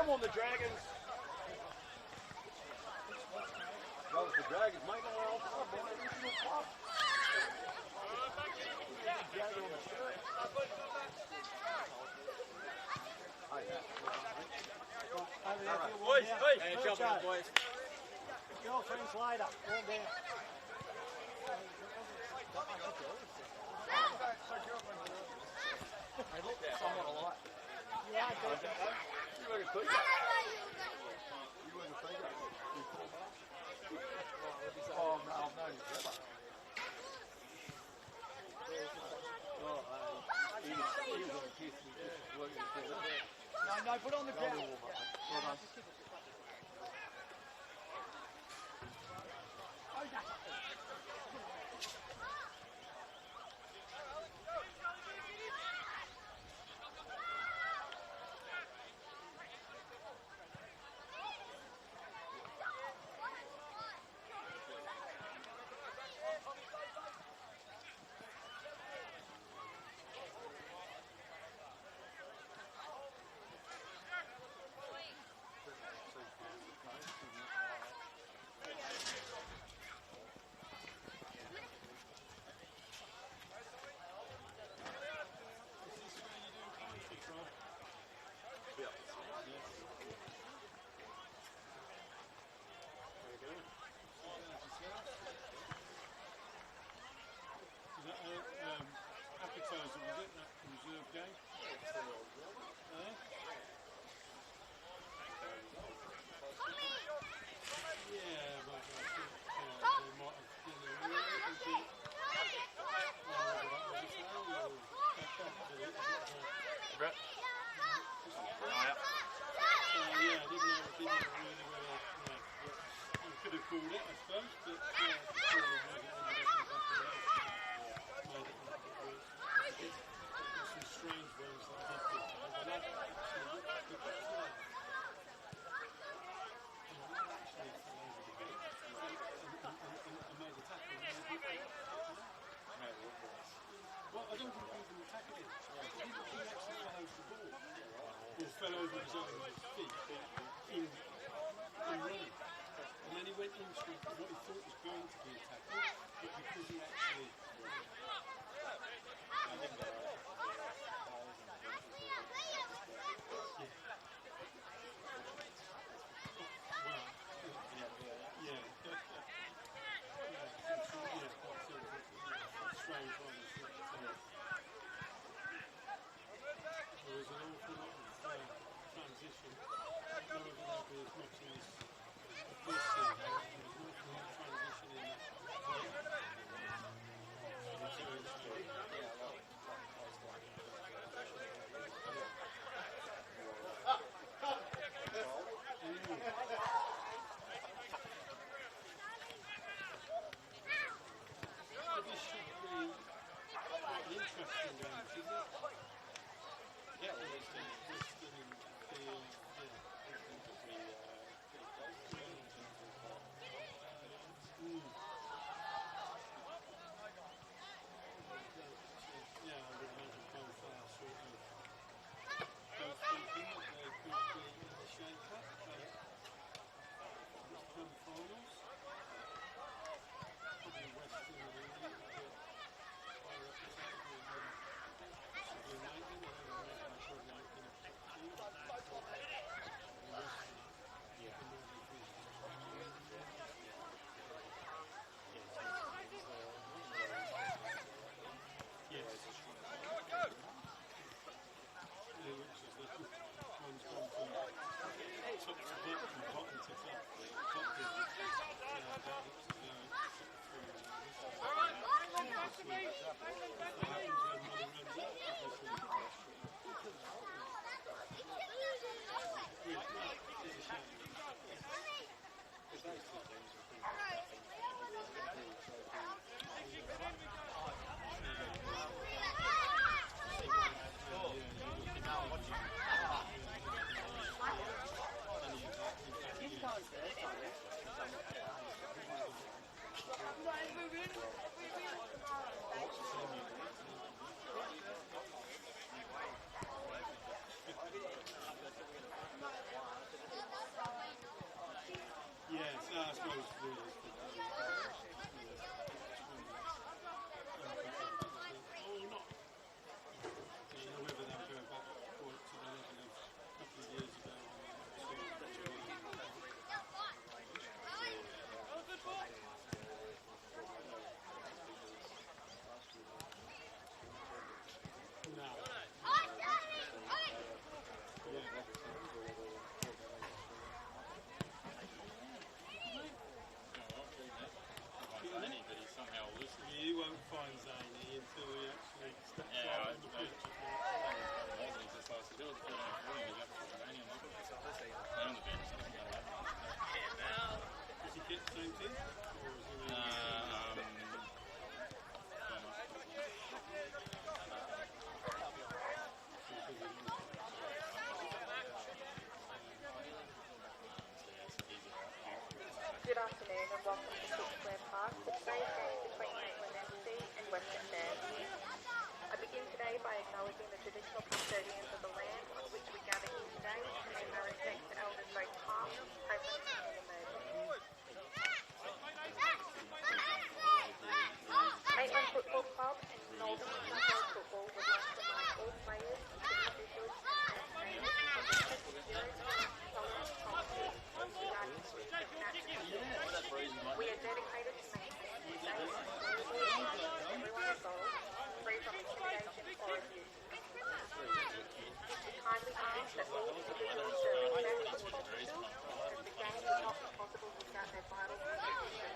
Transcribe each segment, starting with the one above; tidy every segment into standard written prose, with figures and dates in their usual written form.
Come on, the Dragons. That was the Dragons. Maitland on top, boy. Original pop. Dragon on the shirt. Boys, hey, jump on, boys. Girlfriend's later. Warm down. They look somewhat alike. You are good. You look at Peter. You look at Peter. Oh, no, I've known you forever. He was on the kiss. He was working with him. No, put on the ground. Well done. Appetizer, was it? That reserve game? Yeah, but I think they might have been a little bit. Brett? Yeah, I didn't know really whether you could have called it, I suppose, but some strange ones that I did think. Well, I don't think he even tackled him. He actually fell over the ball. Or fell over his own feet in running. And then he went into what he thought was going to be a tackle, but because he actually... Strange one. There was an awful lot of transition most realistic. Or not. You know, whether they'll go back to the level of a couple of years ago. You won't find Zany until he actually steps out on the pitch. Does he get the same thing? Good afternoon and welcome to Cook Square Park for today's game between Maitland and Weston. I begin today by acknowledging the traditional custodians of the land on which we gather here today and pay my respects to elders both past, present and emerging. Maitland Football Club and Northern Queensland Football would like to remind all players, city officials and administrators of zero tolerance policy regarding we are dedicated to maintaining safe and suitable environment for everyone involved, free from intimidation or abuse. We kindly ask that all individuals show respect for the officials, as the game will not be possible without their vital contribution.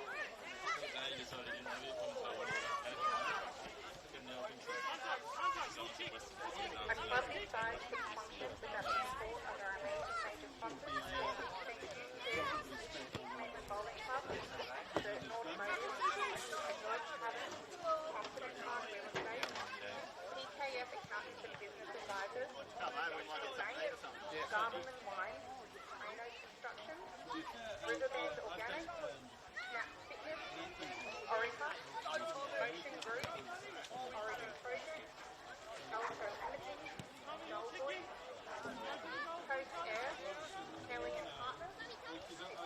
A club this size could function without the support of our amazing major sponsors. Thank you to Maitland Bowling Club, Certain Automotive, George Cabin, Confident Park Real Estate, PKF Accountants and Business Advisors, The Bank, Garden and Wine, Reno Construction, Riverbend Organic, Snap Fitness, Orica, Motion Group, Origin Project, Elko Imaging, Noldwood, Coast Air, Kelly and Partners,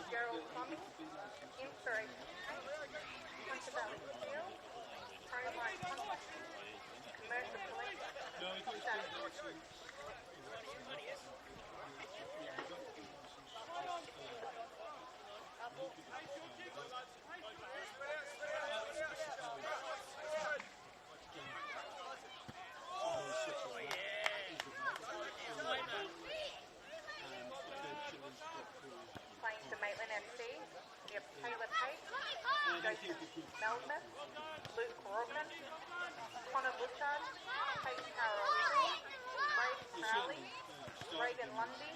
Gerald Plumbing, Inspiration Paint, Hunter Valley Steel, Pro-Light Contract, Commercial Collector, Saturday. Playing for Maitland FC, we have Taylor Pate, Joseph Meldman, Luke Robman, Connor Butchard, Kate Carroll, Brady Crowley, Reagan Lundy,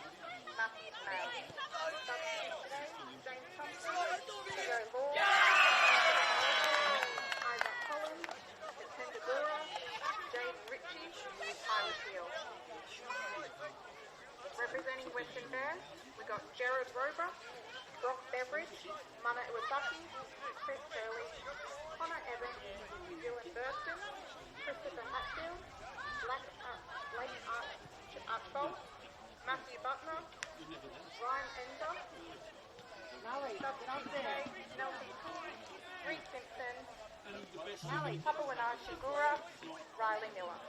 Matthew Mail. Substitutes today, James Thompson, Joe Law, Isaac Collins, Jatenda Gura, Jaden Ritchie, Tyler Peel. Representing Western Bear, we got Jared Rober, Brock Beveridge, Mana Iwasaki, Chris Curley, Connor Evans, Dylan Burston, Christopher Hatfield, Blake Archbold, Matthew Butler, Ryan Ender, Substitute today, Nelson Cook, Rick Simpson, Papawanaj Shigura, Riley Miller.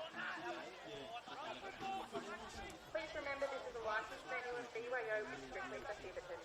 Please remember this is a licensed venue and BYO is strictly prohibited.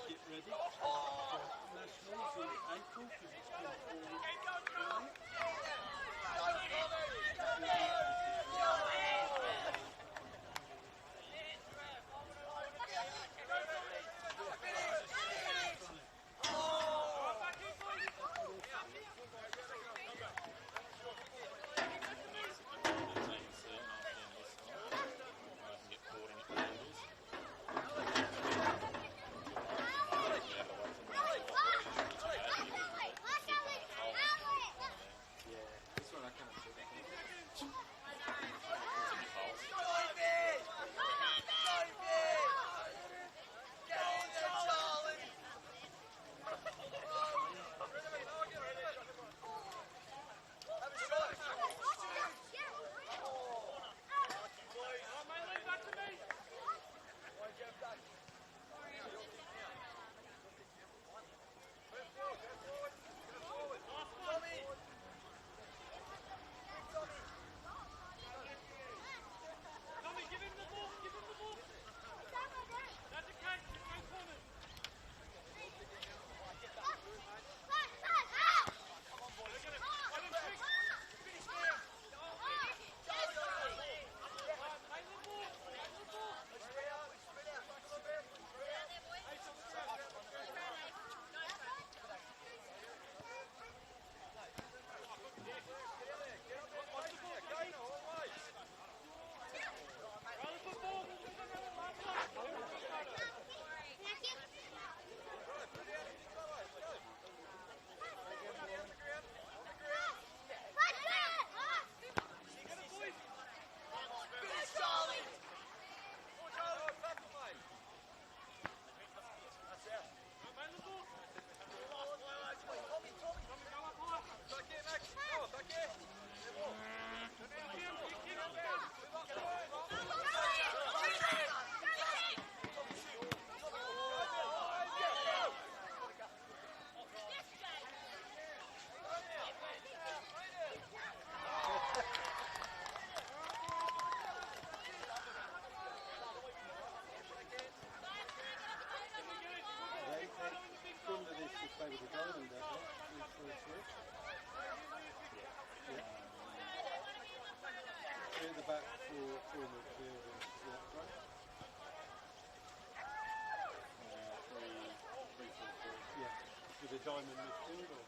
Get ready for nationals in April because it's come forward. time in midfield? Or?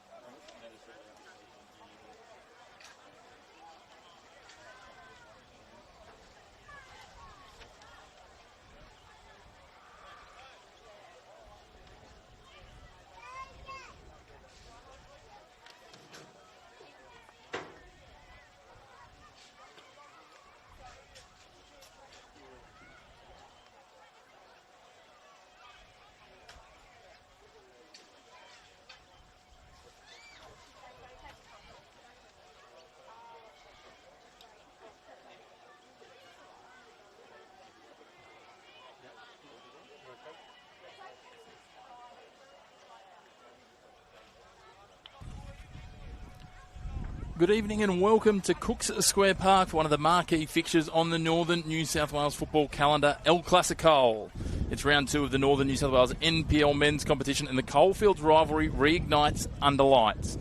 Good evening and welcome to Cooks Square Park for one of the marquee fixtures on the Northern New South Wales football calendar, El Clasico. It's round 2 of the Northern New South Wales NPL men's competition and the Coalfields rivalry reignites under lights.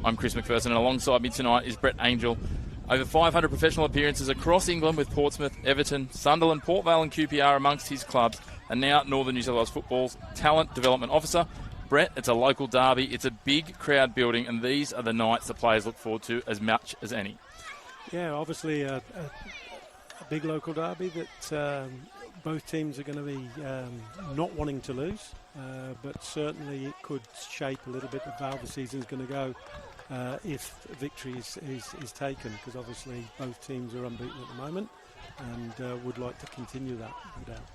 I'm Chris McPherson and alongside me tonight is Brett Angel. Over 500 professional appearances across England with Portsmouth, Everton, Sunderland, Port Vale and QPR amongst his clubs, and now Northern New South Wales football's talent development officer. Brett, it's a local derby, it's a big crowd building, and these are the nights the players look forward to as much as any. Yeah, obviously a big local derby that both teams are going to be not wanting to lose, but certainly it could shape a little bit of how the season's going to go if victory is taken, because obviously both teams are unbeaten at the moment and would like to continue that, no doubt.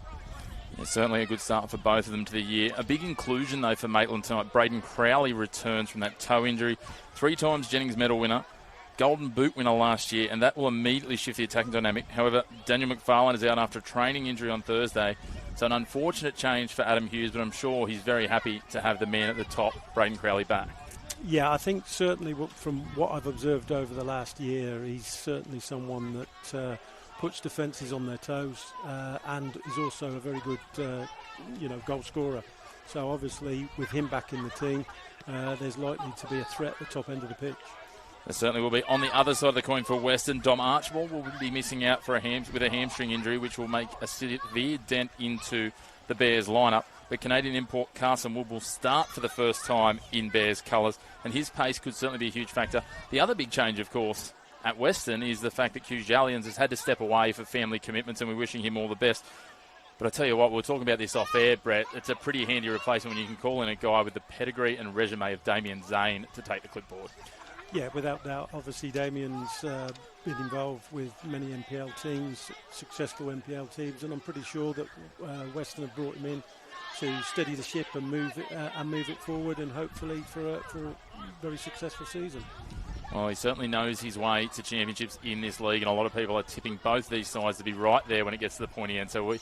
Yeah, certainly a good start for both of them to the year. A big inclusion, though, for Maitland tonight. Braden Crowley returns from that toe injury. 3 times Jennings medal winner, Golden Boot winner last year, and that will immediately shift the attacking dynamic. However, Daniel McFarlane is out after a training injury on Thursday, so an unfortunate change for Adam Hughes, but I'm sure he's very happy to have the man at the top, Braden Crowley, back. Yeah, I think certainly from what I've observed over the last year, he's certainly someone that puts defences on their toes and is also a very good goal scorer. So obviously with him back in the team, there's likely to be a threat at the top end of the pitch. There certainly will be. On the other side of the coin for Weston, Dom Archibald will be missing out with a hamstring injury, which will make a severe dent into the Bears lineup. But Canadian import Carson Wood will start for the first time in Bears colours, and his pace could certainly be a huge factor. The other big change, of course, at Weston is the fact that Q Jallians has had to step away for family commitments, and we're wishing him all the best. But I tell you what, we were talking about this off air, Brett. It's a pretty handy replacement when you can call in a guy with the pedigree and resume of Damien Zane to take the clipboard. Yeah, without doubt. Obviously, Damien's been involved with many NPL teams, successful NPL teams, and I'm pretty sure that Weston have brought him in to steady the ship and move it forward, and hopefully for a very successful season. Well, he certainly knows his way to championships in this league, and a lot of people are tipping both these sides to be right there when it gets to the pointy end. So we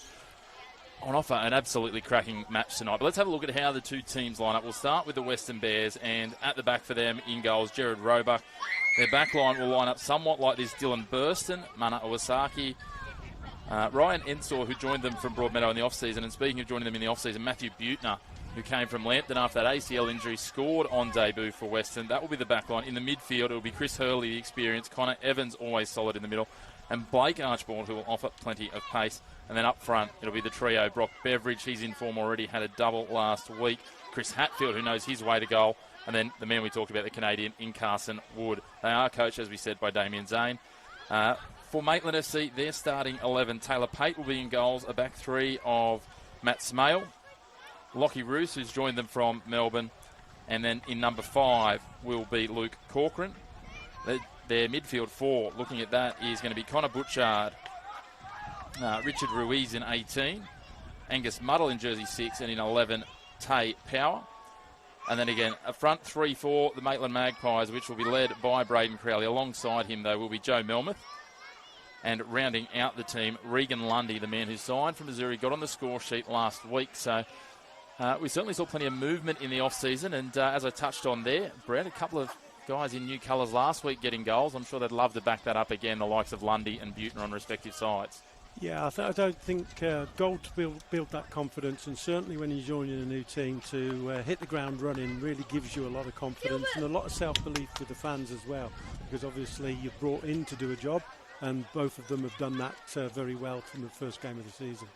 on offer an absolutely cracking match tonight. But let's have a look at how the two teams line up. We'll start with the Western Bears, and at the back for them in goals, Jared Roebuck. Their back line will line up somewhat like this: Dylan Burston, Mana Owasaki, Ryan Ensor, who joined them from Broadmeadow in the off-season. And speaking of joining them in the off-season, Matthew Butner, who came from Lambton after that ACL injury, scored on debut for Western. That will be the back line. In the midfield, it will be Chris Hurley, the experienced, Connor Evans, always solid in the middle, and Blake Archibald, who will offer plenty of pace. And then up front, it'll be the trio. Brock Beveridge, he's in form already, had a double last week. Chris Hatfield, who knows his way to goal. And then the man we talked about, the Canadian, in Carson Wood. They are coached, as we said, by Damien Zane. For Maitland FC, their starting 11. Taylor Pate will be in goals. A back three of Matt Smale, Lockie Roos, who's joined them from Melbourne. And then in number 5 will be Luke Corcoran. Their midfield 4, looking at that, is going to be Connor Butchard, Richard Ruiz in 18, Angus Muddle in jersey 6, and in 11, Tay Power. And then again, a front 3-4, the Maitland Magpies, which will be led by Braden Crowley. Alongside him, though, will be Joe Melmoth. And rounding out the team, Regan Lundy, the man who signed from Missouri, got on the score sheet last week. So we certainly saw plenty of movement in the off-season. And as I touched on there, Brett, a couple of guys in new colours last week getting goals. I'm sure they'd love to back that up again, the likes of Lundy and Butner on respective sides. Yeah, I don't think goal to build that confidence, and certainly when you're joining a new team, to hit the ground running really gives you a lot of confidence and a lot of self-belief with the fans as well, because obviously you're brought in to do a job, and both of them have done that very well from the first game of the season.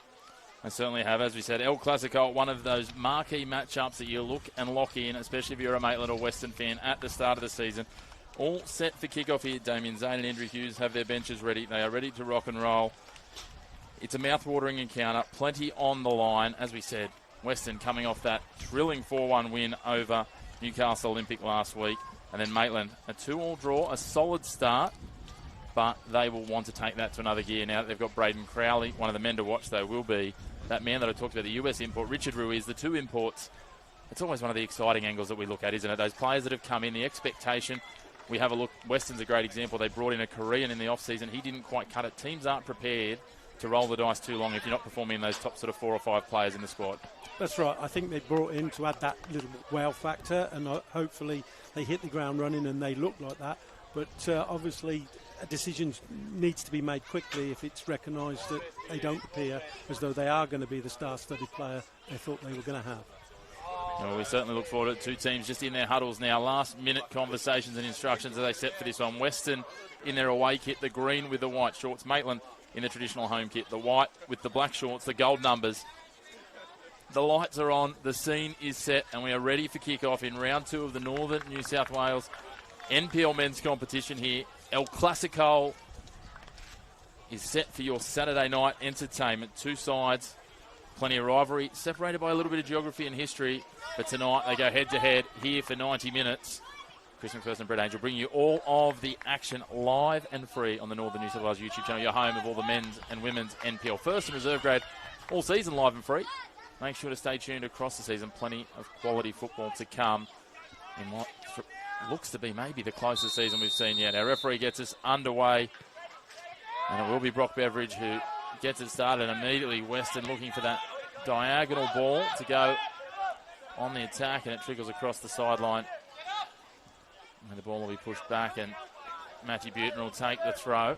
They certainly have. As we said, El Clasico, one of those marquee matchups that you look and lock in, especially if you're a Maitland or Weston fan at the start of the season. All set for kickoff here. Damien Zane and Andrew Hughes have their benches ready. They are ready to rock and roll. It's a mouth-watering encounter. Plenty on the line. As we said, Weston coming off that thrilling 4-1 win over Newcastle Olympic last week. And then Maitland, a 2-2 draw, a solid start. But they will want to take that to another gear now that they've got Braden Crowley. One of the men to watch, though, will be that man that I talked about, the US import, Richard Ruiz, the two imports. It's always one of the exciting angles that we look at, isn't it? Those players that have come in, the expectation. We have a look. Weston's a great example. They brought in a Korean in the off-season. He didn't quite cut it. Teams aren't prepared to roll the dice too long if you're not performing in those top sort of 4 or 5 players in the squad. That's right. I think they brought in to add that little wow factor, and hopefully they hit the ground running and they look like that. But obviously a decision needs to be made quickly if it's recognised that they don't appear as though they are going to be the star-studded player they thought they were going to have. Well, we certainly look forward to it. Two teams just in their huddles now. Last-minute conversations and instructions as they set for this one. Weston in their away kit, the green with the white shorts. Maitland in the traditional home kit, the white with the black shorts, the gold numbers. The lights are on, the scene is set, and we are ready for kick-off in round 2 of the Northern New South Wales NPL men's competition here. El Clasico is set for your Saturday night entertainment. Two sides, plenty of rivalry, separated by a little bit of geography and history. But tonight they go head-to-head here for 90 minutes. Chris McPherson and Brett Angel bring you all of the action live and free on the Northern New South Wales YouTube channel, your home of all the men's and women's NPL first and reserve grade all season live and free. Make sure to stay tuned across the season. Plenty of quality football to come in what looks to be maybe the closest season we've seen yet. Our referee gets us underway, and it will be Brock Beveridge who gets it started. Immediately Weston looking for that diagonal ball to go on the attack, and it trickles across the sideline. And the ball will be pushed back, and Matthew Buettner will take the throw.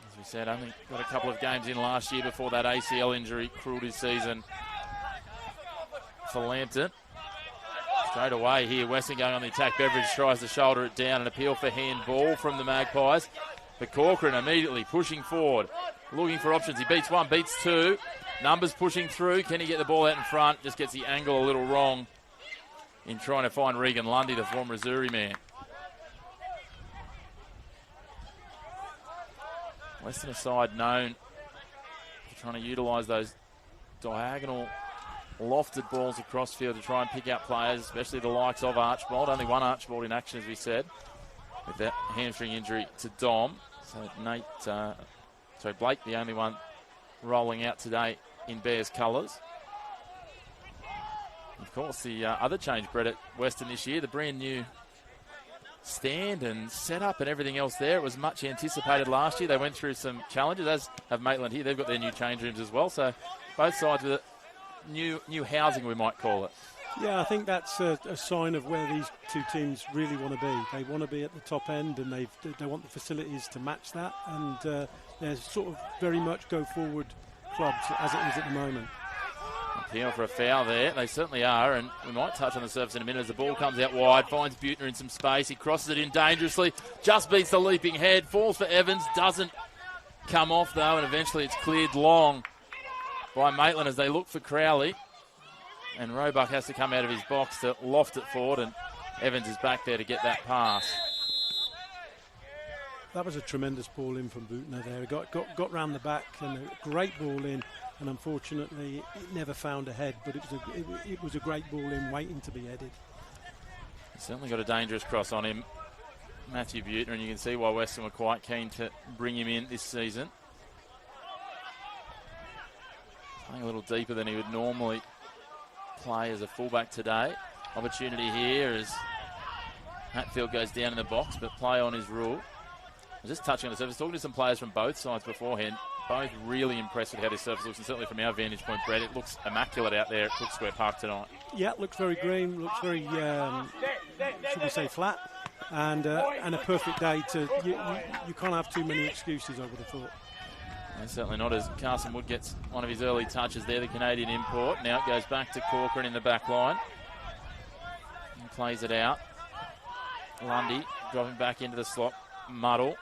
As we said, only got a couple of games in last year before that ACL injury crippled his season for Lambton. Straight away here, Weston going on the attack. Beveridge tries to shoulder it down. An appeal for handball from the Magpies. But Corcoran immediately pushing forward, looking for options. He beats one, beats two. Numbers pushing through. Can he get the ball out in front? Just gets the angle a little wrong in trying to find Regan Lundy, the former Missouri man. Western side known for trying to utilise those diagonal lofted balls across field to try and pick out players, especially the likes of Archibald. Only one Archibald in action, as we said, with that hamstring injury to Dom. So Blake, the only one rolling out today in Bears colours. Of course, the other change, Brett, at Western this year, the brand new stand and setup and everything else there. It was much anticipated last year. They went through some challenges, as have Maitland here. They've got their new change rooms as well. So both sides with new housing, we might call it. Yeah, I think that's a sign of where these two teams really want to be. They want to be at the top end, and they want the facilities to match that. And they're sort of very much go-forward clubs as it is at the moment. Appeal for a foul there. They certainly are, and we might touch on the surface in a minute as the ball comes out wide, finds Buettner in some space. He crosses it in dangerously, just beats the leaping head, falls for Evans, doesn't come off though, and eventually it's cleared long by Maitland as they look for Crowley. And Roebuck has to come out of his box to loft it forward, and Evans is back there to get that pass. That was a tremendous ball in from Buettner there. He got round the back, and a great ball in. And unfortunately, it never found a head, but it was a great ball in, waiting to be headed. He's certainly got a dangerous cross on him, Matthew Buettner, and you can see why Weston were quite keen to bring him in this season. Playing a little deeper than he would normally play as a fullback today. Opportunity here as Hatfield goes down in the box, but play on his rule. I'm just touching on the surface, talking to some players from both sides beforehand. Both really impressed with how this surface looks, and certainly from our vantage point, Brett, it looks immaculate out there at Cook Square Park tonight. Yeah, it looks very green, looks very, should we say, flat, and a perfect day to. You can't have too many excuses, I would have thought. And certainly not, as Carson Wood gets one of his early touches there, the Canadian import. Now it goes back to Corcoran in the back line. And plays it out. Lundy dropping back into the slot. Muddle.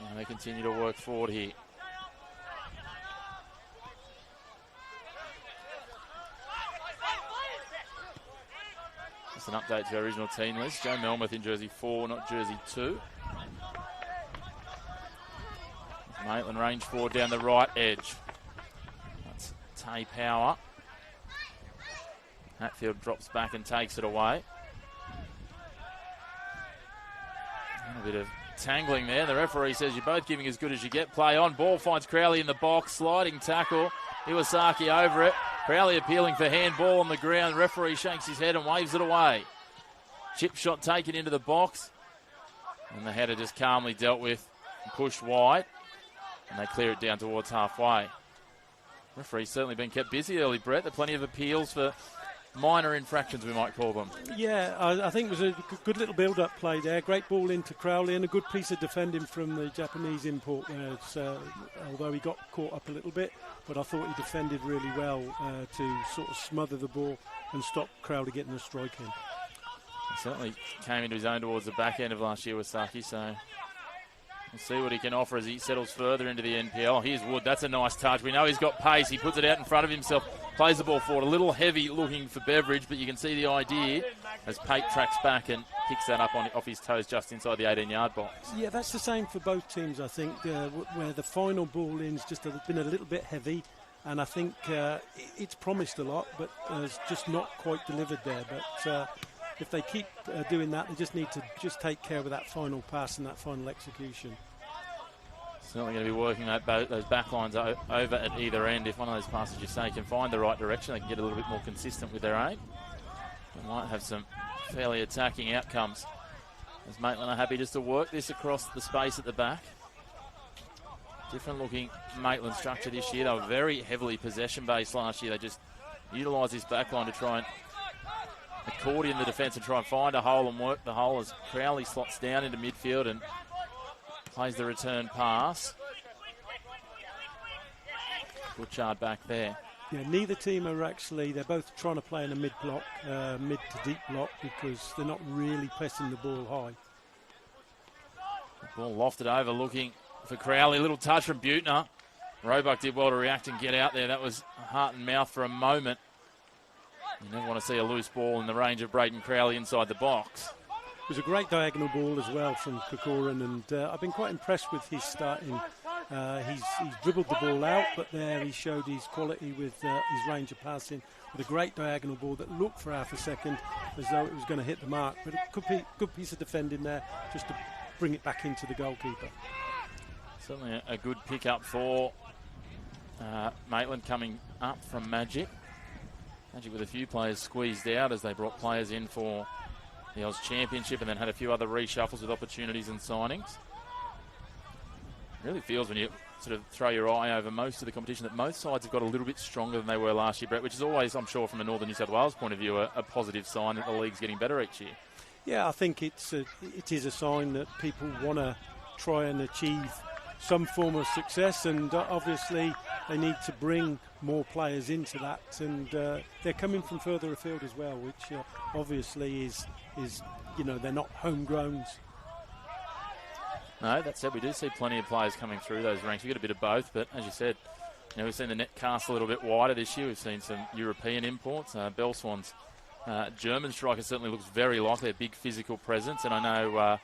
And they continue to work forward here. Just an update to our original team list. Joe Melmoth in jersey 4, not jersey 2. Maitland range forward down the right edge. That's Tay Power. Hatfield drops back and takes it away. A bit of tangling there. The referee says you're both giving as good as you get. Play on. Ball finds Crowley in the box. Sliding tackle. Iwasaki over it. Crowley appealing for handball on the ground. The referee shakes his head and waves it away. Chip shot taken into the box. And the header just calmly dealt with and pushed wide. And they clear it down towards halfway. Referee's certainly been kept busy early, Brett. There are plenty of appeals for minor infractions, we might call them. Yeah, I think it was a good little build-up play there. Great ball into Crowley and a good piece of defending from the Japanese import there. Although he got caught up a little bit, but I thought he defended really well to sort of smother the ball and stop Crowley getting a strike in. He certainly came into his own towards the back end of last year with Saki, so we'll see what he can offer as he settles further into the NPL. Here's Wood. That's a nice touch. We know he's got pace. He puts it out in front of himself. Plays the ball forward. A little heavy looking for Beveridge, but you can see the idea as Pate tracks back and picks that up off his toes just inside the 18-yard box. Yeah, that's the same for both teams, I think, where the final ball in's just been a little bit heavy, and I think it's promised a lot, but it's just not quite delivered there. But if they keep doing that, they just need to just take care of that final pass and that final execution. Certainly going to be working those back lines over at either end. If one of those passes you say can find the right direction, they can get a little bit more consistent with their aim. They might have some fairly attacking outcomes. As Maitland are happy just to work this across the space at the back. Different looking Maitland structure this year. They were very heavily possession based last year. They just utilised this back line to try and accordion the defence and try and find a hole and work the hole as Crowley slots down into midfield and plays the return pass. Butchard back there. Yeah, neither team are actually, they're both trying to play in a mid-block, mid to deep block, because they're not really pressing the ball high. The ball lofted over, looking for Crowley. A little touch from Butner. Roebuck did well to react and get out there. That was heart and mouth for a moment. You never want to see a loose ball in the range of Braden Crowley inside the box. It was a great diagonal ball as well from Kokoran, and I've been quite impressed with his starting. He's dribbled the ball out, but there he showed his quality with his range of passing with a great diagonal ball that looked for half a second as though it was going to hit the mark. But it could be a good piece of defending there just to bring it back into the goalkeeper. Certainly a good pick-up for Maitland coming up from Magic. Magic with a few players squeezed out as they brought players in for the Oz Championship and then had a few other reshuffles with opportunities and signings. It really feels when you sort of throw your eye over most of the competition that most sides have got a little bit stronger than they were last year, Brett, which is always, I'm sure, from a Northern New South Wales point of view, a positive sign that the league's getting better each year. Yeah, I think it is a sign that people want to try and achieve some form of success, and obviously they need to bring more players into that, and they're coming from further afield as well, which obviously is they're not homegrowns. No, that said, we do see plenty of players coming through those ranks. We get a bit of both, but as you said, we've seen the net cast a little bit wider this year. We've seen some European imports. Belswan's German striker certainly looks very likely, a big physical presence, and I know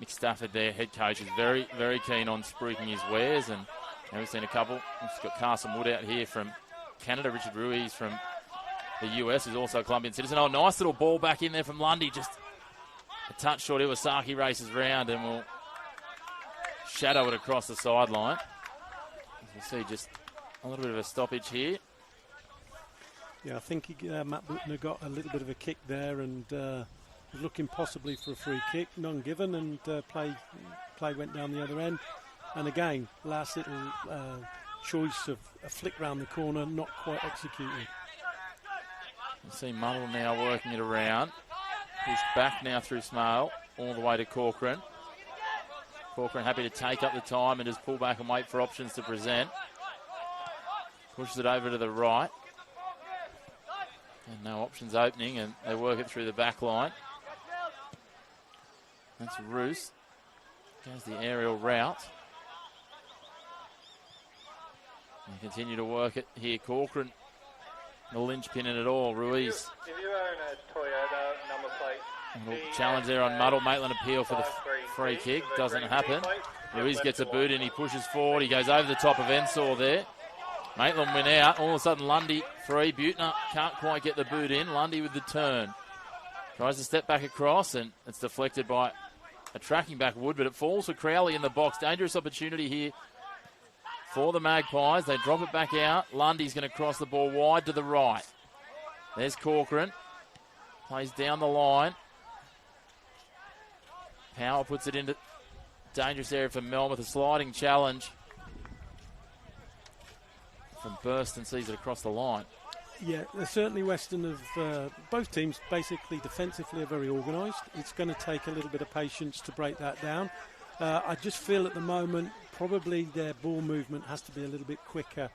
Mick Stafford, their head coach, is very, very keen on spruiking his wares, and we've seen a couple. We've got Carson Wood out here from Canada, Richard Ruiz from the US, who's also a Colombian citizen. Oh, nice little ball back in there from Lundy, just a touch short. Iwasaki races round and will shadow it across the sideline. As you see, just a little bit of a stoppage here. Yeah, I think Matt Butner got a little bit of a kick there and was looking possibly for a free kick, none given, and play went down the other end. And again, last little choice of a flick round the corner, not quite executed. You see Muddle now working it around. Pushed back now through Smale, all the way to Corcoran. Corcoran happy to take up the time and just pull back and wait for options to present. Pushes it over to the right. And no options opening, and they work it through the back line. That's Roos Goes the aerial route. And continue to work it here. Corcoran, the linchpin in it all. Ruiz. If you own a Toyota number plate, Challenge there on Muddle. Maitland appeal for the free kick. Doesn't happen. Ruiz gets a boot in. He pushes forward. He goes over the top of Ensor there. Maitland went out. All of a sudden, Lundy free. Butner can't quite get the boot in. Lundy with the turn. Tries to step back across, and it's deflected by a tracking back Wood, but it falls for Crowley in the box. Dangerous opportunity here for the Magpies. They drop it back out. Lundy's going to cross the ball wide to the right. There's Corcoran. Plays down the line. Power puts it into dangerous area for Melmoth. A sliding challenge from Burston, sees it across the line. Yeah, certainly Weston have, both teams basically defensively are very organised. It's going to take a little bit of patience to break that down. I just feel at the moment probably their ball movement has to be a little bit quicker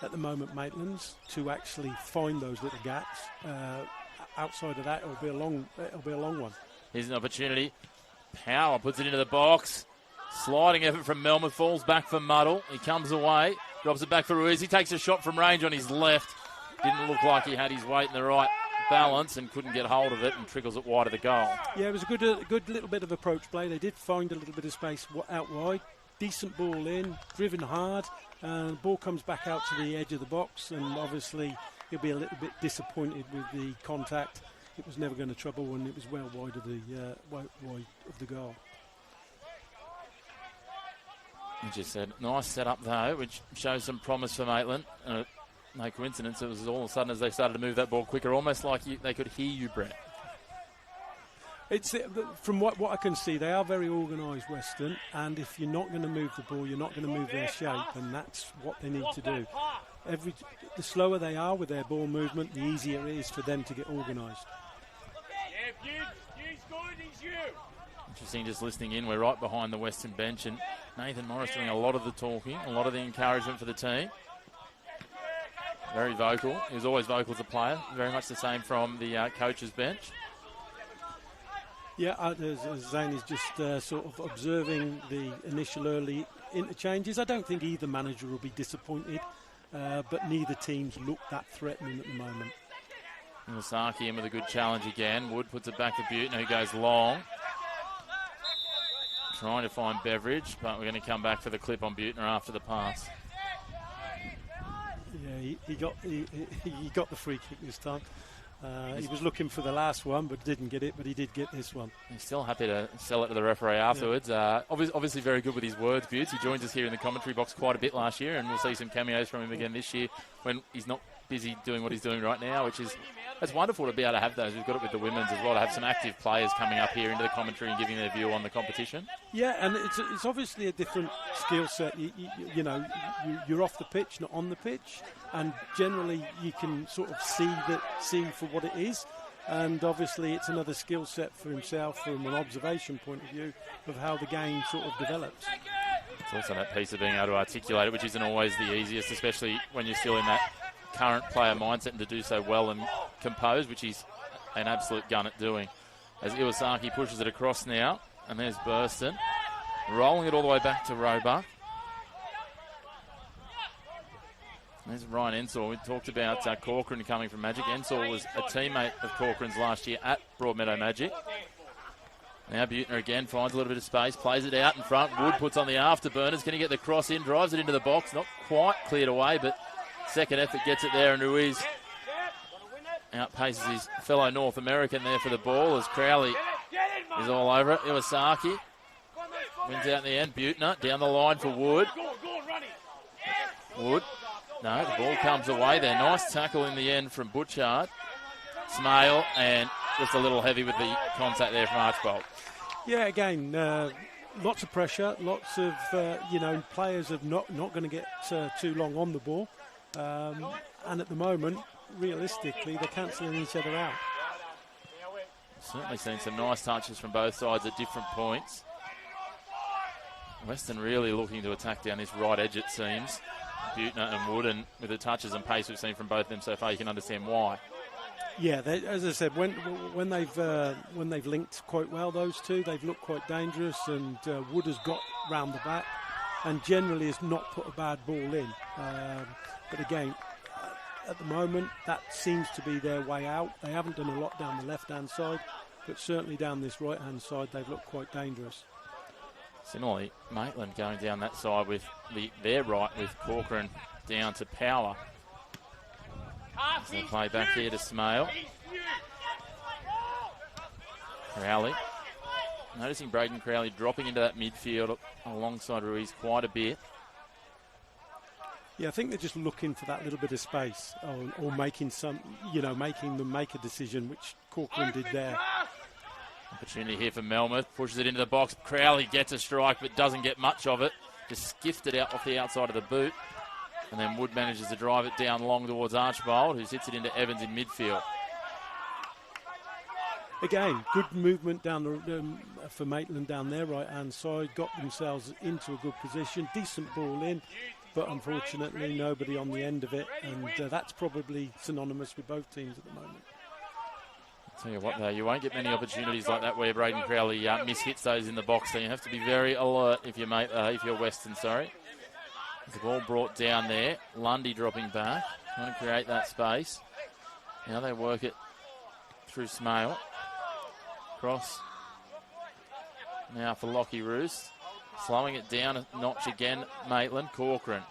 at the moment, Maitland's, to actually find those little gaps. Outside of that, it'll be a long one. Here's an opportunity. Power puts it into the box. Sliding effort from Melmoth, falls back for Muddle. He comes away, drops it back for Ruiz. He takes a shot from range on his left. Didn't look like he had his weight in the right balance and couldn't get hold of it and trickles it wide of the goal. Yeah, it was a good little bit of approach play. They did find a little bit of space out wide. Decent ball in, driven hard. The ball comes back out to the edge of the box, and obviously he'll be a little bit disappointed with the contact. It was never going to trouble, and it was well wide of the goal. He just said, nice setup though, which shows some promise for Maitland. No coincidence, it was all of a sudden as they started to move that ball quicker, almost like they could hear you, Brett. It's from what I can see, they are very organised, Weston, and if you're not going to move the ball, you're not going to move their shape, and that's what they need to do. The slower they are with their ball movement, the easier it is for them to get organised. Interesting, just listening in, we're right behind the Western bench, and Nathan Morris doing a lot of the talking, a lot of the encouragement for the team. Very vocal. He was always vocal as a player. Very much the same from the coach's bench. Yeah, Zane is just sort of observing the initial early interchanges. I don't think either manager will be disappointed, but neither teams look that threatening at the moment. Iwasaki in with a good challenge again. Wood puts it back to Butner, who goes long. Trying to find Beveridge, but we're going to come back for the clip on Butner after the pass. Yeah, he got the free kick this time. He was looking for the last one, but didn't get it, but he did get this one. He's still happy to sell it to the referee afterwards. Yeah. Obviously very good with his words, Butts. He joins us here in the commentary box quite a bit last year, and we'll see some cameos from him again this year when he's not busy doing what he's doing right now, which is, it's wonderful to be able to have those. We've got it with the women's as well, to have some active players coming up here into the commentary and giving their view on the competition. Yeah, and it's obviously a different skill set. You're off the pitch, not on the pitch, and generally you can sort of see for what it is. And obviously it's another skill set for himself from an observation point of view of how the game sort of develops. It's also that piece of being able to articulate it, which isn't always the easiest, especially when you're still in that current player mindset, and to do so well and composed, which he's an absolute gun at doing. As Iwasaki pushes it across now, and there's Burston rolling it all the way back to Roebuck. There's Ryan Ensor. We talked about Corcoran coming from Magic. Ensor was a teammate of Corcoran's last year at Broadmeadow Magic. Now Butner again finds a little bit of space, plays it out in front. Wood puts on the afterburners. Can he get the cross in? Drives it into the box. Not quite cleared away, but second effort gets it there, and Ruiz outpaces his fellow North American there for the ball as Crowley is all over it. Iwasaki wins out in the end. Butner down the line for Wood. Wood. No, the ball comes away there. Nice tackle in the end from Butchard. Smale, and just a little heavy with the contact there from Archbold. Yeah, again, lots of pressure, lots of, players are not going to get too long on the ball. And at the moment, realistically, they're cancelling each other out. Certainly seen some nice touches from both sides at different points. Weston really looking to attack down this right edge, it seems. Butner and Wood, and with the touches and pace we've seen from both of them so far, you can understand why. Yeah, as I said, when they've linked quite well, those two, they've looked quite dangerous, and Wood has got round the back and generally has not put a bad ball in. But again, at the moment, that seems to be their way out. They haven't done a lot down the left-hand side, but certainly down this right-hand side, they've looked quite dangerous. Similarly, Maitland going down that side with their right with Corcoran down to Power. They play back here to Smale. Crowley. Noticing Braden Crowley dropping into that midfield alongside Ruiz quite a bit. Yeah, I think they're just looking for that little bit of space or making making them make a decision, which Corcoran did there. Opportunity here for Melmoth. Pushes it into the box. Crowley gets a strike but doesn't get much of it. Just skiffed it out off the outside of the boot. And then Wood manages to drive it down long towards Archibald, who hits it into Evans in midfield. Again, good movement down for Maitland down their right-hand side. Got themselves into a good position. Decent ball in, but unfortunately nobody on the end of it. And that's probably synonymous with both teams at the moment. I'll tell you what, though, you won't get many opportunities like that where Braden Crowley mishits those in the box. So you have to be very alert if you're Weston, sorry. The ball brought down there. Lundy dropping back, trying to create that space. Now they work it through Smale. Cross now for Lockie Roos. Slowing it down a notch again, Maitland. Corcoran.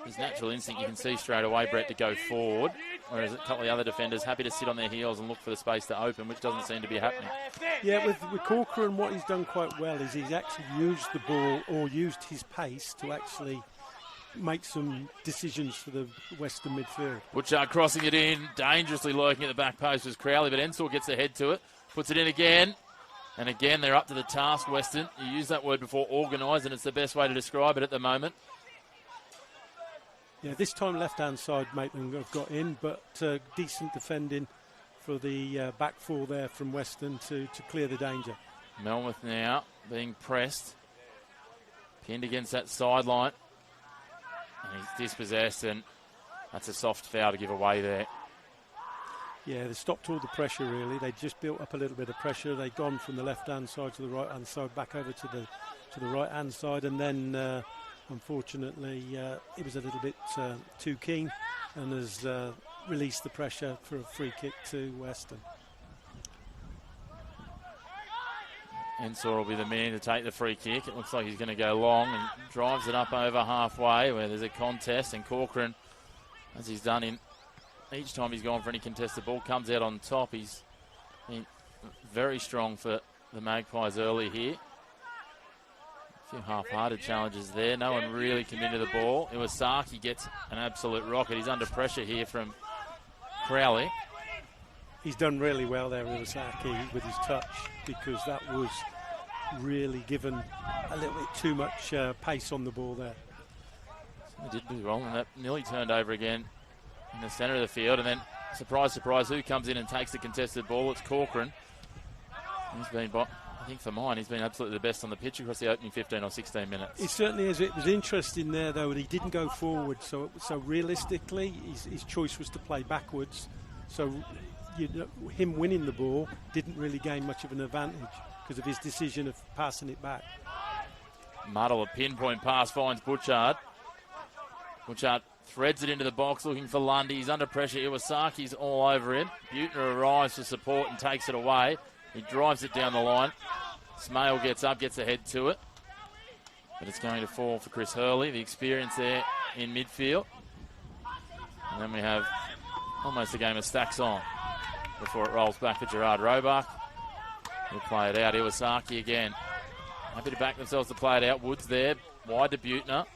His natural instinct, you can see straight away, Brett, to go forward. Whereas a couple of the other defenders happy to sit on their heels and look for the space to open, which doesn't seem to be happening. Yeah, with Corcoran, what he's done quite well is he's actually used the ball or used his pace to actually make some decisions for the Western midfield. Butchard crossing it in, dangerously lurking at the back post was Crowley, but Ensor gets the head to it, puts it in again. And again, they're up to the task, Western. You used that word before, organised, and it's the best way to describe it at the moment. Yeah, this time left-hand side, Maitland have got in, but decent defending for the back four there from Weston to clear the danger. Melmoth now being pressed, pinned against that sideline. And he's dispossessed, and that's a soft foul to give away there. Yeah, they stopped all the pressure, really. They just built up a little bit of pressure. They'd gone from the left-hand side to the right-hand side, back over to the right-hand side, and then unfortunately, it was a little bit too keen and has released the pressure for a free kick to Weston. Ensor will be the man to take the free kick. It looks like he's going to go long and drives it up over halfway where there's a contest, and Corcoran, as he's done in each time he's gone for any contested ball, comes out on top. He's been very strong for the Magpies early here. A few half-hearted challenges there. No one really committed to the ball. Iwasaki gets an absolute rocket. He's under pressure here from Crowley. He's done really well there, Iwasaki, with his touch, because that was really given a little bit too much pace on the ball there. He did do well, and that nearly turned over again in the centre of the field. And then, surprise, surprise, who comes in and takes the contested ball? It's Corcoran. He's been, I think for mine, he's been absolutely the best on the pitch across the opening 15 or 16 minutes. It certainly is. It was interesting there, though, that he didn't go forward. So realistically, his choice was to play backwards. So him winning the ball didn't really gain much of an advantage because of his decision of passing it back. Muddle, a pinpoint pass, finds Butchard. Butchard threads it into the box looking for Lundy. He's under pressure. Iwasaki's all over him. Butner arrives for support and takes it away. He drives it down the line. Smale gets up, gets ahead to it. But it's going to fall for Chris Hurley, the experience there in midfield. And then we have almost a game of stacks on before it rolls back for Gerard Roebuck. He'll play it out. Iwasaki again. Happy to back themselves to play it out. Woods there, wide to Butner.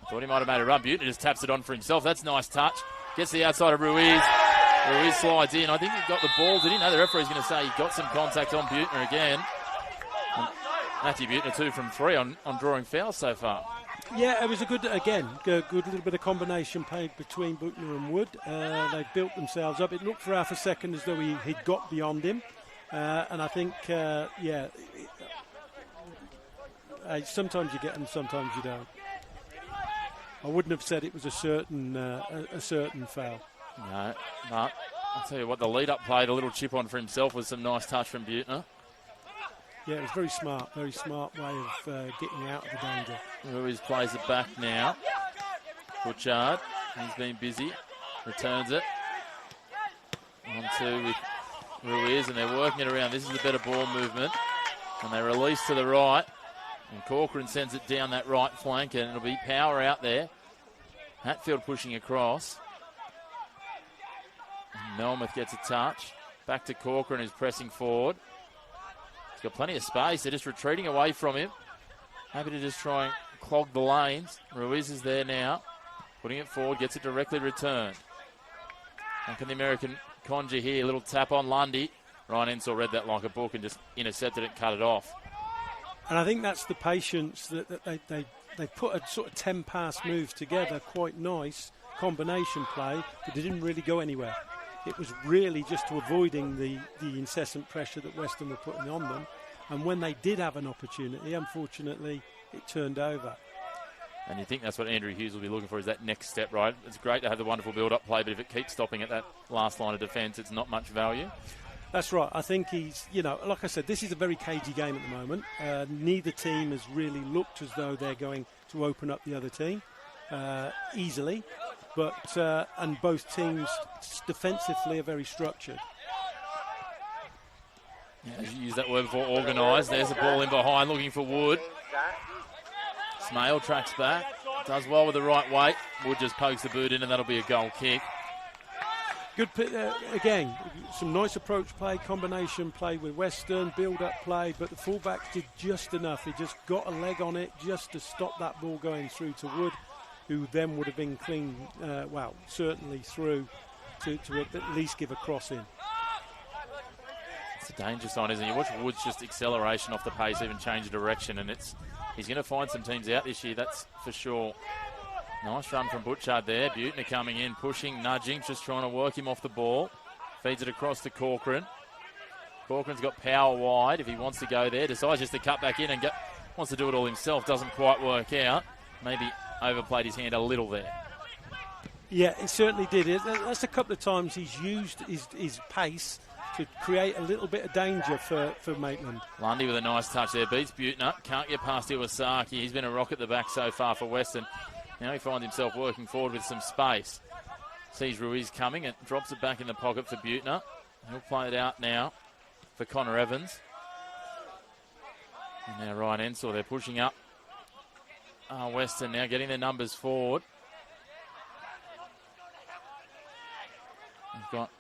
Thought he might have made a run. Butner just taps it on for himself. That's a nice touch. Gets the outside of Ruiz. Ruiz slides in. I think he got the ball. Did he? No, the referee's going to say he got some contact on Butner again. And Matthew Butner 2 from 3 on drawing fouls so far. Yeah, it was a good little bit of combination play between Butner and Wood. They built themselves up. It looked for half a second as though he'd got beyond him. And I think, sometimes you get them, sometimes you don't. I wouldn't have said it was a certain foul. No, but I'll tell you what, the lead-up play, the little chip on for himself was some nice touch from Buettner. Yeah, it was very smart way of getting out of the danger. Ruiz plays it back now. Butchard, he's been busy, returns it. 1-2 with Ruiz, and they're working it around. This is a better ball movement. And they release to the right. And Corcoran sends it down that right flank, and it'll be Power out there. Hatfield pushing across. And Melmoth gets a touch. Back to Corcoran, who's pressing forward. He's got plenty of space. They're just retreating away from him. Happy to just try and clog the lanes. Ruiz is there now. Putting it forward, gets it directly returned. And can the American conjure here? A little tap on Lundy. Ryan Ensor read that like a book and just intercepted it and cut it off. And I think that's the patience that they put a sort of 10-pass moves together, quite nice combination play, but they didn't really go anywhere. It was really just to avoiding the incessant pressure that Weston were putting on them. And when they did have an opportunity, unfortunately, it turned over. And you think that's what Andrew Hughes will be looking for, is that next step, right? It's great to have the wonderful build-up play, but if it keeps stopping at that last line of defence, it's not much value. That's right. I think he's, like I said, this is a very cagey game at the moment. Neither team has really looked as though they're going to open up the other team easily. But and both teams defensively are very structured. Yeah, you used that word before, organised. There's the ball in behind, looking for Wood. Smale tracks back, does well with the right weight. Wood just pokes the boot in, and that'll be a goal kick. Good, again, some nice approach play, combination play with Weston, build-up play, but the fullbacks did just enough. He just got a leg on it just to stop that ball going through to Wood, who then would have been clean, certainly through to at least give a cross in. It's a danger sign, isn't it? You watch Wood's just acceleration off the pace, even change of direction, and he's going to find some teams out this year, that's for sure. Nice run from Butchard there. Buettner coming in, pushing, nudging, just trying to work him off the ball. Feeds it across to Corcoran. Corcoran's got power wide if he wants to go there. Decides just to cut back in and wants to do it all himself. Doesn't quite work out. Maybe overplayed his hand a little there. Yeah, it certainly did. That's a couple of times he's used his pace to create a little bit of danger for Maitland. Lundy with a nice touch there. Beats Buettner. Can't get past Iwasaki. He's been a rock at the back so far for Weston. Now he finds himself working forward with some space. Sees Ruiz coming and drops it back in the pocket for Buettner. He'll play it out now for Connor Evans. And now Ryan Ensor, they're pushing up. Weston now getting their numbers forward. They've got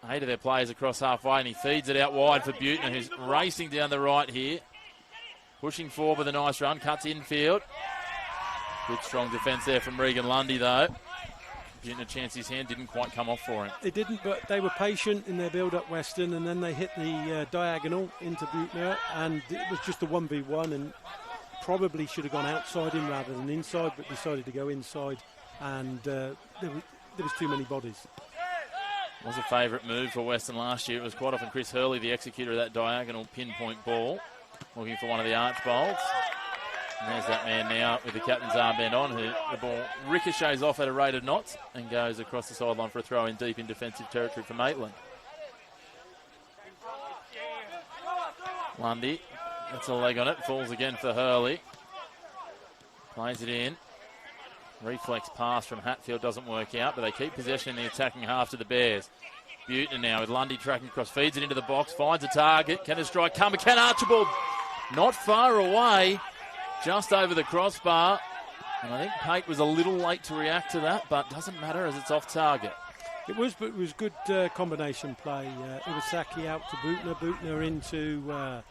8 of their players across halfway, and he feeds it out wide for Buettner, who's racing down the right here. Pushing forward with a nice run, cuts infield. Good strong defence there from Regan Lundy, though. Buettner chanced his hand, didn't quite come off for him. They didn't, but they were patient in their build-up, Weston, and then they hit the diagonal into Buettner, and it was just a 1v1, and probably should have gone outside him rather than inside, but decided to go inside, and there was too many bodies. It was a favourite move for Weston last year. It was quite often Chris Hurley, the executor of that diagonal pinpoint ball, looking for one of the Archbolds. And there's that man now with the captain's armband on, who the ball ricochets off at a rate of knots and goes across the sideline for a throw in deep in defensive territory for Maitland. Lundy, that's a leg on it, falls again for Hurley. Plays it in. Reflex pass from Hatfield doesn't work out, but they keep possession in the attacking half to the Bears. Buettner now with Lundy tracking across, feeds it into the box, finds a target. Can a strike come? Can Archibald? Not far away. Just over the crossbar. And I think Pate was a little late to react to that, but doesn't matter as it's off target. It was good combination play. Iwasaki out to Buettner. Buettner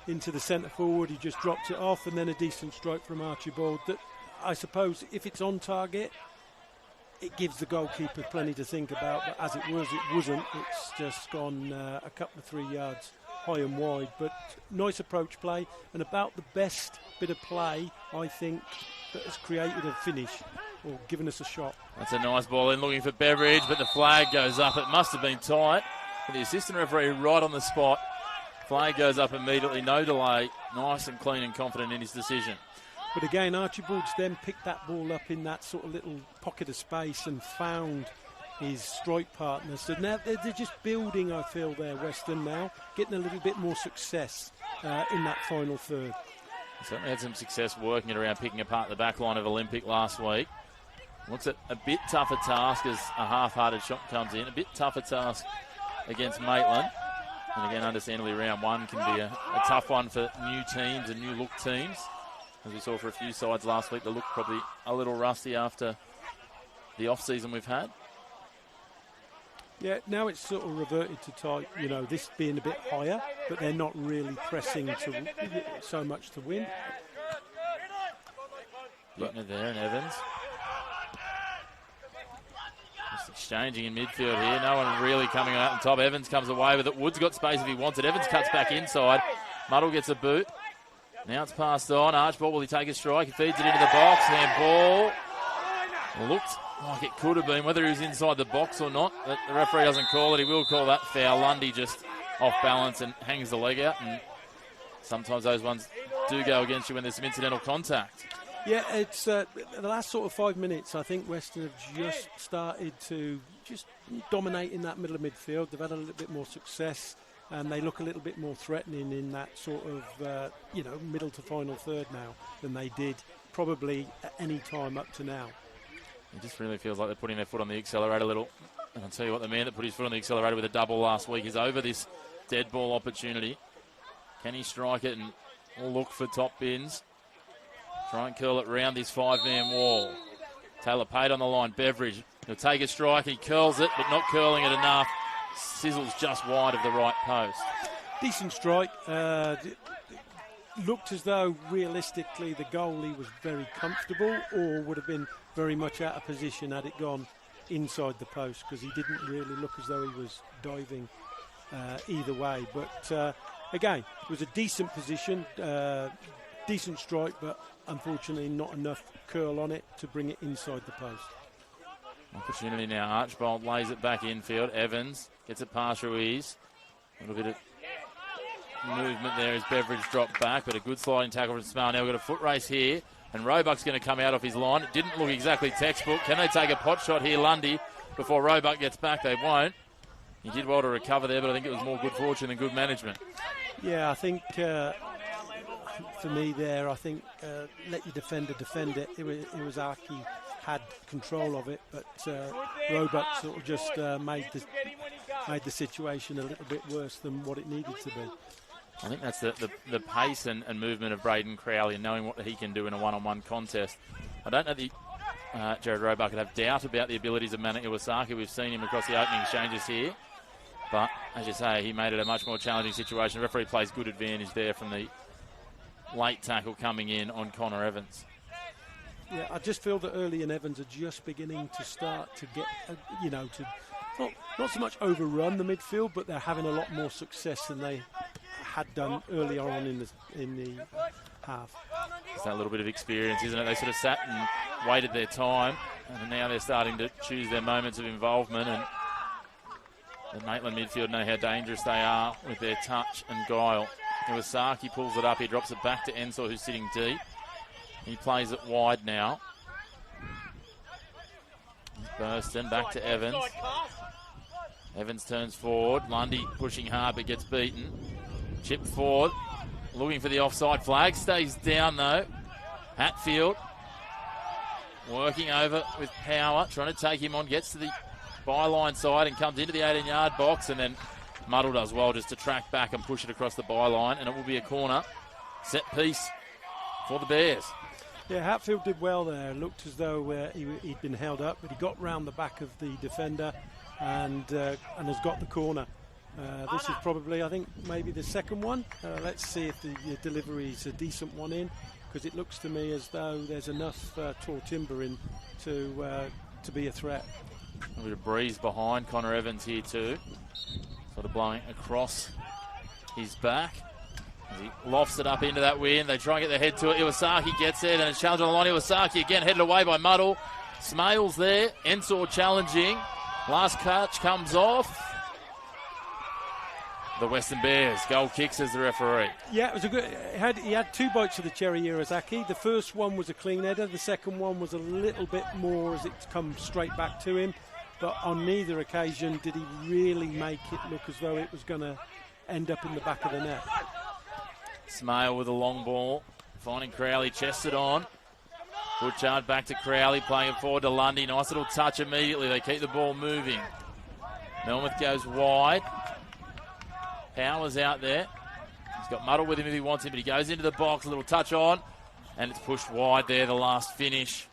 into the centre forward. He just dropped it off, and then a decent strike from Archibald. That, I suppose, if it's on target, it gives the goalkeeper plenty to think about. But as it wasn't. It's just gone a couple of 3 yards high and wide, but nice approach play, and about the best bit of play, I think, that has created a finish or given us a shot. That's a nice ball in, looking for Beveridge, but the flag goes up. It must have been tight. But the assistant referee right on the spot. Flag goes up immediately, no delay. Nice and clean and confident in his decision. But again, Archibald's then picked that ball up in that sort of little pocket of space and found his strike partner. So now they're just building, I feel, there, Weston now, getting a little bit more success in that final third. Certainly had some success working it around, picking apart the back line of Olympic last week. Looks at a bit tougher task as a half-hearted shot comes in. A bit tougher task against Maitland. And again, understandably, round one can be a tough one for new teams and new look teams. As we saw for a few sides last week, they look probably a little rusty after the off-season we've had. Yeah, now it's sort of reverted to type, this being a bit higher, but they're not really pressing so much to win. Bittner there and Evans. Just exchanging in midfield here. No one really coming out on top. Evans comes away with it. Wood's got space if he wants it. Evans cuts back inside. Muddle gets a boot. Now it's passed on. Archibald, will he take a strike? He feeds it into the box. Handball. Looked like it could have been, whether he was inside the box or not. But the referee doesn't call it. He will call that foul. Lundy just off balance and hangs the leg out. And sometimes those ones do go against you when there's some incidental contact. Yeah, it's the last sort of 5 minutes. I think Weston have just started to just dominate in that middle of midfield. They've had a little bit more success, and they look a little bit more threatening in that sort of middle to final third now than they did probably at any time up to now. It just really feels like they're putting their foot on the accelerator a little. And I'll tell you what, the man that put his foot on the accelerator with a double last week is over this dead ball opportunity. Can he strike it and look for top bins? Try and curl it round this 5-man wall. Taylor Pate on the line. Beveridge, he'll take a strike. He curls it, but not curling it enough. Sizzles just wide of the right post. Decent strike. Looked as though realistically the goalie was very comfortable, or would have been very much out of position had it gone inside the post, because he didn't really look as though he was diving either way. But again, it was a decent position, decent strike, but unfortunately not enough curl on it to bring it inside the post. Opportunity now. Archibald lays it back infield. Evans gets it past Ruiz. A little bit of movement there as Beveridge dropped back, but a good sliding tackle from Smart. Now we've got a foot race here, and Roebuck's going to come out off his line. It didn't look exactly textbook. Can they take a pot shot here, Lundy, before Roebuck gets back? They won't. He did well to recover there, but I think it was more good fortune than good management. Yeah, I think for me there, I think let your defender defend it. It was Aki had control of it, but Roebuck sort of just made the situation a little bit worse than what it needed to be. I think that's the pace and movement of Braden Crowley and knowing what he can do in a one-on-one contest. I don't know that Jared Roebuck could have doubt about the abilities of Mana Iwasaki. We've seen him across the opening exchanges here. But, as you say, he made it a much more challenging situation. The referee plays good advantage there from the late tackle coming in on Connor Evans. Yeah, I just feel that Early and Evans are just beginning to start to get, to not so much overrun the midfield, but they're having a lot more success than they had done earlier on in the half. It's that little bit of experience, isn't it? They sort of sat and waited their time, and now they're starting to choose their moments of involvement, and the Maitland midfield know how dangerous they are with their touch and guile. Iwasaki pulls it up, he drops it back to Ensor, who's sitting deep. He plays it wide now. Weston back to Evans. Evans turns forward. Lundy pushing hard but gets beaten. Chip forward. Looking for the offside flag. Stays down though. Hatfield working over with power. Trying to take him on. Gets to the byline side and comes into the 18-yard box, and then Muddle does well just to track back and push it across the byline, and it will be a corner. Set piece for the Bears. Yeah, Hatfield did well there. It looked as though he'd been held up, but he got round the back of the defender and has got the corner. This is probably, I think, maybe the second one. Let's see if the delivery is a decent one in, because it looks to me as though there's enough tall timber in to be a threat. A bit of breeze behind Connor Evans here too. Sort of blowing across his back. As he lofts it up into that wind. They try and get their head to it. Iwasaki gets it, and it's challenged on the line. Iwasaki again headed away by Muddle. Smales there. Ensor challenging. Last catch comes off. The Western Bears. Goal kicks as the referee. Yeah, it was a good. He had two bites of the cherry, Iwasaki. The first one was a clean header. The second one was a little bit more as it come straight back to him. but on neither occasion did he really make it look as though it was going to end up in the back of the net. Smale with a long ball, finding Crowley, chested on. Butchard back to Crowley, playing it forward to Lundy. Nice little touch immediately. They keep the ball moving. Melmoth goes wide. Powers out there. He's got Muddle with him if he wants him, but he goes into the box, a little touch on, and it's pushed wide there, the last finish.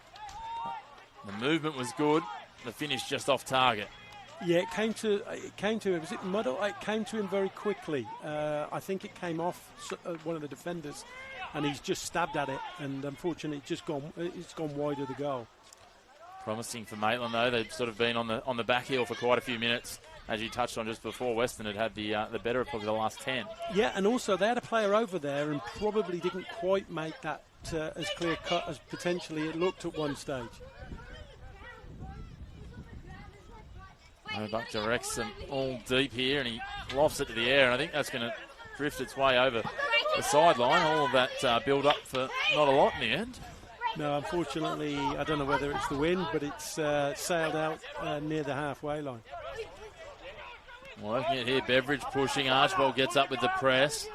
The movement was good. The finish just off target. Yeah, it came to was it Muddle? It came to him very quickly. I think it came off one of the defenders, and he's just stabbed at it, and unfortunately it's gone wide of the goal. Promising for Maitland though. They've sort of been on the back heel for quite a few minutes. As you touched on just before, Weston had the better of probably the last 10. Yeah, and also they had a player over there and probably didn't quite make that as clear cut as potentially it looked at one stage. Buck directs them all deep here, and he lofts it to the air, and I think that's going to drift its way over the sideline. All of that build up for not a lot in the end. No, unfortunately, I don't know whether it's the wind, but it's sailed out near the halfway line. Working it here, Beveridge pushing. Archibald gets up with the press.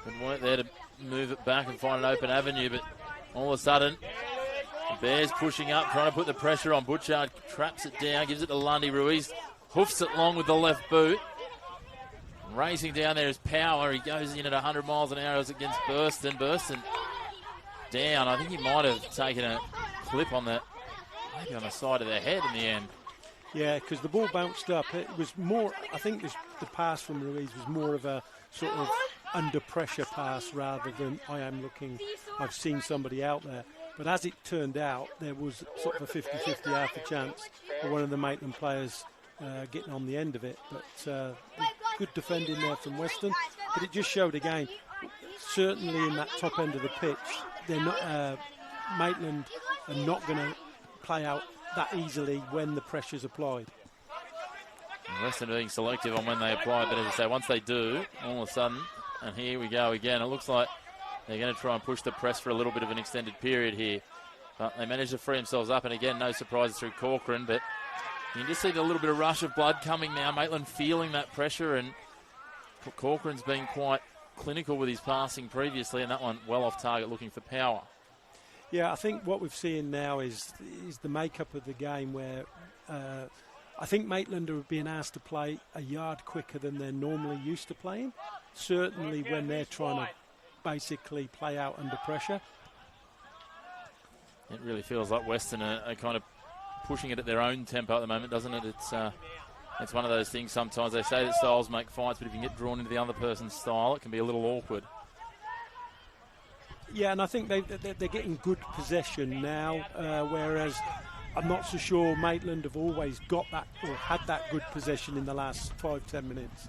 Good work there to move it back and find an open avenue, but all of a sudden, the Bears pushing up, trying to put the pressure on. Butchard traps it down, gives it to Lundy. Ruiz hoofs it long with the left boot. Racing down there is Power. He goes in at 100 miles an hour as against Burston. Burston down. I think he might have taken a clip on the side of their head in the end. Yeah, because the ball bounced up. It was more, I think the pass from Ruiz was more of a sort of under pressure pass rather than I've seen somebody out there. But as it turned out, there was sort of a 50-50 half a chance for one of the Maitland players getting on the end of it. But good defending there from Weston. But it just showed again, certainly in that top end of the pitch, they're not Maitland are not going to play out that easily when the pressure's applied. Weston being selective on when they apply, but as I say, once they do, all of a sudden, and here we go again, it looks like they're going to try and push the press for a little bit of an extended period here. But they manage to free themselves up, and again, no surprises through Corcoran, but you can just see the little bit of rush of blood coming now. Maitland feeling that pressure, and Corcoran's been quite clinical with his passing previously, and that one well off target looking for Power. Yeah, I think what we've seen now is the makeup of the game where I think Maitland are being asked to play a yard quicker than they're normally used to playing, certainly when they're trying to basically play out under pressure. It really feels like Weston are kind of pushing it at their own tempo at the moment, doesn't it? It's one of those things sometimes. They say that styles make fights, but if you can get drawn into the other person's style, it can be a little awkward. Yeah, and I think they're getting good possession now, whereas I'm not so sure Maitland have always got that or had that good possession in the last 5-10 minutes.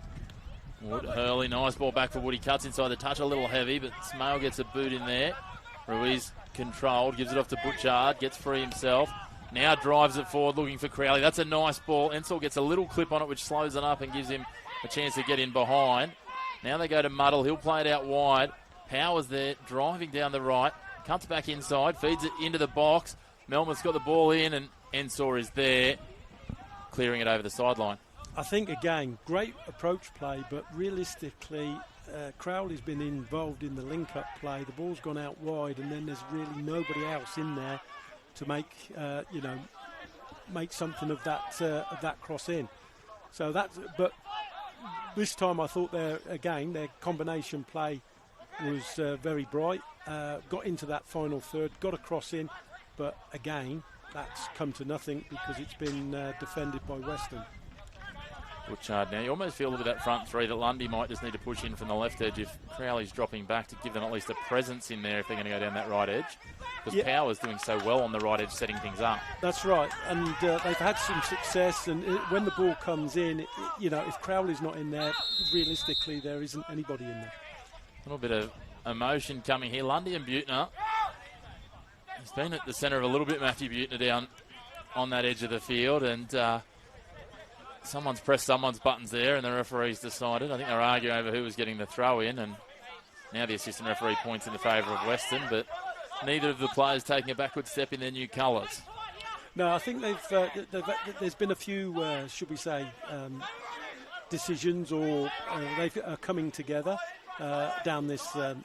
Wood, Hurley, nice ball back for Wood. He cuts inside the touch, a little heavy, but Smale gets a boot in there. Ruiz controlled, gives it off to Butchard, gets free himself. Now drives it forward, looking for Crowley. That's a nice ball. Ensor gets a little clip on it, which slows it up and gives him a chance to get in behind. Now they go to Muddle. He'll play it out wide. Powers there, driving down the right. Cuts back inside, feeds it into the box. Melmoth's got the ball in, and Ensor is there, clearing it over the sideline. I think, again, great approach play, but realistically, Crowley's been involved in the link-up play. The ball's gone out wide, and then there's really nobody else in there to make something of that cross in. So but this time I thought their combination play was very bright. Got into that final third, got a cross in, but again, that's come to nothing because it's been defended by Weston. Butchard now. You almost feel with that front three that Lundy might just need to push in from the left edge if Crowley's dropping back to give them at least a presence in there if they're going to go down that right edge. Because Power's doing so well on the right edge, setting things up. That's right, and they've had some success. And when the ball comes in, if Crowley's not in there, realistically there isn't anybody in there. A little bit of emotion coming here. Lundy and Butner. He's been at the centre of a little bit, Matthew Butner, down on that edge of the field, and someone's pressed someone's buttons there, and the referee's decided. I think they're arguing over who was getting the throw in, and now the assistant referee points in the favour of Weston, but neither of the players taking a backward step in their new colours. No, I think there's been a few, should we say, decisions, or they are coming together down this, the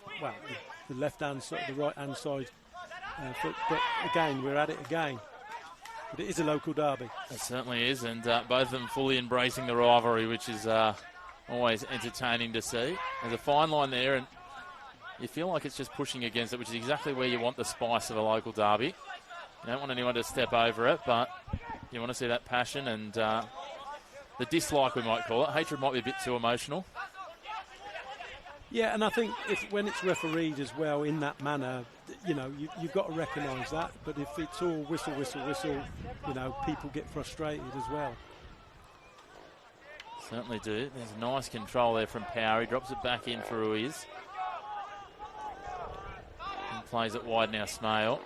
left-hand side, the right-hand side. But again, we're at it again. But it is a local derby. It certainly is, and both of them fully embracing the rivalry, which is always entertaining to see. There's a fine line there, and you feel like it's just pushing against it, which is exactly where you want the spice of a local derby. You don't want anyone to step over it, but you want to see that passion and the dislike, we might call it. Hatred might be a bit too emotional. Yeah, and I think when it's refereed as well in that manner, you've got to recognise that. But if it's all whistle, whistle, whistle, people get frustrated as well. Certainly do. There's nice control there from Power. He drops it back in for Ruiz. And plays it wide now, Smale.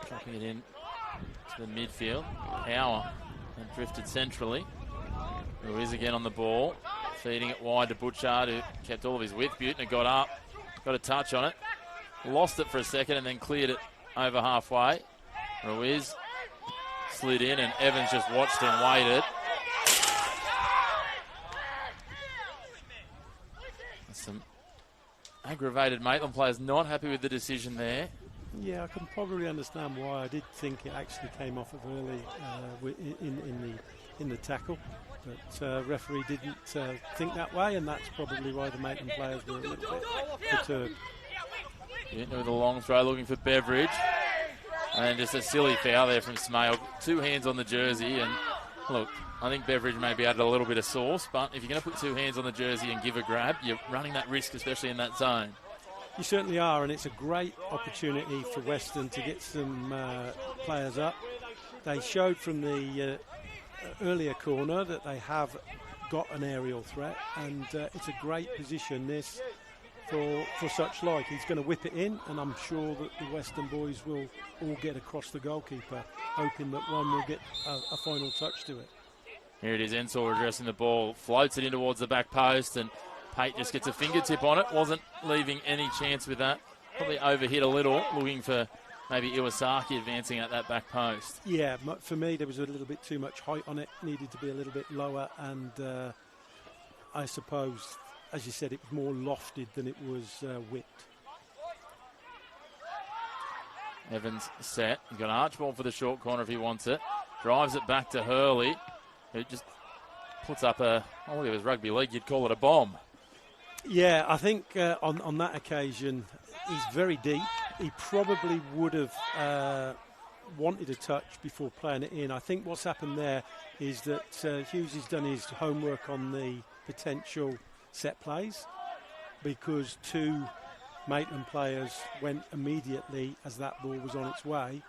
Dropping it in to the midfield. Power and drifted centrally. Ruiz again on the ball. Feeding it wide to Butchard, who kept all of his width. Buettner got up, got a touch on it. Lost it for a second and then cleared it over halfway. Ruiz slid in and Evans just watched and waited. Some aggravated Maitland players not happy with the decision there. Yeah, I can probably understand why. I did think it actually came off of early in the tackle, but referee didn't think that way, and that's probably why the Maitland players were a little bit perturbed. With a long throw, looking for Beveridge, and just a silly foul there from Smale. 2 hands on the jersey, and look, I think Beveridge maybe added a little bit of sauce, but if you're going to put 2 hands on the jersey and give a grab, you're running that risk, especially in that zone. You certainly are, and it's a great opportunity for Weston to get some players up. They showed from the earlier corner that they have got an aerial threat, and it's a great position this for such like. He's going to whip it in, and I'm sure that the Weston boys will all get across the goalkeeper, hoping that one will get a final touch to it. Here it is, Ensor addressing the ball, floats it in towards the back post, and Pate just gets a fingertip on it. Wasn't leaving any chance with that. Probably overhit a little, looking for maybe Iwasaki advancing at that back post. Yeah, for me there was a little bit too much height on it. Needed to be a little bit lower, and I suppose, as you said, it was more lofted than it was whipped. Evans set. He's got an arch ball for the short corner if he wants it. Drives it back to Hurley, who just puts up it was rugby league, you'd call it a bomb. Yeah, I think on that occasion, he's very deep. He probably would have wanted a touch before playing it in. I think what's happened there is that Hughes has done his homework on the potential set plays, because 2 Maitland players went immediately as that ball was on its way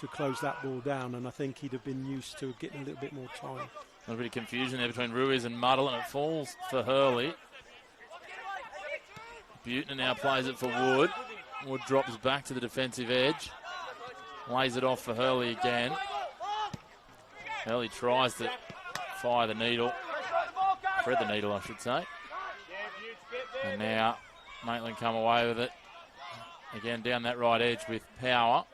to close that ball down, and I think he'd have been used to getting a little bit more time. A little bit of confusion there between Ruiz and Muddle, and it falls for Hurley. Buettner now plays it for Wood. Wood drops back to the defensive edge. Lays it off for Hurley again. Hurley tries to fire the needle. Thread the needle, I should say. And now Maitland come away with it. Again down that right edge with Power.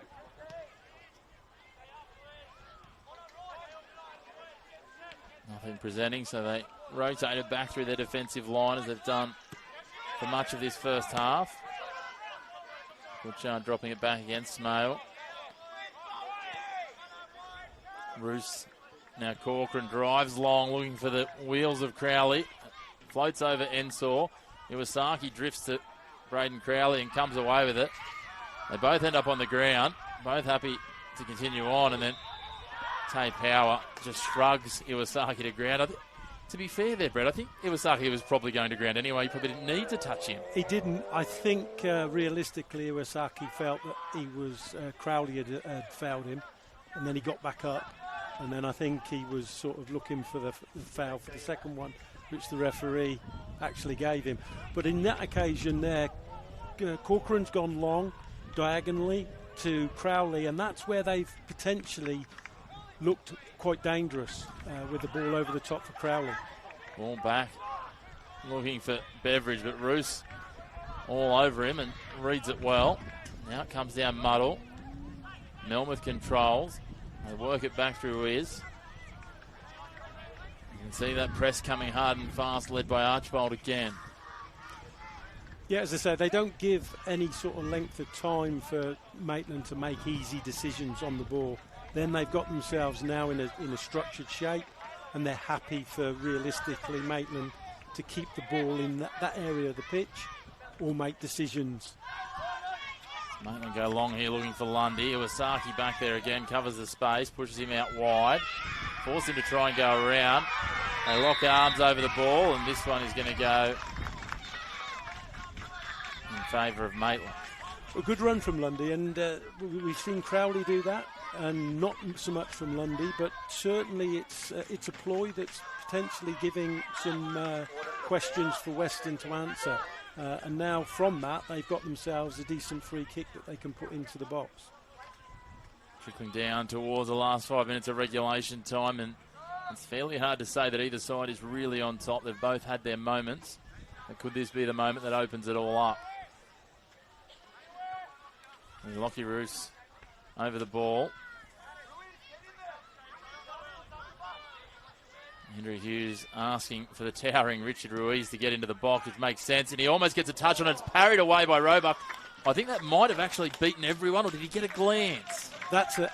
Nothing presenting, so they rotated back through their defensive line as they've done for much of this first half. Butchard dropping it back against Smale. Roos, now Corcoran drives long, looking for the wheels of Crowley. Floats over Ensor. Iwasaki drifts to Braden Crowley and comes away with it. They both end up on the ground, both happy to continue on, and then Tay Power just shrugs Iwasaki to ground. To be fair there, Brett, I think Iwasaki was probably going to ground anyway. He probably didn't need to touch him. He didn't. I think realistically Iwasaki felt that he was Crowley had fouled him, and then he got back up, and then I think he was sort of looking for the foul for the second one, which the referee actually gave him. But in that occasion there, Corcoran's gone long, diagonally to Crowley, and that's where they've potentially looked quite dangerous with the ball over the top for Crowley. Ball back, looking for Beveridge, but Roos all over him and reads it well. Now it comes down Muddle. Melmoth controls. They work it back through Ruiz. You can see that press coming hard and fast, led by Archbold again. Yeah, as I said, they don't give any sort of length of time for Maitland to make easy decisions on the ball. Then they've got themselves now in a structured shape, and they're happy for, realistically, Maitland to keep the ball in that area of the pitch or make decisions. Maitland go long here looking for Lundy. Iwasaki back there again, covers the space, pushes him out wide, force him to try and go around. They lock arms over the ball, and this one is going to go in favour of Maitland. A good run from Lundy, and we've seen Crowley do that, and not so much from Lundy, but certainly it's a ploy that's potentially giving some questions for Weston to answer. And now from that, they've got themselves a decent free kick that they can put into the box. Trickling down towards the last 5 minutes of regulation time, and it's fairly hard to say that either side is really on top. They've both had their moments. But could this be the moment that opens it all up? And Lockie Roos over the ball. Henry Hughes asking for the towering Richard Ruiz to get into the box, which makes sense, and he almost gets a touch on it. It's parried away by Roebuck. I think that might have actually beaten everyone, or did he get a glance? That's an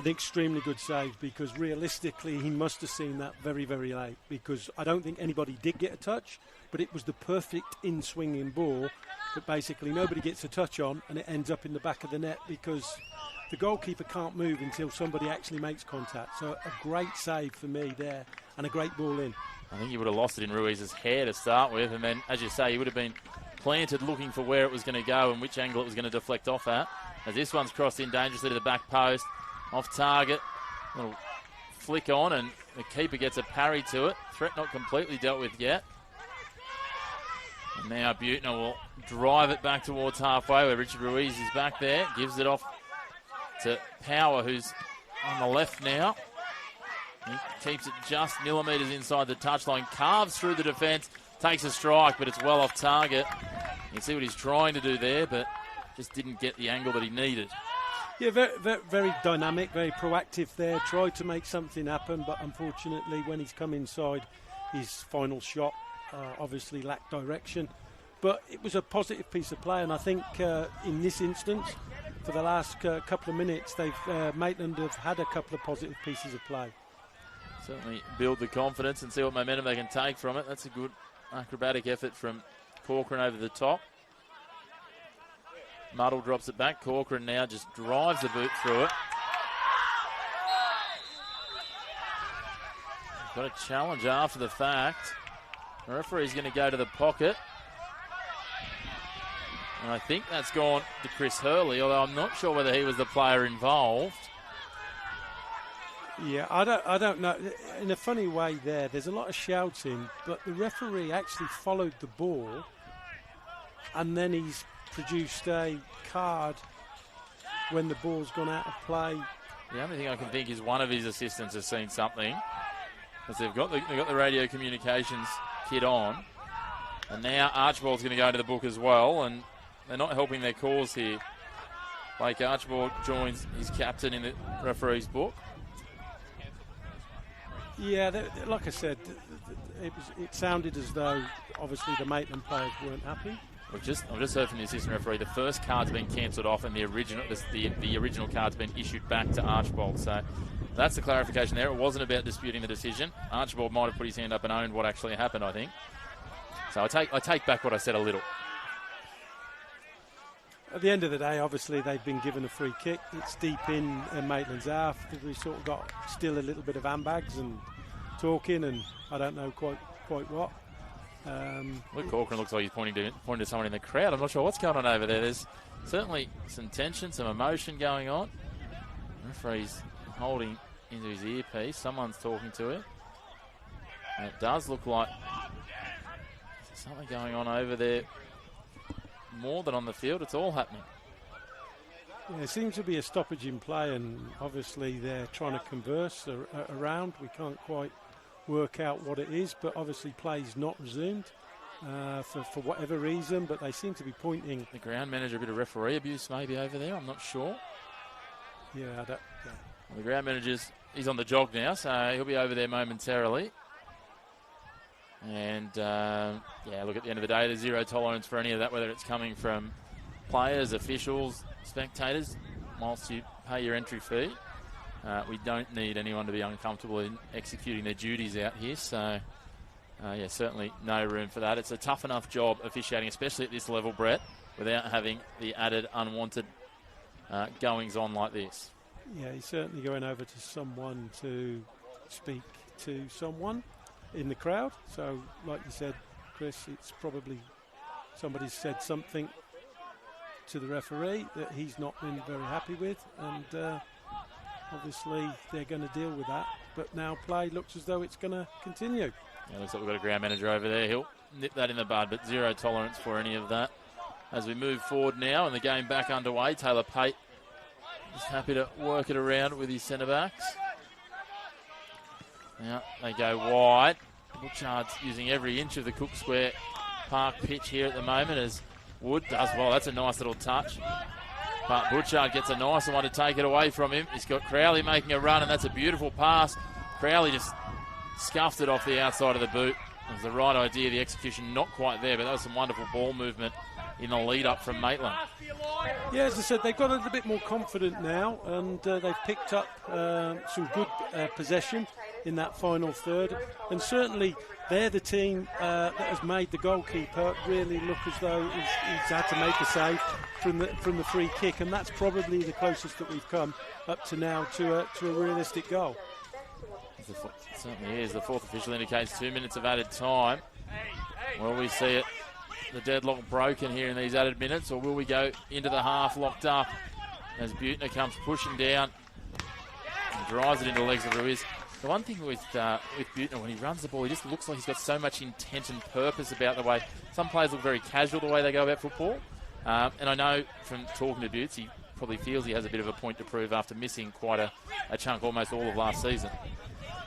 extremely good save, because realistically he must have seen that very, very late, because I don't think anybody did get a touch, but it was the perfect in-swinging ball that basically nobody gets a touch on, and it ends up in the back of the net because the goalkeeper can't move until somebody actually makes contact. So a great save for me there, and a great ball in. I think he would have lost it in Ruiz's hair to start with, and then, as you say, he would have been planted looking for where it was going to go and which angle it was going to deflect off at. As this one's crossed in dangerously to the back post, off target, little flick on, and the keeper gets a parry to it. Threat not completely dealt with yet. And now Butner will drive it back towards halfway, where Richard Ruiz is back there, gives it off to Power, who's on the left now. He keeps it just millimetres inside the touchline, carves through the defence, takes a strike, but it's well off target. You can see what he's trying to do there, but just didn't get the angle that he needed. Yeah, very, very, very dynamic, very proactive there. Tried to make something happen, but unfortunately when he's come inside, his final shot obviously lacked direction. But it was a positive piece of play, and I think in this instance, for the last couple of minutes, Maitland have had a couple of positive pieces of play. Certainly build the confidence and see what momentum they can take from it. That's a good acrobatic effort from Corcoran over the top. Muddle drops it back. Corcoran now just drives the boot through it. Got a challenge after the fact. The referee's going to go to the pocket. And I think that's gone to Chris Hurley, although I'm not sure whether he was the player involved. Yeah, I don't know. In a funny way there's a lot of shouting, but the referee actually followed the ball, and then he's produced a card when the ball's gone out of play. The only thing I can think is one of his assistants has seen something, because they've got the radio communications kit on, and now Archibald's going to go into the book as well, and they're not helping their cause here. Blake Archibald joins his captain in the referee's book. Yeah, like I said, it sounded as though obviously the Maitland players weren't happy. I've just heard from the assistant referee the first card's been cancelled off and the original card's been issued back to Archibald. So that's the clarification there. It wasn't about disputing the decision. Archibald might have put his hand up and owned what actually happened, I think. So I take back what I said a little. At the end of the day, obviously, they've been given a free kick. It's deep in Maitland's half. We've sort of got still a little bit of handbags and talking, and I don't know quite what. Luke Corcoran looks like he's pointing to someone in the crowd. I'm not sure what's going on over there. There's certainly some tension, some emotion going on. The referee's holding into his earpiece. Someone's talking to him. And it does look like there's something going on over there. More than on the field, it's all happening. Yeah, there seems to be a stoppage in play, and obviously they're trying to converse around. We can't quite work out what it is, but obviously play's not resumed for whatever reason, but they seem to be pointing. The ground manager, a bit of referee abuse maybe over there, I'm not sure. Yeah, Well, the ground manager's he's on the jog now, so he'll be over there momentarily. And, look, at the end of the day, there's zero tolerance for any of that, whether it's coming from players, officials, spectators. Whilst you pay your entry fee, we don't need anyone to be uncomfortable in executing their duties out here. So, certainly no room for that. It's a tough enough job officiating, especially at this level, Brett, without having the added unwanted goings-on like this. Yeah, he's certainly going over to someone to speak to someone in the crowd. So, like you said, Chris, it's probably somebody said something to the referee that he's not been very happy with, and obviously they're going to deal with that. But now play looks as though it's going to continue. Yeah, looks like we've got a ground manager over there. He'll nip that in the bud, but zero tolerance for any of that. As we move forward now and the game back underway, Taylor Pate is happy to work it around with his centre-backs. Now they go wide. Butchard's using every inch of the Cook Square Park pitch here at the moment as Wood does well. That's a nice little touch. But Butchard gets a nicer one to take it away from him. He's got Crowley making a run, and that's a beautiful pass. Crowley just scuffed it off the outside of the boot. It was the right idea. The execution not quite there, but that was some wonderful ball movement in the lead-up from Maitland. Yeah, as I said, they've got a little bit more confident now, and they've picked up some good possession in that final third. And certainly they're the team that has made the goalkeeper really look as though he's had to make a save from the free kick, and that's probably the closest that we've come up to now to a realistic goal. It certainly is. The fourth official indicates 2 minutes of added time. Will we see it, the deadlock broken here in these added minutes, or will we go into the half locked up as Butner comes pushing down and drives it into the legs of Ruiz? The one thing with Butner, when he runs the ball, he just looks like he's got so much intent and purpose about the way. Some players look very casual the way they go about football. And I know from talking to Butts, he probably feels he has a bit of a point to prove after missing quite a chunk, almost all of last season.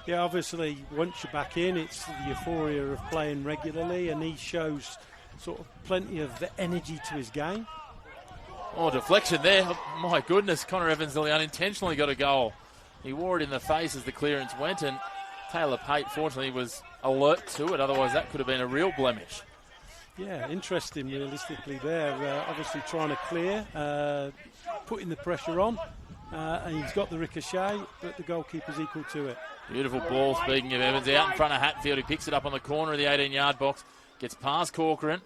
Yeah, obviously, once you're back in, it's the euphoria of playing regularly, and he shows sort of plenty of energy to his game. Oh, deflection there. Oh, my goodness, Connor Evans nearly unintentionally got a goal. He wore it in the face as the clearance went, and Taylor Pate, fortunately, was alert to it. Otherwise, that could have been a real blemish. Yeah, interesting realistically there. Obviously trying to clear, putting the pressure on, and he's got the ricochet, but the goalkeeper's equal to it. Beautiful ball, speaking of Evans, out in front of Hatfield. He picks it up on the corner of the 18-yard box, gets past Corcoran.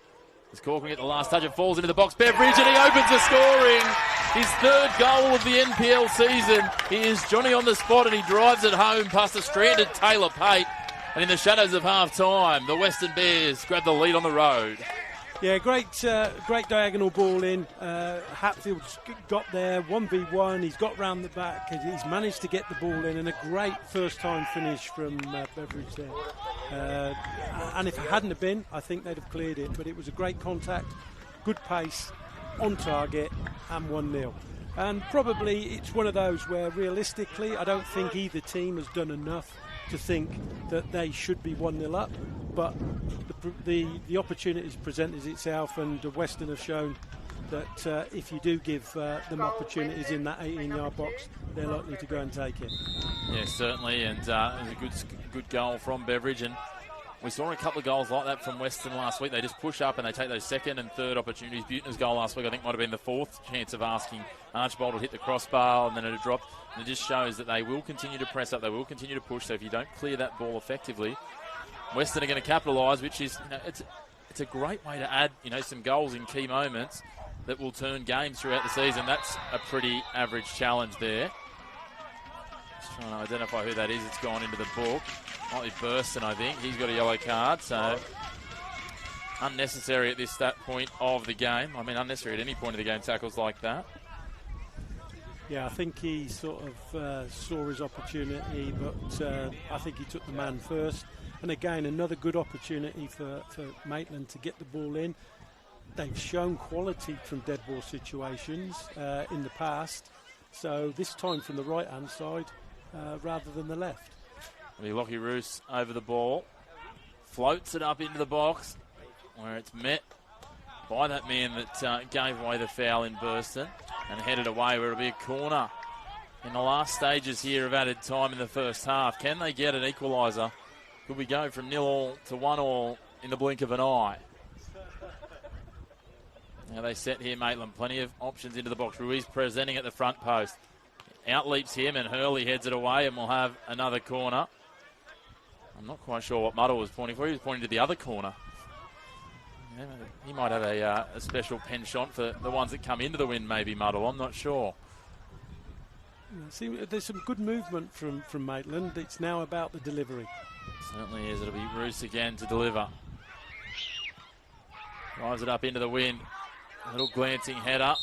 As Corcoran at the last touch, it falls into the box. Beveridge, and he opens the scoring. His third goal of the NPL season. He is Johnny on the spot, and he drives it home past a stranded Taylor Pate. And in the shadows of half-time, the Weston Bears grab the lead on the road. Yeah, great diagonal ball in. Hatfield's got there, 1v1. He's got round the back. He's managed to get the ball in, and a great first-time finish from Beveridge there. And if it hadn't have been, I think they'd have cleared it. But it was a great contact, good pace, on target, and 1-0. And probably it's one of those where, realistically, I don't think either team has done enough to think that they should be 1-0 up, but the opportunities presented itself, and Weston have shown that if you do give them opportunities in that 18-yard box, they're likely to go and take it. Yeah, certainly, and it was a good goal from Beveridge, and we saw a couple of goals like that from Weston last week. They just push up and they take those second and third opportunities. Butner's goal last week, I think, might have been the fourth chance of asking Archibald to hit the crossbar, and then it had dropped. And it just shows that they will continue to press up, they will continue to push. So if you don't clear that ball effectively, Weston are going to capitalise, which is, it's a great way to add, some goals in key moments that will turn games throughout the season. That's a pretty average challenge there. Just trying to identify who that is. It's gone into the book. Might be Burston, I think. He's got a yellow card, so unnecessary at that point of the game. I mean, unnecessary at any point of the game, tackles like that. Yeah, I think he sort of saw his opportunity, but I think he took the man first. And again, another good opportunity for Maitland to get the ball in. They've shown quality from dead ball situations in the past, so this time from the right-hand side rather than the left. Lockie Roos over the ball, floats it up into the box, where it's met by that man that gave away the foul in Burston, and headed away where it'll be a corner in the last stages here of added time in the first half. Can they get an equaliser? Could we go from 0-0 to 1-1 in the blink of an eye? Now they set here, Maitland. Plenty of options into the box. Ruiz presenting at the front post. Out leaps him, and Hurley heads it away, and we'll have another corner. I'm not quite sure what Muddle was pointing for. He was pointing to the other corner. Yeah, he might have a special penchant for the ones that come into the wind, maybe, Muddle. I'm not sure. See, there's some good movement from Maitland. It's now about the delivery. Certainly is. It'll be Roos again to deliver. Drives it up into the wind. A little glancing header.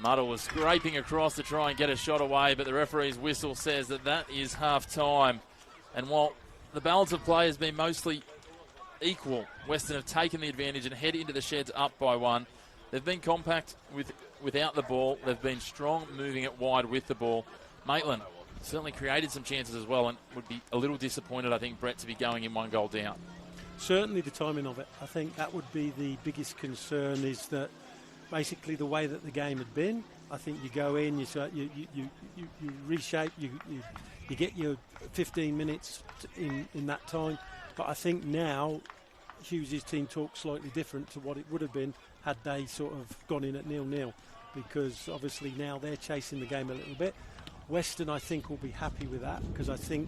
Muddle was scraping across to try and get a shot away, but the referee's whistle says that is half-time. And while the balance of play has been mostly equal, Weston have taken the advantage and head into the sheds up by 1. They've been compact without the ball. They've been strong moving it wide with the ball. Maitland certainly created some chances as well, and would be a little disappointed, I think, Brett, to be going in 1 goal down. Certainly the timing of it. I think that would be the biggest concern, is that basically the way that the game had been. I think you go in, you reshape, you get your 15 minutes in that time. But I think now Hughes' team talks slightly different to what it would have been had they sort of gone in at 0-0, because obviously now they're chasing the game a little bit. Weston, I think, will be happy with that, because I think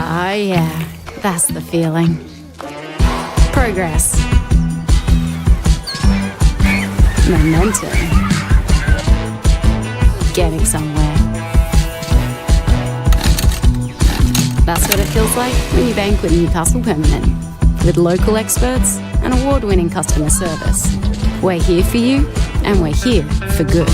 Oh yeah, that's the feeling. Progress. Momentum. Getting somewhere. That's what it feels like when you bank with Newcastle Permanent. With local experts and award-winning customer service. We're here for you, and we're here for good.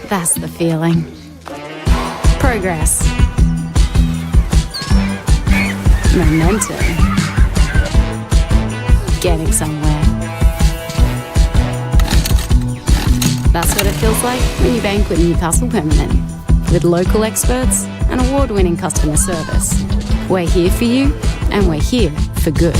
That's the feeling. Progress. Momentum. Getting somewhere. That's what it feels like when you bank with Newcastle Permanent. With local experts and award-winning customer service. We're here for you, and we're here for good.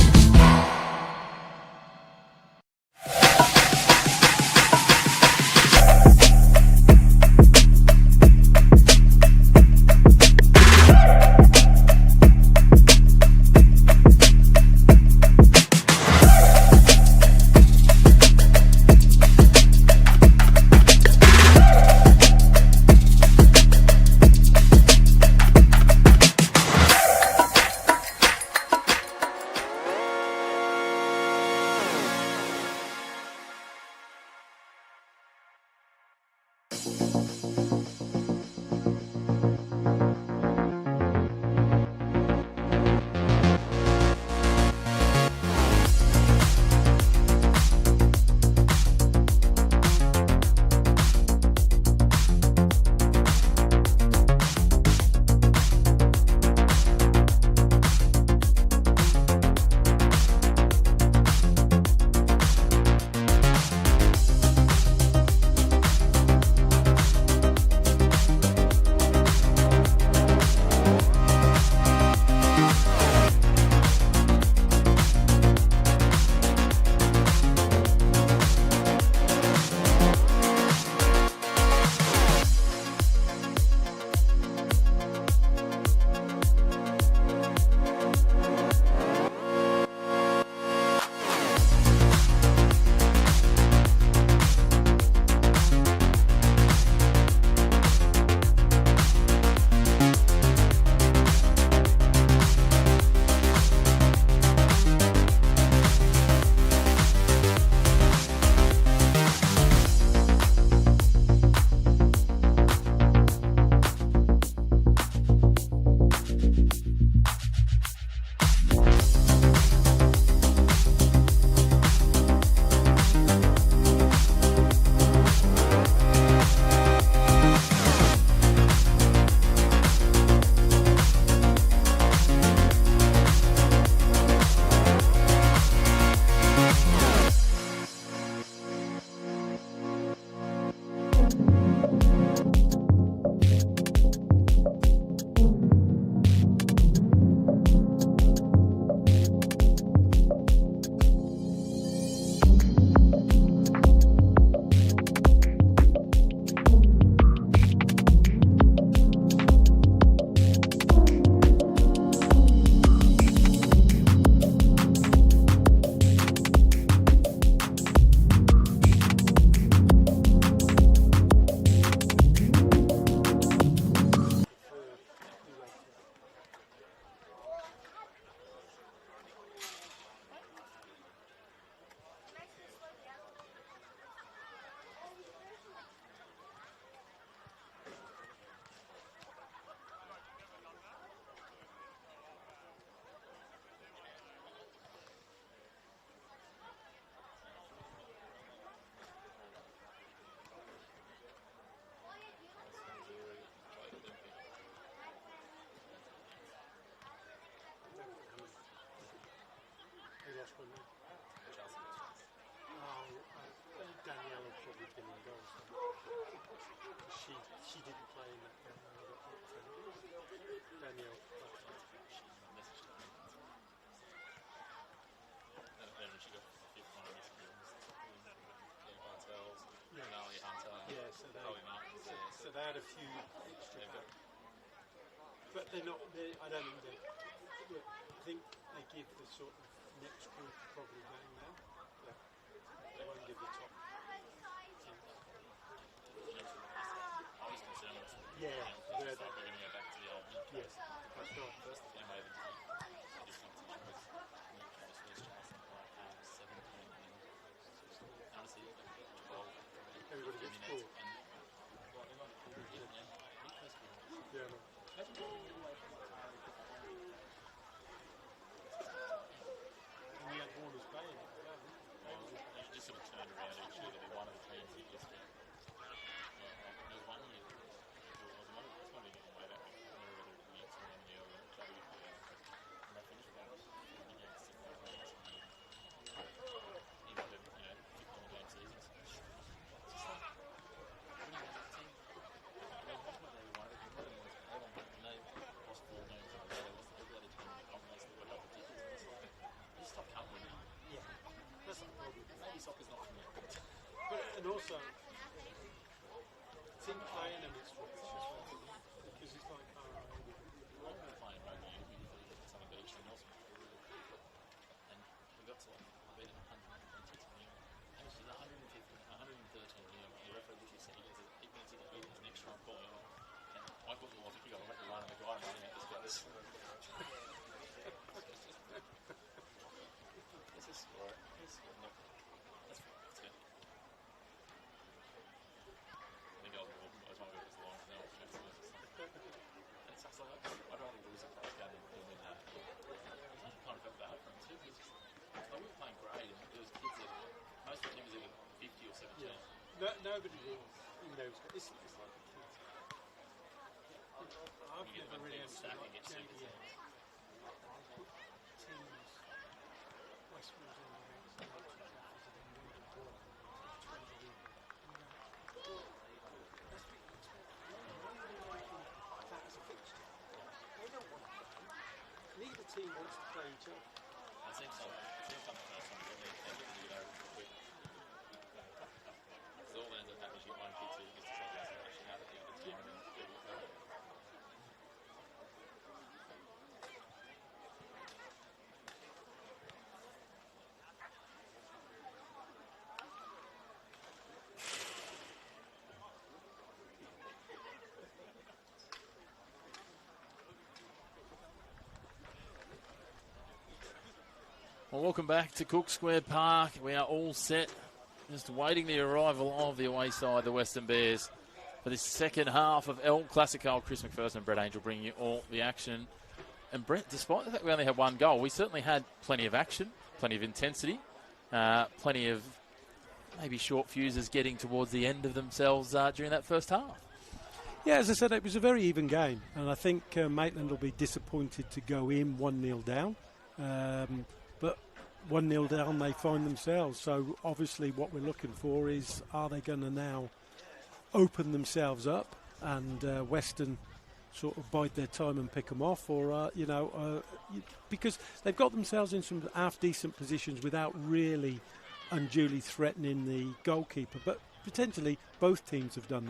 Danielle had probably been in goal. She didn't play in that game. Danielle. So they had a few extra back. But they're not, I don't think I think they give the sort of next group probably going now. But they won't give the top. Yeah, where they're going to go back to the old. Yes, that's right. First of all, everybody gets full. Yeah, no. And you had Warner's Bay in it, just sort of turned around each year. Nobody will in those. It's like the kids. I've never really understood like JDA. Teams, Westwood and that as a fixture. They don't want to play. Neither team wants to play each other. I think so. It's all ends up happening. You get one kid who gets to try to actually out of the other team and then do what they do. Well, welcome back to Cook Square Park. We are all set, just awaiting the arrival of the away side, the Western Bears, for this second half of El Clasico. Chris McPherson and Brett Angel bringing you all the action. And Brett, despite the fact we only had one goal, we certainly had plenty of action, plenty of intensity, plenty of maybe short fuses getting towards the end of themselves during that first half. Yeah, as I said, it was a very even game, and I think Maitland will be disappointed to go in 1-0 down. But 1-0 down, they find themselves. So obviously what we're looking for is, are they going to now open themselves up and Weston sort of bide their time and pick them off, or, because they've got themselves in some half-decent positions without really unduly threatening the goalkeeper. But potentially both teams have done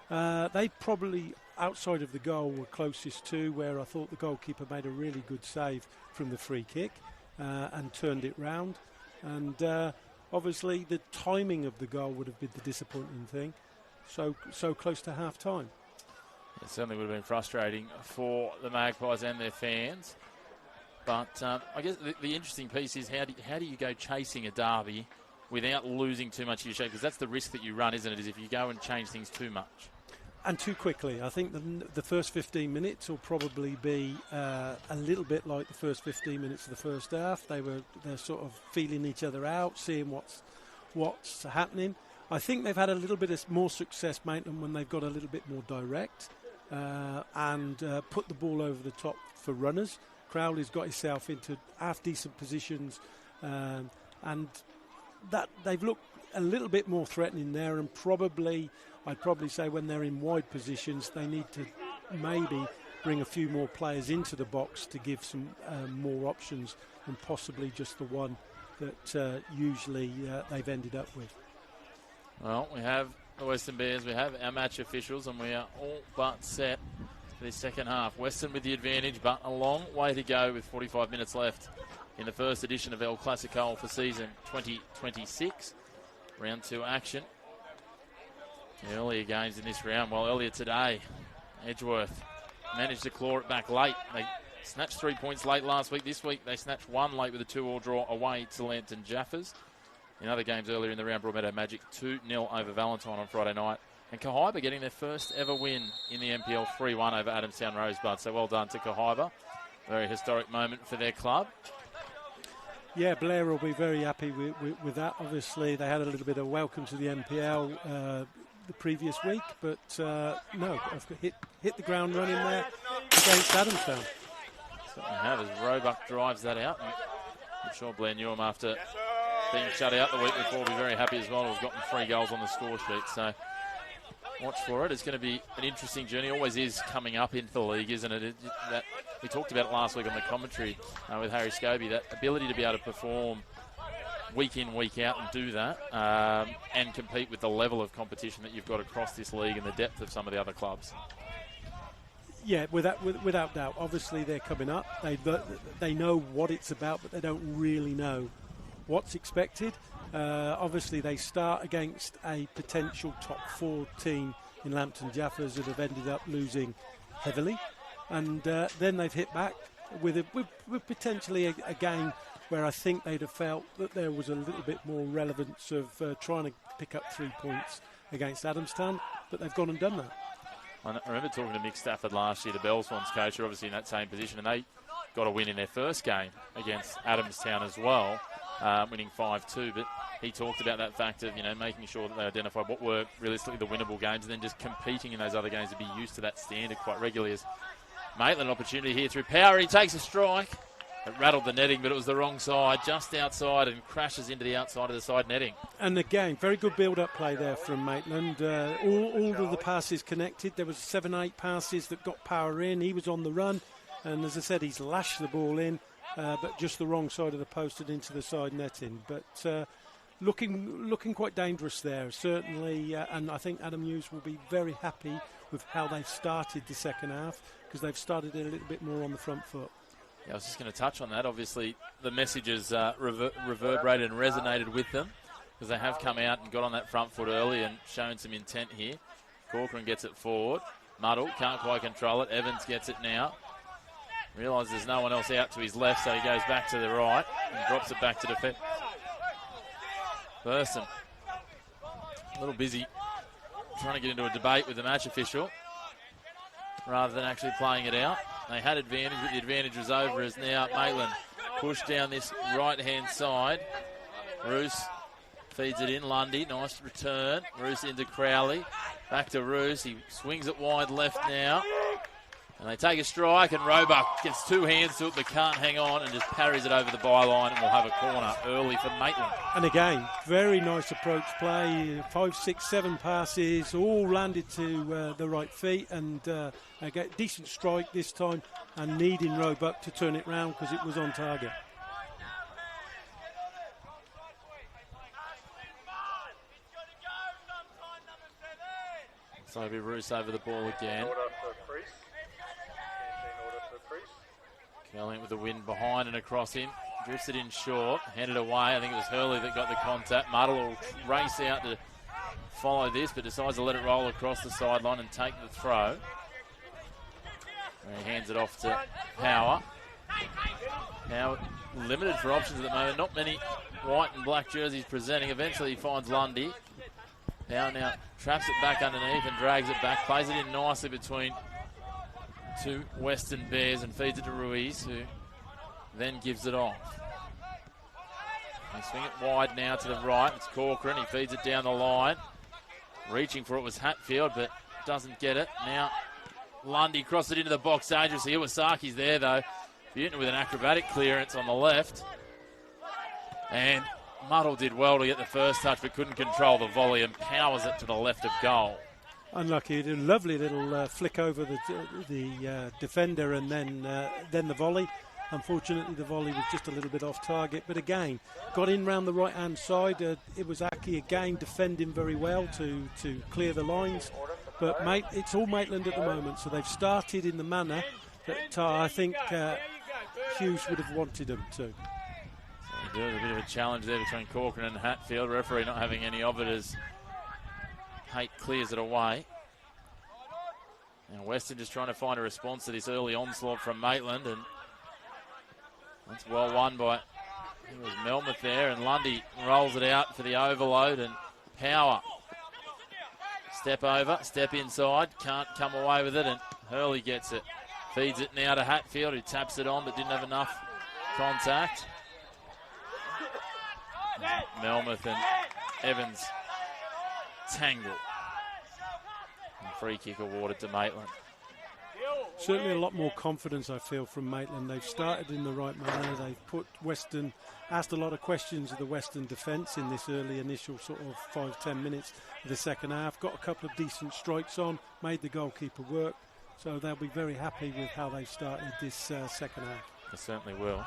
that. They probably, outside of the goal, were closest to where I thought the goalkeeper made a really good save from the free kick. And turned it round, and obviously the timing of the goal would have been the disappointing thing, so close to half time. It certainly would have been frustrating for the Magpies and their fans, but I guess the interesting piece is how do you go chasing a derby without losing too much of your shape, because that's the risk that you run, isn't it, is if you go and change things too much. And too quickly. I think the first 15 minutes will probably be a little bit like the first 15 minutes of the first half. They're sort of feeling each other out, seeing what's happening. I think they've had a little bit more success, Maitland, when they've got a little bit more direct and put the ball over the top for runners. Crowley's got himself into half-decent positions, and that they've looked a little bit more threatening there, and I'd probably say when they're in wide positions, they need to maybe bring a few more players into the box to give some more options than possibly just the one that usually they've ended up with. Well, we have the Western Bears, we have our match officials, and we are all but set for this second half. Western with the advantage, but a long way to go with 45 minutes left in the first edition of El Clasico for season 2026. Round 2 action. The earlier games in this round, well, earlier today, Edgeworth managed to claw it back late. They snatched 3 points late last week. This week, they snatched one late with a 2-2 draw away to Lambton Jaffers. In other games earlier in the round, Broadmeadow Magic 2-0 over Valentine on Friday night. And Cahaiba getting their first ever win in the NPL, 3-1 over Adamstown Rosebud. So well done to Cahaiba. Very historic moment for their club. Yeah, Blair will be very happy with that. Obviously, they had a little bit of welcome to the NPL the previous week, but no, I've hit the ground running there against Adamstown. Certainly have, as Roebuck drives that out. I'm sure Blair Newham, after being shut out the week before, will be very happy as well. We've gotten 3 goals on the score sheet, so watch for it. It's going to be an interesting journey. Always is coming up into the league, isn't it? That we talked about it last week on the commentary with Harry Scobie, that ability to be able to perform week in, week out and do that and compete with the level of competition that you've got across this league and the depth of some of the other clubs. Yeah, without doubt. Obviously, they're coming up. They know what it's about, but they don't really know what's expected. Obviously, they start against a potential top 4 team in Lambton Jaffers that have ended up losing heavily. And then they've hit back with potentially a game where I think they'd have felt that there was a little bit more relevance of trying to pick up 3 points against Adamstown, but they've gone and done that. I remember talking to Mick Stafford last year, the Bell Swans coach, who are obviously in that same position, and they got a win in their first game against Adamstown as well. winning 5-2. But he talked about that fact of, making sure that they identify what were realistically the winnable games and then just competing in those other games to be used to that standard quite regularly. As Maitland, opportunity here through power. He takes a strike. It rattled the netting, but it was the wrong side, just outside, and crashes into the outside of the side netting. And again, very good build-up play there from Maitland. All of the passes connected. There was 7-8 passes that got power in. He was on the run, and as I said, he's lashed the ball in, but just the wrong side of the post and into the side netting. But looking quite dangerous there, certainly, and I think Adam Hughes will be very happy with how they've started the second half, because they've started it a little bit more on the front foot. Yeah, I was just going to touch on that. Obviously, the messages reverberated and resonated with them because they have come out and got on that front foot early and shown some intent here. Corcoran gets it forward. Muddle can't quite control it. Evans gets it now. Realises there's no one else out to his left, so he goes back to the right and drops it back to defence. Weston, a little busy trying to get into a debate with the match official rather than actually playing it out. They had advantage, but the advantage was over as now Maitland pushed down this right-hand side. Roos feeds it in. Lundy, nice return. Roos into Crowley. Back to Roos. He swings it wide left now. And they take a strike, and Roebuck gets two hands to it but can't hang on and just parries it over the byline, and we'll have a corner early for Maitland. And again, very nice approach play. 5, 6, 7 passes, all landed to the right feet, and a decent strike this time, and needing Roebuck to turn it round because it was on target. So it'll be Roos over the ball again. Kelly with the wind behind and across him. Drifts it in short, handed away. I think it was Hurley that got the contact. Muddle will race out to follow this, but decides to let it roll across the sideline and take the throw. And he hands it off to Power. Now limited for options at the moment. Not many white and black jerseys presenting. Eventually he finds Lundy. Power now traps it back underneath and drags it back. Plays it in nicely between two Western Bears and feeds it to Ruiz, who then gives it off. They swing it wide now to the right. It's Corcoran. He feeds it down the line. Reaching for it was Hatfield, but doesn't get it. Now Lundy crosses it into the box dangerously. Iwasaki's there, though. Buettner with an acrobatic clearance on the left. And Muddle did well to get the first touch, but couldn't control the volley and powers it to the left of goal. Unlucky. He did a lovely little flick over the defender and then the volley. Unfortunately, the volley was just a little bit off target. But again, got in round the right-hand side. Iwasaki again defending very well to clear the lines. But it's all Maitland at the moment. So they've started in the manner that I think Hughes would have wanted them to. So there's a bit of a challenge there between Corcoran and Hatfield. Referee not having any of it as Haight clears it away. Now Weston just trying to find a response to this early onslaught from Maitland, and that's well won by, I think it was Melmoth there, and Lundy rolls it out for the overload, and Power. Step over, step inside, can't come away with it, and Hurley gets it. Feeds it now to Hatfield, who taps it on but didn't have enough contact. Melmoth and Evans tangle. And free kick awarded to Maitland. Certainly a lot more confidence, I feel, from Maitland. They've started in the right manner. They've put Weston, asked a lot of questions of the Western defence in this early initial sort of 5-10 minutes of the second half. Got a couple of decent strikes on, made the goalkeeper work. So they'll be very happy with how they've started this second half. They certainly will.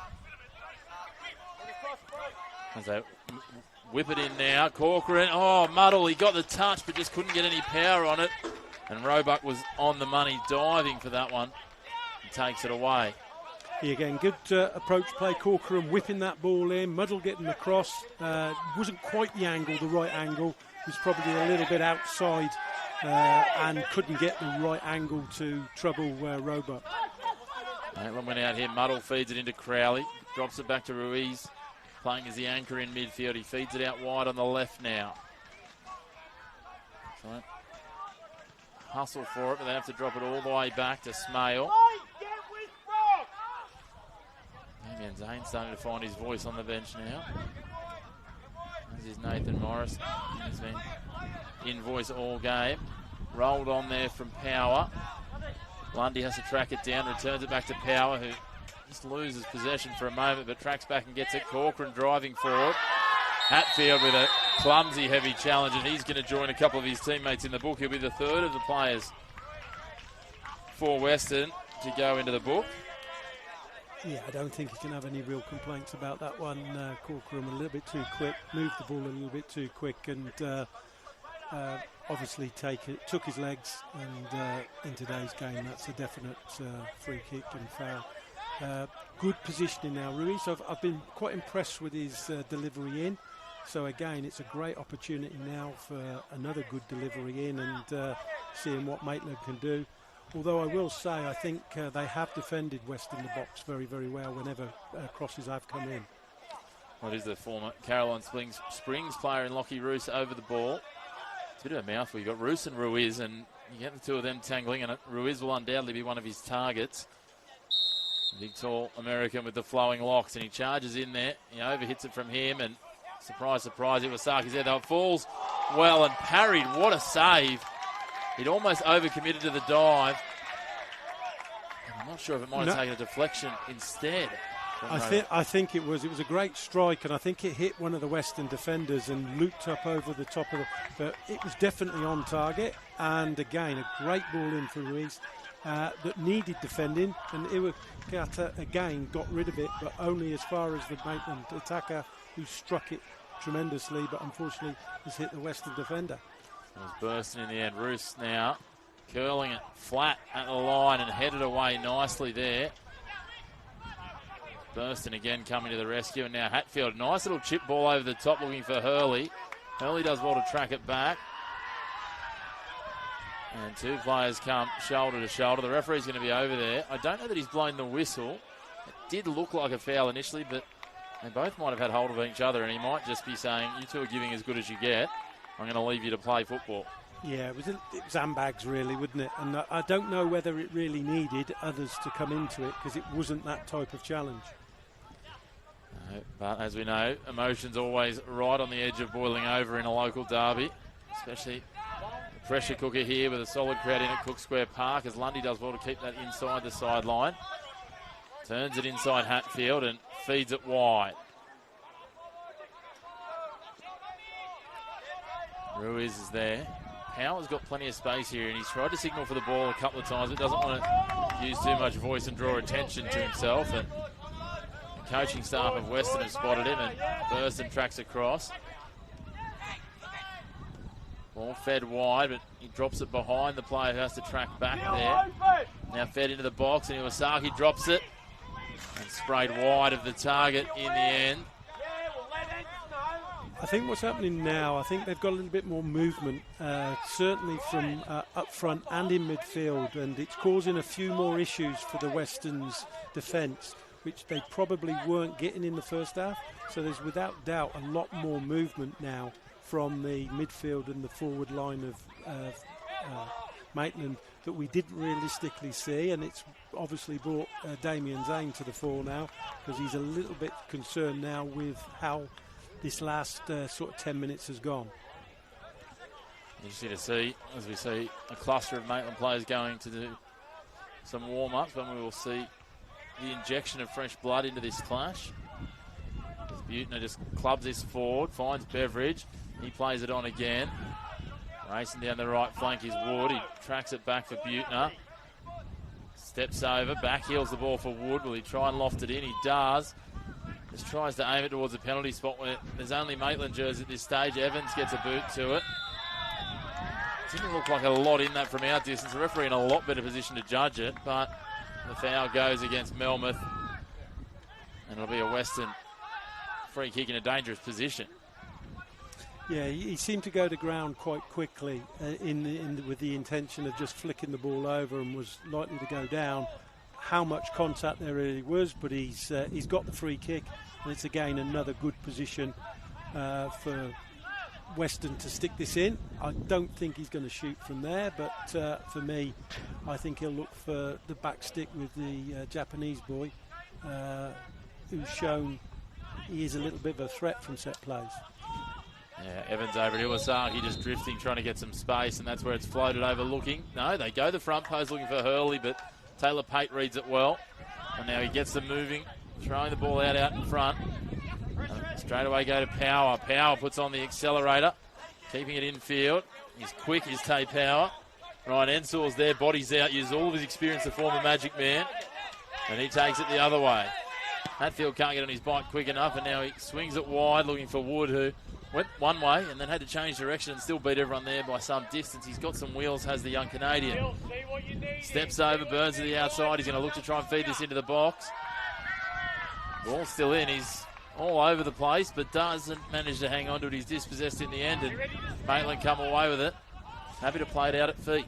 As they whip it in now, Corcoran, Muddle, he got the touch but just couldn't get any power on it. And Roebuck was on the money, diving for that one. He takes it away. Yeah, again, good approach play. Corcoran whipping that ball in. Muddle getting across. Wasn't quite the angle, the right angle. Was probably a little bit outside and couldn't get the right angle to trouble Roebuck. Maitland went out here. Muddle feeds it into Crowley. Drops it back to Ruiz. Playing as the anchor in midfield. He feeds it out wide on the left now. So hustle for it, but they have to drop it all the way back to Smale. Damien Zane starting to find his voice on the bench now. This is Nathan Morris. He's been in voice all game. Rolled on there from Power. Lundy has to track it down, returns it back to Power, who just loses possession for a moment, but tracks back and gets it. Corcoran driving forward. Hatfield with a clumsy, heavy challenge, and he's going to join a couple of his teammates in the book. He'll be the third of the players for Weston to go into the book. Yeah, I don't think he can have any real complaints about that one. Corcoran a little bit too quick, moved the ball a little bit too quick, and obviously took his legs, and in today's game that's a definite free kick and foul. Good positioning now, Ruiz. I've been quite impressed with his delivery in. So again, it's a great opportunity now for another good delivery in, and seeing what Maitland can do. Although I will say, I think they have defended West in the box very, very well whenever crosses have come in. What is the former Caroline Springs player in Lockie Roos over the ball? It's a bit of a mouthful. You've got Roos and Ruiz, and you get the two of them tangling, and Ruiz will undoubtedly be one of his targets. Big, tall American with the flowing locks, and he charges in there. He overhits it from him, and surprise, surprise, Iwasaki's there, though it falls well and parried. What a save. He'd almost overcommitted to the dive. I'm not sure if it might have taken a deflection instead. I think it was a great strike, and I think it hit one of the Western defenders and looped up over the top of the... But it was definitely on target, and again, a great ball in for Ruiz that needed defending, and Iwakata again got rid of it, but only as far as the Maitland attacker, who struck it tremendously, but unfortunately has hit the Western defender. It was bursting in the end. Roos now curling it flat at the line and headed away nicely there. Burston again coming to the rescue, and now Hatfield. Nice little chip ball over the top looking for Hurley. Hurley does well to track it back. And two players come shoulder to shoulder. The referee's going to be over there. I don't know that he's blown the whistle. It did look like a foul initially, but they both might have had hold of each other, and he might just be saying, you two are giving as good as you get. I'm going to leave you to play football. Yeah, it was handbags really, wouldn't it? And I don't know whether it really needed others to come into it, because it wasn't that type of challenge. No, but as we know, emotion's always right on the edge of boiling over in a local derby, especially the pressure cooker here with a solid crowd in at Cook Square Park, as Lundy does well to keep that inside the sideline. Turns it inside Hatfield and feeds it wide. Ruiz is there. Power's got plenty of space here, and he's tried to signal for the ball a couple of times, but doesn't want to use too much voice and draw attention to himself. And the coaching staff of Weston have spotted him, and Burston tracks across. Ball fed wide, but he drops it behind the player who has to track back there. Now fed into the box, and Iwasaki drops it and sprayed wide of the target in the end. I think what's happening now, I think they've got a little bit more movement, certainly from up front and in midfield, and it's causing a few more issues for the Western's defence, which they probably weren't getting in the first half. So there's without doubt a lot more movement now from the midfield and the forward line of Maitland that we didn't realistically see, and it's obviously brought Damien Zane to the fore now, because he's a little bit concerned now with how this last sort of 10 minutes has gone. Interesting to see, as we see a cluster of Maitland players going to do some warm-ups, but we will see the injection of fresh blood into this clash. As Butner just clubs this forward, finds Beveridge, he plays it on again. Racing down the right flank is Wood, he tracks it back for Butner. Steps over, back heels the ball for Wood. Will he try and loft it in? He does. Just tries to aim it towards the penalty spot where there's only Maitland jersey at this stage. Evans gets a boot to it. Didn't look like a lot in that from our distance. The referee in a lot better position to judge it, but the foul goes against Melmoth, and it'll be a Western free kick in a dangerous position. Yeah, he seemed to go to ground quite quickly with the intention of just flicking the ball over, and was likely to go down. How much contact there really was, but he's got the free kick, and it's again another good position for Weston to stick this in. I don't think he's going to shoot from there, but for me, I think he'll look for the back stick with the Japanese boy, who's shown he is a little bit of a threat from set plays. Yeah, Evans over to Iwasaki, just drifting, trying to get some space, and that's where it's floated over looking. No, they go the front post looking for Hurley, but Taylor Pate reads it well. And now he gets them moving, throwing the ball out in front. Straight away go to Power. Power puts on the accelerator, keeping it infield. He's quick, is Tay Power. Ryan Ensor's there, bodies out, uses all of his experience to form a Magic Man. And he takes it the other way. Hatfield can't get on his bike quick enough, and now he swings it wide, looking for Wood, who went one way and then had to change direction and still beat everyone there by some distance. He's got some wheels, has the young Canadian. Steps over, Burns to the outside. He's going to look to try and feed this into the box. Ball's still in. He's all over the place, but doesn't manage to hang on to it. He's dispossessed in the end, and Maitland come away with it. Happy to play it out at feet.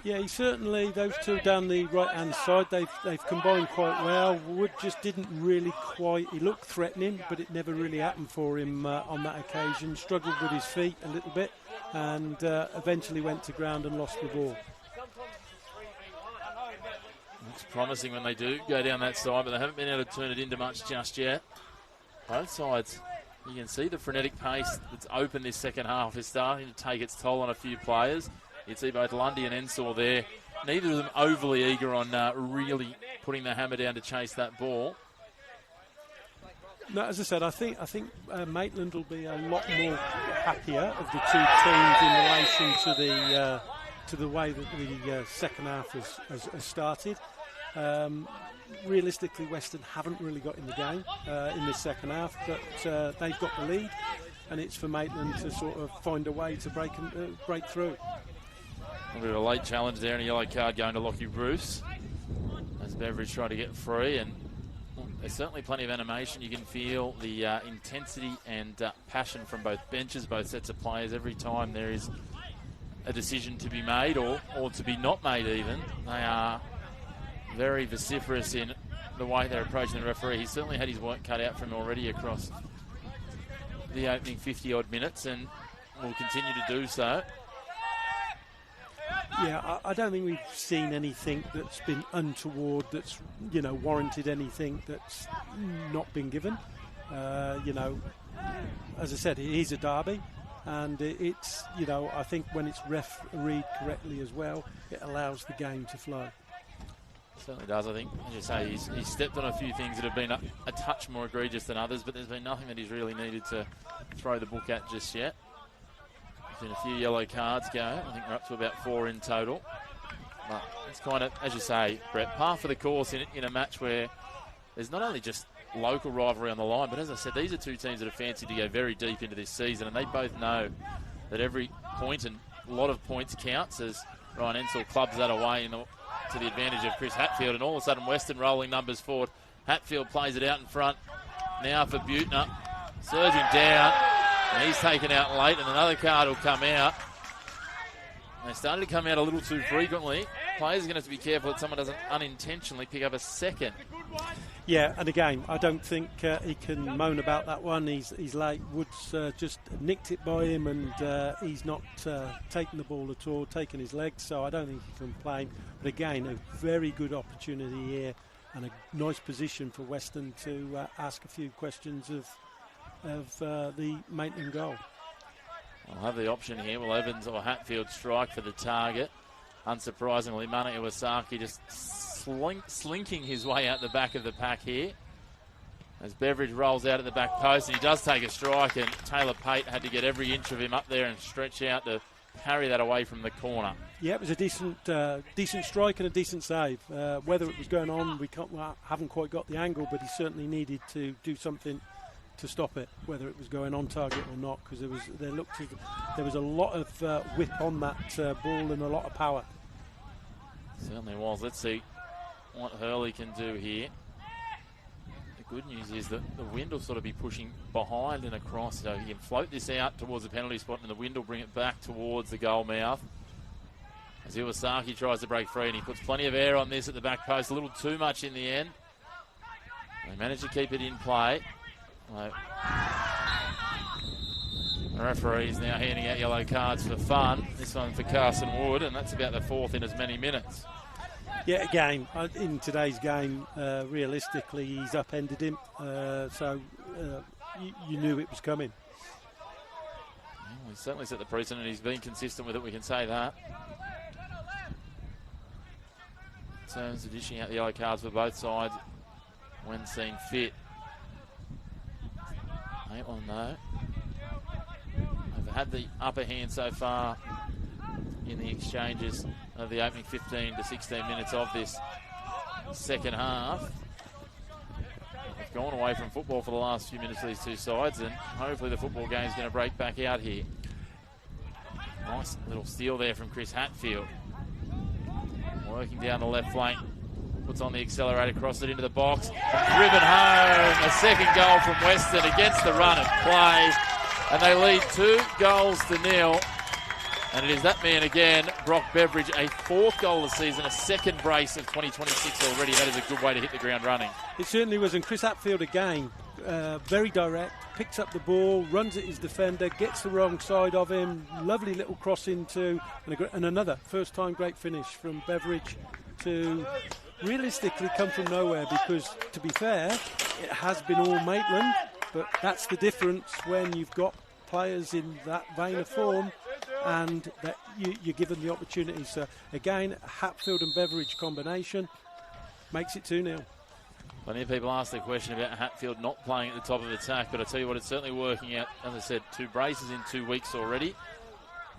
Yeah, he certainly, those two down the right-hand side, they've combined quite well. Wood just didn't really quite, he looked threatening, but it never really happened for him on that occasion. Struggled with his feet a little bit, and eventually went to ground and lost the ball. Looks promising when they do go down that side, but they haven't been able to turn it into much just yet. Both sides, you can see the frenetic pace that's open this second half is starting to take its toll on a few players. You'd see both Lundy and Ensor there. Neither of them overly eager on really putting their hammer down to chase that ball. No, as I said, I think Maitland will be a lot more happier of the two teams in relation to the way that the second half has started. Realistically, Weston haven't really got in the game in this second half, but they've got the lead, and it's for Maitland to sort of find a way to break through. A bit of a late challenge there, and a yellow card going to Lockie Bruce as Beveridge trying to get free, and there's certainly plenty of animation. You can feel the intensity and passion from both benches, both sets of players. Every time there is a decision to be made or to be not made even, they are very vociferous in the way they're approaching the referee. He's certainly had his work cut out from him already across the opening 50-odd minutes, and will continue to do so. Yeah, I don't think we've seen anything that's been untoward, that's, warranted anything that's not been given. As I said, it is a derby, and it's, I think when it's refereed correctly as well, it allows the game to flow. Certainly does, I think. As you say, he's stepped on a few things that have been a touch more egregious than others, but there's been nothing that he's really needed to throw the book at just yet. There's been a few yellow cards go. I think we're up to about 4 in total. But it's kind of, as you say, Brett, par for the course in a match where there's not only just local rivalry on the line, but as I said, these are two teams that are fancied to go very deep into this season, and they both know that every point and a lot of points counts, as Ryan Ensor clubs that away to the advantage of Chris Hatfield, and all of a sudden Weston rolling numbers forward. Hatfield plays it out in front now for Butner, surging down, and he's taken out late, and another card will come out. They started to come out a little too frequently. Players are going to have to be careful that someone doesn't unintentionally pick up a second. Yeah, and again, I don't think he can moan about that one. He's late. Woods just nicked it by him, and he's not taken the ball at all, taken his legs, so I don't think he can complain. But again, a very good opportunity here, and a nice position for Weston to ask a few questions of the Maitland goal. I'll have the option here. Will Evans or Hatfield strike for the target? Unsurprisingly, Mana Iwasaki just slinking his way out the back of the pack here. As Beveridge rolls out at the back post, and he does take a strike, and Taylor Pate had to get every inch of him up there and stretch out to parry that away from the corner. Yeah, it was a decent strike and a decent save. Whether it was going on, we haven't quite got the angle, but he certainly needed to do something to stop it, whether it was going on target or not, because there was a lot of whip on that ball and a lot of power. Certainly was. Let's see what Hurley can do here. The good news is that the wind will sort of be pushing behind and across, so he can float this out towards the penalty spot, and the wind will bring it back towards the goal mouth. As Iwasaki tries to break free, and he puts plenty of air on this at the back post, a little too much in the end. They managed to keep it in play. The referee is now handing out yellow cards for fun. This one for Carson Wood, and that's about the 4th in as many minutes. Yeah, again, in today's game, realistically, he's upended him, so you knew it was coming. Well, he's certainly set the precedent. He's been consistent with it, we can say that. In terms of dishing out the yellow cards for both sides when seen fit. Maitland, though, have had the upper hand so far in the exchanges of the opening 15 to 16 minutes of this second half. They've gone away from football for the last few minutes of these two sides, and hopefully the football game is going to break back out here. Nice little steal there from Chris Hatfield. Working down the left flank, puts on the accelerator, crosses it into the box, driven home. A second goal from Weston against the run of play, and they lead 2-0. And it is that man again, Brock Beveridge, a 4th goal of the season, a second brace of 2026 already. That is a good way to hit the ground running. It certainly was, and Chris Hatfield again, very direct, picks up the ball, runs at his defender, gets the wrong side of him, lovely little cross into, and another first-time great finish from Beveridge to realistically come from nowhere, because, to be fair, it has been all Maitland, but that's the difference when you've got players in that vein of form and that you're given the opportunity. So again, Hatfield and Beveridge combination makes it 2-0. Plenty of people ask the question about Hatfield not playing at the top of the attack, but I tell you what, it's certainly working out. As I said, 2 braces in 2 weeks already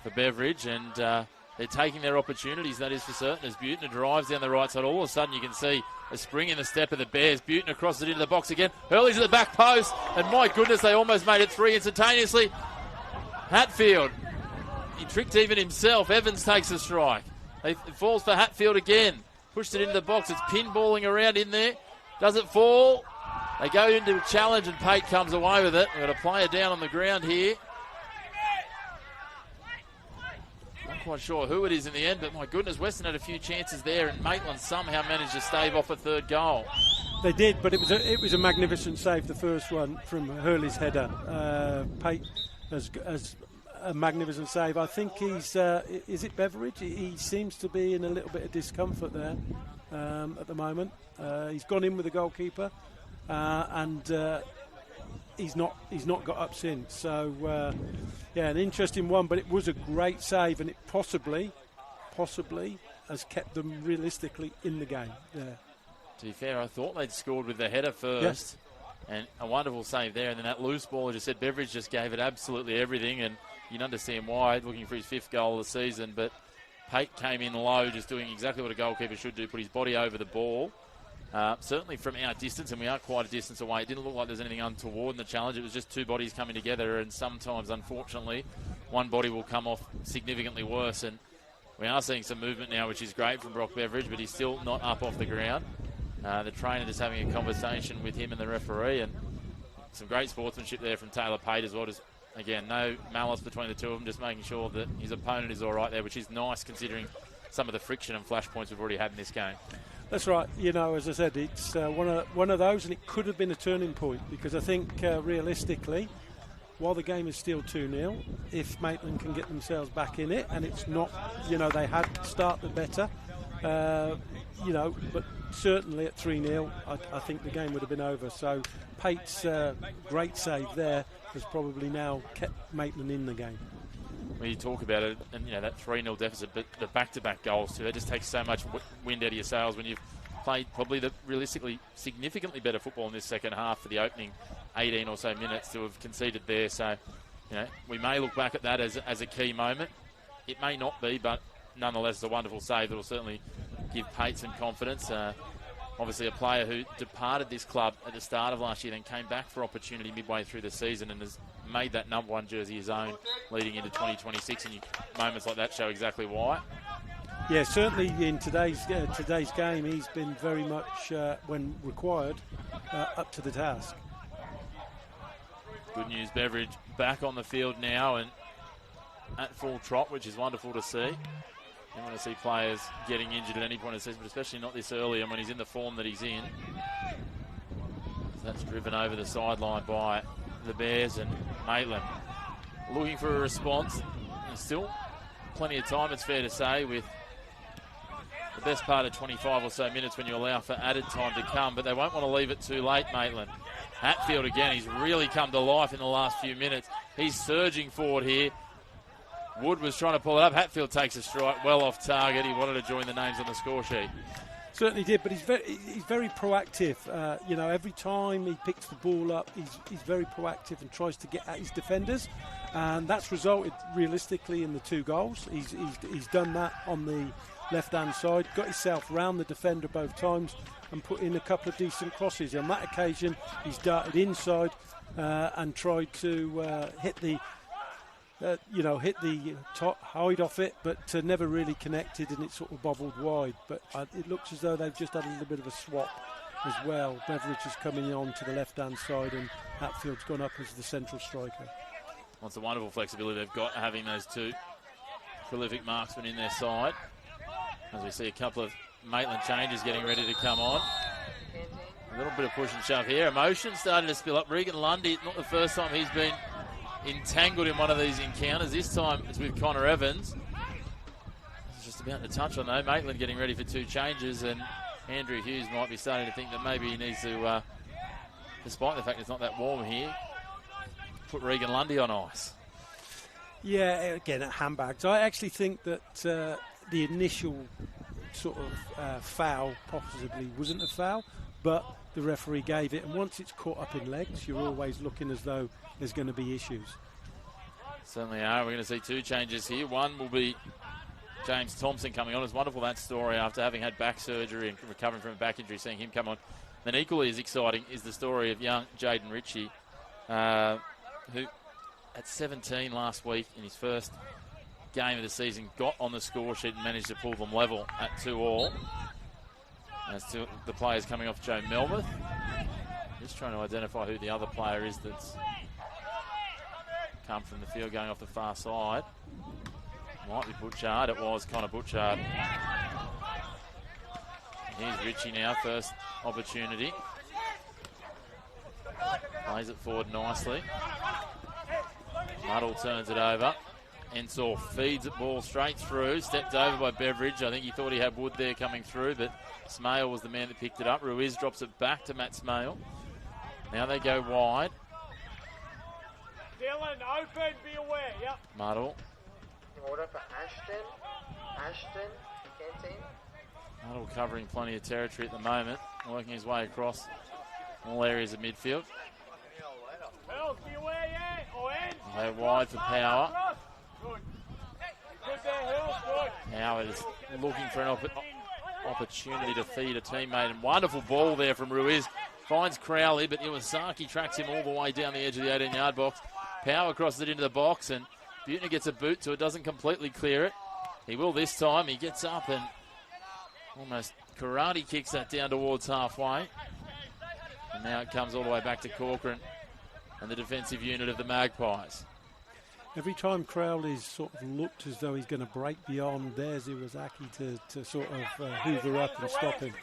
for Beveridge, and they're taking their opportunities, that is for certain, as Buettner drives down the right side. All of a sudden you can see a spring in the step of the Bears. Buettner crosses it into the box again. Hurley's at the back post, and my goodness, they almost made it 3 instantaneously. Hatfield, he tricked even himself. Evans takes a strike. It falls for Hatfield again. Pushed it into the box. It's pinballing around in there. Does it fall? They go into a challenge and Pate comes away with it. We've got a player down on the ground here. Not quite sure who it is in the end, but my goodness, Weston had a few chances there, and Maitland somehow managed to stave off a 3rd goal. They did, but it was a magnificent save, the first one from Hurley's header. Pate has a magnificent save. I think he's, is it Beveridge? He seems to be in a little bit of discomfort there at the moment. He's gone in with the goalkeeper, and he's not got up since. So, yeah, an interesting one, but it was a great save, and it possibly has kept them realistically in the game there. To be fair, I thought they'd scored with the header first. Yes. And a wonderful save there, and then that loose ball, as I said, Beveridge just gave it absolutely everything, and you can understand why, looking for his 5th goal of the season. But Pate came in low, just doing exactly what a goalkeeper should do, put his body over the ball. Certainly from our distance, and we are quite a distance away, it didn't look like there was anything untoward in the challenge. It was just 2 bodies coming together, and sometimes, unfortunately, one body will come off significantly worse. And we are seeing some movement now, which is great from Brock Beveridge, but he's still not up off the ground. The trainer just having a conversation with him and the referee, and some great sportsmanship there from Taylor Pate as well. Just, again, no malice between the two of them, just making sure that his opponent is all right there, which is nice considering some of the friction and flashpoints we've already had in this game. That's right. You know, as I said, it's one of those, and it could have been a turning point, because I think realistically, while the game is still 2-0, if Maitland can get themselves back in it, and it's not, you know, they had started better, you know, but certainly at 3-0, I think the game would have been over. So Pate's great save there has probably now kept Maitland in the game. When you talk about it, and you know that 3-0 deficit, but the back-to-back goals too, that just takes so much wind out of your sails when you've played probably the realistically significantly better football in this second half for the opening 18 or so minutes to have conceded there. So, you know, we may look back at that as a key moment. It may not be, but nonetheless, it's a wonderful save that will certainly give Pate some confidence. Obviously a player who departed this club at the start of last year, then came back for opportunity midway through the season and has made that number 1 jersey his own leading into 2026, and moments like that show exactly why. Yeah, certainly in today's game, he's been very much, when required, up to the task. Good news, Beveridge back on the field now and at full trot, which is wonderful to see. You want to see players getting injured at any point of the season, but especially not this early and when he's in the form that he's in. So that's driven over the sideline by the Bears, and Maitland looking for a response. There's still plenty of time, it's fair to say, with the best part of 25 or so minutes when you allow for added time to come, but they won't want to leave it too late, Maitland. Hatfield again, he's really come to life in the last few minutes. He's surging forward here. Wood was trying to pull it up. Hatfield takes a strike well off target. He wanted to join the names on the score sheet. Certainly did, but he's very proactive. Every time he picks the ball up, he's very proactive and tries to get at his defenders, and that's resulted realistically in the 2 goals. He's done that on the left-hand side, got himself round the defender both times, and put in a couple of decent crosses. On that occasion, he's darted inside and tried to hit the top height off it, but never really connected, and it sort of bobbled wide. But it looks as though they've just had a little bit of a swap as well. Beveridge is coming on to the left-hand side, and Hatfield's gone up as the central striker. Well, it's a wonderful flexibility they've got, having those 2 prolific marksmen in their side. As we see a couple of Maitland changes getting ready to come on. A little bit of push and shove here. Emotion starting to spill up. Regan Lundy, not the first time he's been entangled in one of these encounters. This time it's with Connor Evans. He's just about to touch on though. Maitland getting ready for 2 changes, and Andrew Hughes might be starting to think that maybe he needs to, despite the fact it's not that warm here, put Regan Lundy on ice. Yeah, again at handbags. I actually think that the initial sort of foul possibly wasn't a foul, but the referee gave it, and once it's caught up in legs, you're always looking as though there's going to be issues. Certainly are. We're going to see 2 changes here. One will be James Thompson coming on. It's wonderful, that story, after having had back surgery and recovering from a back injury, seeing him come on. Then equally as exciting is the story of young Jaden Ritchie, who at 17 last week in his first game of the season got on the score sheet and managed to pull them level at 2-2. As to the players coming off Joe Melmoth. Just trying to identify who the other player is that's come from the field going off the far side. Might be Butchard. It was Connor Butchard. Here's Ritchie now, first opportunity. Plays it forward nicely. Muddle turns it over. Ensor feeds it ball straight through. Stepped over by Beveridge. I think he thought he had Wood there coming through, but Smale was the man that picked it up. Ruiz drops it back to Matt Smale. Now they go wide. Dylan, open, be aware, yep. Muddle. Order for Ashton, Kenton. Muddle covering plenty of territory at the moment, working his way across all areas of midfield. Hells, be aware, yeah, or end. Go wide for Power. Good. Good there, Hills, good. Power is looking for an opportunity to feed a teammate, and wonderful ball there from Ruiz. Finds Crowley, but Iwasaki tracks him all the way down the edge of the 18-yard box. Power crosses it into the box, and Butner gets a boot to it, doesn't completely clear it. He will this time. He gets up and almost karate kicks that down towards halfway. And now it comes all the way back to Corcoran and the defensive unit of the Magpies. Every time Crowley's sort of looked as though he's going to break beyond, there's Iwasaki to sort of hoover up and stop him.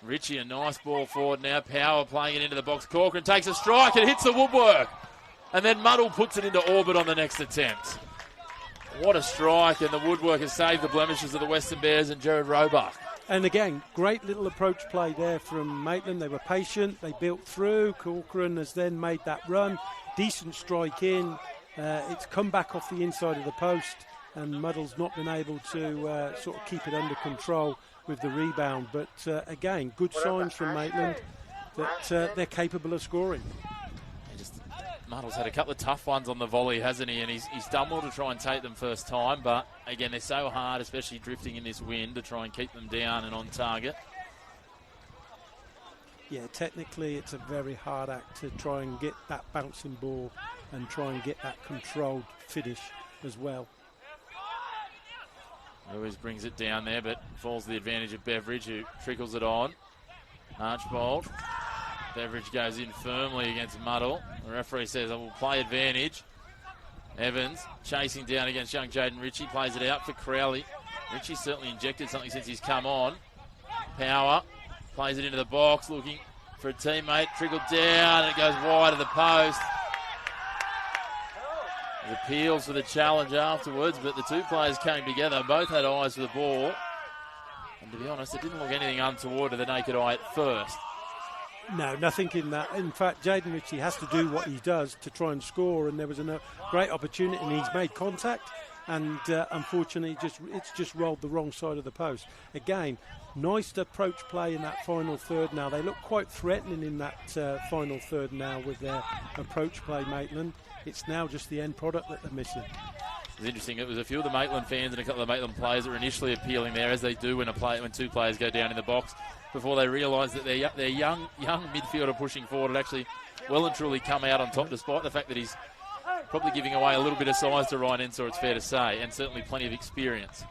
Ritchie, a nice ball forward now. Power playing it into the box. Corcoran takes a strike and hits the woodwork. And then Muddle puts it into orbit on the next attempt. What a strike, and the woodwork has saved the blemishes of the Western Bears and Jared Roebuck. And again, great little approach play there from Maitland. They were patient, they built through. Corcoran has then made that run. Decent strike in. It's come back off the inside of the post, and Muddle's not been able to sort of keep it under control with the rebound. But again, good signs from Maitland that they're capable of scoring. Muddle's had a couple of tough ones on the volley, hasn't he? And he's done well to try and take them first time, but again, they're so hard, especially drifting in this wind, to try and keep them down and on target. Yeah, technically it's a very hard act to try and get that bouncing ball and try and get that controlled finish as well. Ruiz brings it down there, but falls to the advantage of Beveridge, who trickles it on. Archbold. Beveridge goes in firmly against Muddle. The referee says, I will play advantage. Evans chasing down against young Jaden Ritchie, plays it out for Crowley. Ritchie's certainly injected something since he's come on. Power plays it into the box, looking for a teammate. Trickled down, and it goes wide of the post. There's appeals for the challenge afterwards, but the two players came together. Both had eyes for the ball. And to be honest, it didn't look anything untoward to the naked eye at first. No, nothing in that. In fact, Jaden Ritchie has to do what he does to try and score, and there was a great opportunity, and he's made contact, and unfortunately, it's just rolled the wrong side of the post. Again, nice approach play in that final third now. They look quite threatening in that final third now with their approach play, Maitland. It's now just the end product that they're missing. It was interesting. It was a few of the Maitland fans and a couple of the Maitland players that were initially appealing there, as they do when two players go down in the box, before they realise that their young midfielder pushing forward had actually well and truly come out on top, despite the fact that he's probably giving away a little bit of size to Ryan Ensor, it's fair to say, and certainly plenty of experience.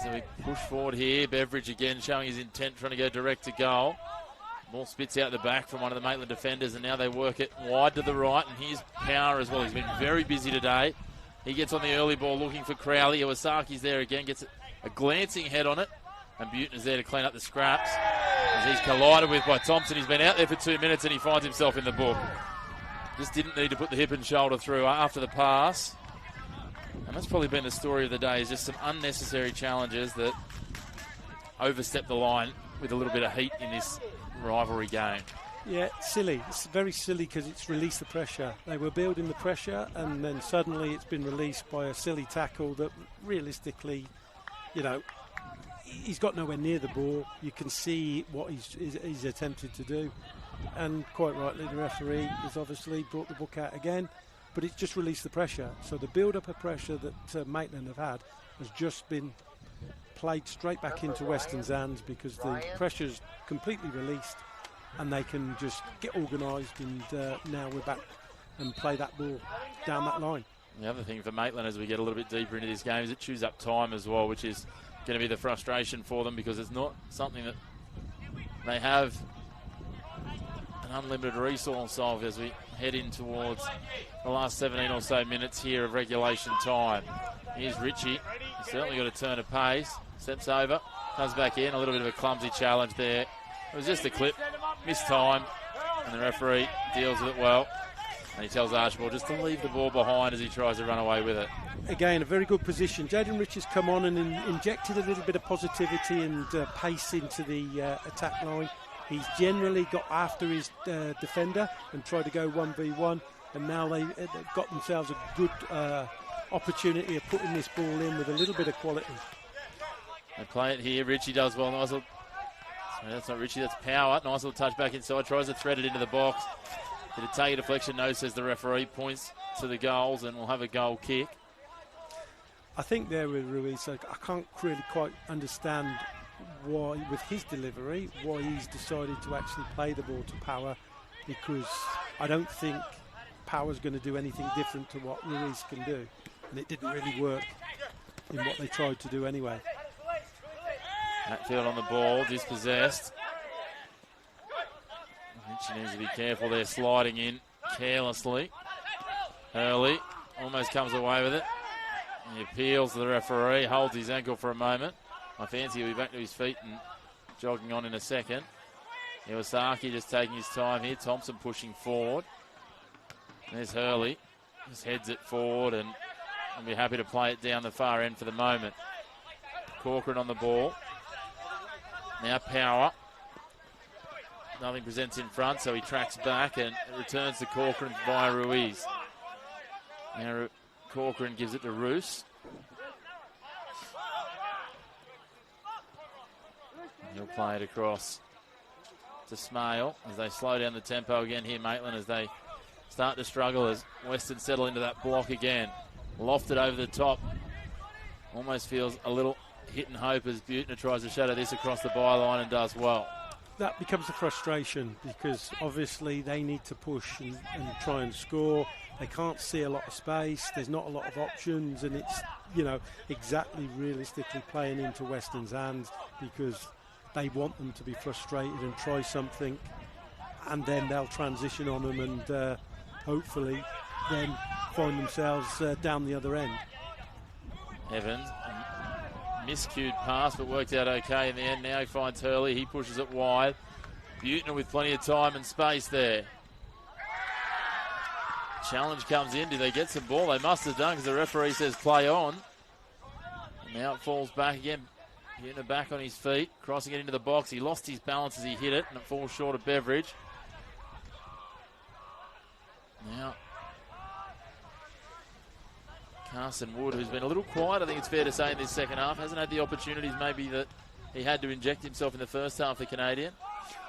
So we push forward here. Beveridge again showing his intent, trying to go direct to goal. Ball spits out the back from one of the Maitland defenders, and now they work it wide to the right, and here's Power as well. He's been very busy today. He gets on the early ball looking for Crowley. Iwasaki's there again, gets a glancing head on it, and Buettner's there to clean up the scraps. As he's collided with by Thompson. He's been out there for 2 minutes, and he finds himself in the book. Just didn't need to put the hip and shoulder through after the pass. And that's probably been the story of the day, is just some unnecessary challenges that overstep the line with a little bit of heat in this rivalry game. Yeah, silly. It's very silly because it's released the pressure. They were building the pressure, and then suddenly it's been released by a silly tackle that realistically, he's got nowhere near the ball. You can see what he's attempted to do. And quite rightly, the referee has obviously brought the book out again, but it's just released the pressure. So the build-up of pressure that Maitland have had has just been played straight back into Weston's hands, because the pressure's completely released and they can just get organised, and now we're back and play that ball down that line. The other thing for Maitland as we get a little bit deeper into this game is it chews up time as well, which is going to be the frustration for them, because it's not something that they have an unlimited resource of as we head in towards the last 17 or so minutes here of regulation time. Here's Ritchie. He's certainly got a turn of pace. Steps over, comes back in. A little bit of a clumsy challenge there. It was just a clip, missed time, and the referee deals with it well. And he tells Archibald just to leave the ball behind as he tries to run away with it. Again, a very good position. Jaden Ritchie's come on and injected a little bit of positivity and pace into the attack line. He's generally got after his defender and tried to go 1v1, and now they've got themselves a good opportunity of putting this ball in with a little bit of quality. They play it here. Ritchie does well. Nice little. Sorry, that's not Ritchie, that's Power. Nice little touch back inside. Tries to thread it into the box. Did it take a deflection? No, says the referee. Points to the goals, and we'll have a goal kick. I think there with Ruiz, I can't really quite understand why, with his delivery, why he's decided to actually play the ball to Power, because I don't think Power's going to do anything different to what Ruiz can do, and it didn't really work in what they tried to do anyway. Hatfield on the ball, dispossessed. She needs to be careful there, sliding in carelessly. Hurley almost comes away with it. He appeals to the referee, holds his ankle for a moment. I fancy he'll be back to his feet and jogging on in a second. Iwasaki just taking his time here. Thompson pushing forward. There's Hurley. Just heads it forward, and I'll be happy to play it down the far end for the moment. Corcoran on the ball. Now Power. Nothing presents in front, so he tracks back and it returns to Corcoran via Ruiz. Now Corcoran gives it to Roos. He'll play it across to Smale as they slow down the tempo again here, Maitland, as they start to struggle as Weston settle into that block again. Lofted over the top. Almost feels a little hit and hope as Buettner tries to shadow this across the byline and does well. That becomes a frustration because obviously they need to push and try and score. They can't see a lot of space. There's not a lot of options, and it's, exactly realistically playing into Weston's hands because they want them to be frustrated and try something, and then they'll transition on them and hopefully then find themselves down the other end. Evans, miscued pass, but worked out okay in the end. Now he finds Hurley. He pushes it wide. Buettner with plenty of time and space there. Challenge comes in. Do they get some ball? They must have done because the referee says play on. And Now it falls back again. Getting it back on his feet, crossing it into the box. He lost his balance as he hit it, and it falls short of Beveridge. Now, Carson Wood, who's been a little quiet, I think it's fair to say, in this second half, hasn't had the opportunities maybe that he had to inject himself in the first half, the Canadian.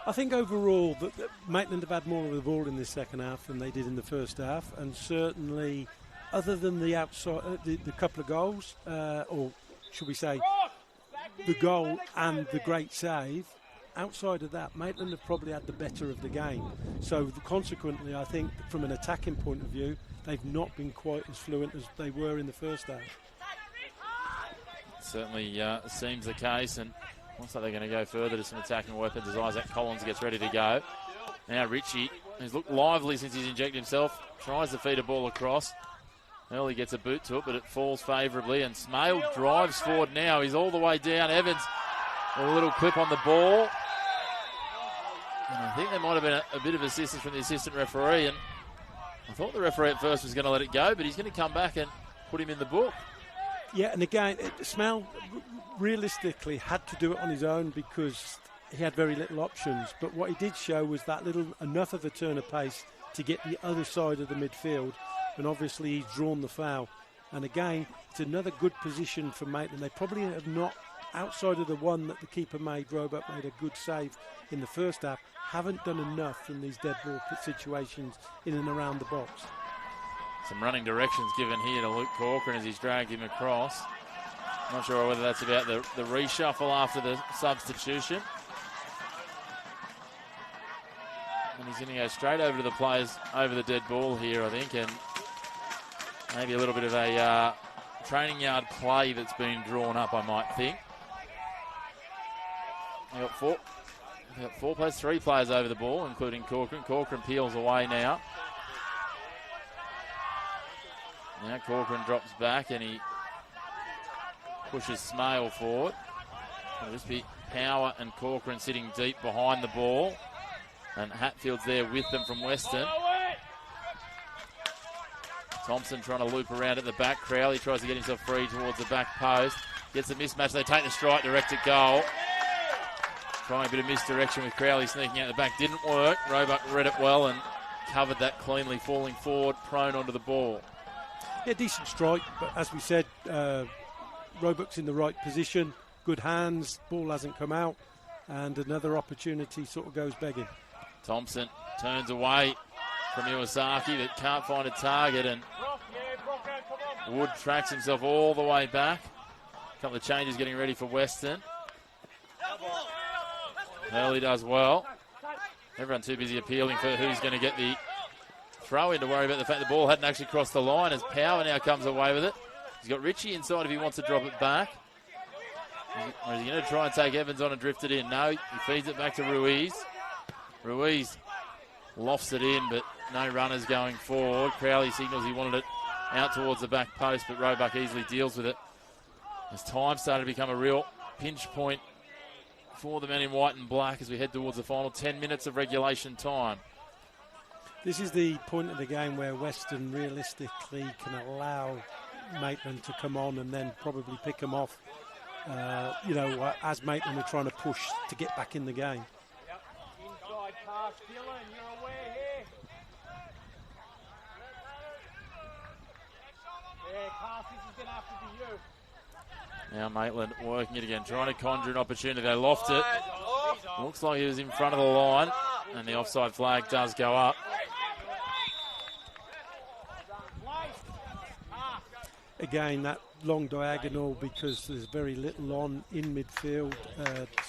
I think overall that Maitland have had more of the ball in this second half than they did in the first half, and certainly, other than the outside, the couple of goals, or should we say, the goal and the great save, outside of that, Maitland have probably had the better of the game. So consequently, I think from an attacking point of view, they've not been quite as fluent as they were in the first half. Certainly seems the case, and looks like they're going to go further to some attacking weapons as Isaac Collins gets ready to go. Now Ritchie, who's looked lively since he's injected himself, tries to feed a ball across. Early gets a boot to it, but it falls favourably, and Smale drives forward now. He's all the way down. Evans with a little clip on the ball. And I think there might have been a bit of assistance from the assistant referee, and I thought the referee at first was going to let it go, but he's going to come back and put him in the book. Yeah, and again, Smale realistically had to do it on his own because he had very little options, but what he did show was that enough of a turn of pace to get the other side of the midfield, and obviously he's drawn the foul. And again, it's another good position for Maitland. They probably have not, outside of the one that the keeper made, Roebuck made a good save in the first half, haven't done enough in these dead ball situations in and around the box. Some running directions given here to Luke Corcoran as he's dragged him across. Not sure whether that's about the reshuffle after the substitution. And he's going to go straight over to the players over the dead ball here, I think, and maybe a little bit of a training yard play that's been drawn up, I might think. They've got four players, three players over the ball, including Corcoran. Corcoran peels away now. Now Corcoran drops back and he pushes Smale forward. It'll just be Power and Corcoran sitting deep behind the ball. And Hatfield's there with them from Weston. Thompson trying to loop around at the back. Crowley tries to get himself free towards the back post. Gets a mismatch. They take the strike direct at goal. Trying a bit of misdirection with Crowley sneaking out the back. Didn't work. Roebuck read it well and covered that cleanly, falling forward, prone onto the ball. Yeah, decent strike, but as we said, Roebuck's in the right position. Good hands. Ball hasn't come out. And another opportunity sort of goes begging. Thompson turns away from Iwasaki but can't find a target, and Wood tracks himself all the way back. A couple of changes getting ready for Weston. Hurley does well. Everyone too busy appealing for who's going to get the throw in to worry about the fact the ball hadn't actually crossed the line, as Power now comes away with it. He's got Ritchie inside if he wants to drop it back. Or is he going to try and take Evans on and drift it in? No, he feeds it back to Ruiz. Ruiz lofts it in, but no runners going forward. Crowley signals he wanted it out towards the back post, but Roebuck easily deals with it. As time started to become a real pinch point for the men in white and black as we head towards the final 10 minutes of regulation time. This is the point of the game where Weston realistically can allow Maitland to come on and then probably pick them off. As Maitland are trying to push to get back in the game. Inside pass, Dylan, you're away here. Yeah, pass, this is going to have to be you. Now Maitland working it again, trying to conjure an opportunity. They loft it. Looks like he was in front of the line, and the offside flag does go up. Again, that long diagonal because there's very little on in midfield,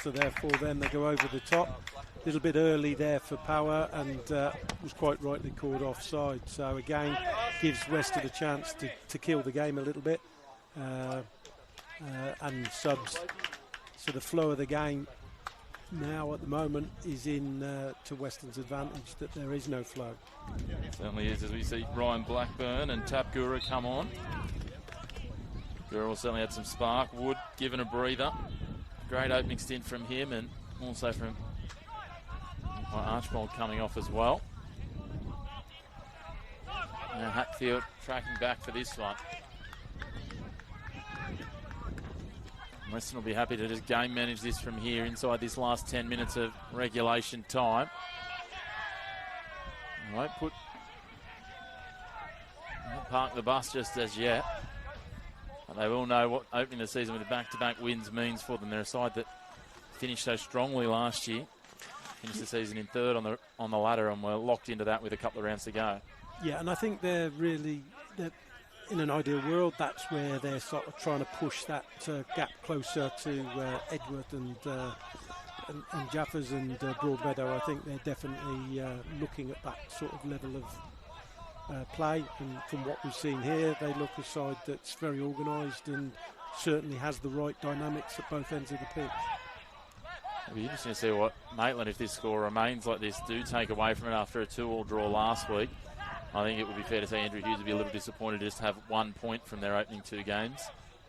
so therefore then they go over the top. A little bit early there for Power and was quite rightly called offside. So again, gives Weston a chance to kill the game a little bit and subs. So the flow of the game now at the moment is in to Weston's advantage that there is no flow. Certainly is, as we see Ryan Blackburn and Tapgura come on. Gura certainly had some spark. Wood given a breather. Great opening stint from him, and also from Archbold coming off as well. Now Hatfield tracking back for this one. Weston will be happy to just game manage this from here inside this last 10 minutes of regulation time. Won't park the bus just as yet. But they will know what opening the season with back-to-back wins means for them. They're a side that finished so strongly last year. Finished the season in third on the ladder, and we're locked into that with a couple of rounds to go. Yeah, and I think they're in an ideal world, that's where they're sort of trying to push that gap closer to Edgeworth and Jaffers and Broadmeadow. I think they're definitely looking at that sort of level of play, and from what we've seen here, they look a side that's very organised and certainly has the right dynamics at both ends of the pitch. It'll be interesting to see what Maitland, if this score remains like this, do take away from it after a 2-2 draw last week. I think it would be fair to say Andrew Hughes would be a little disappointed to just have 1 point from their opening 2 games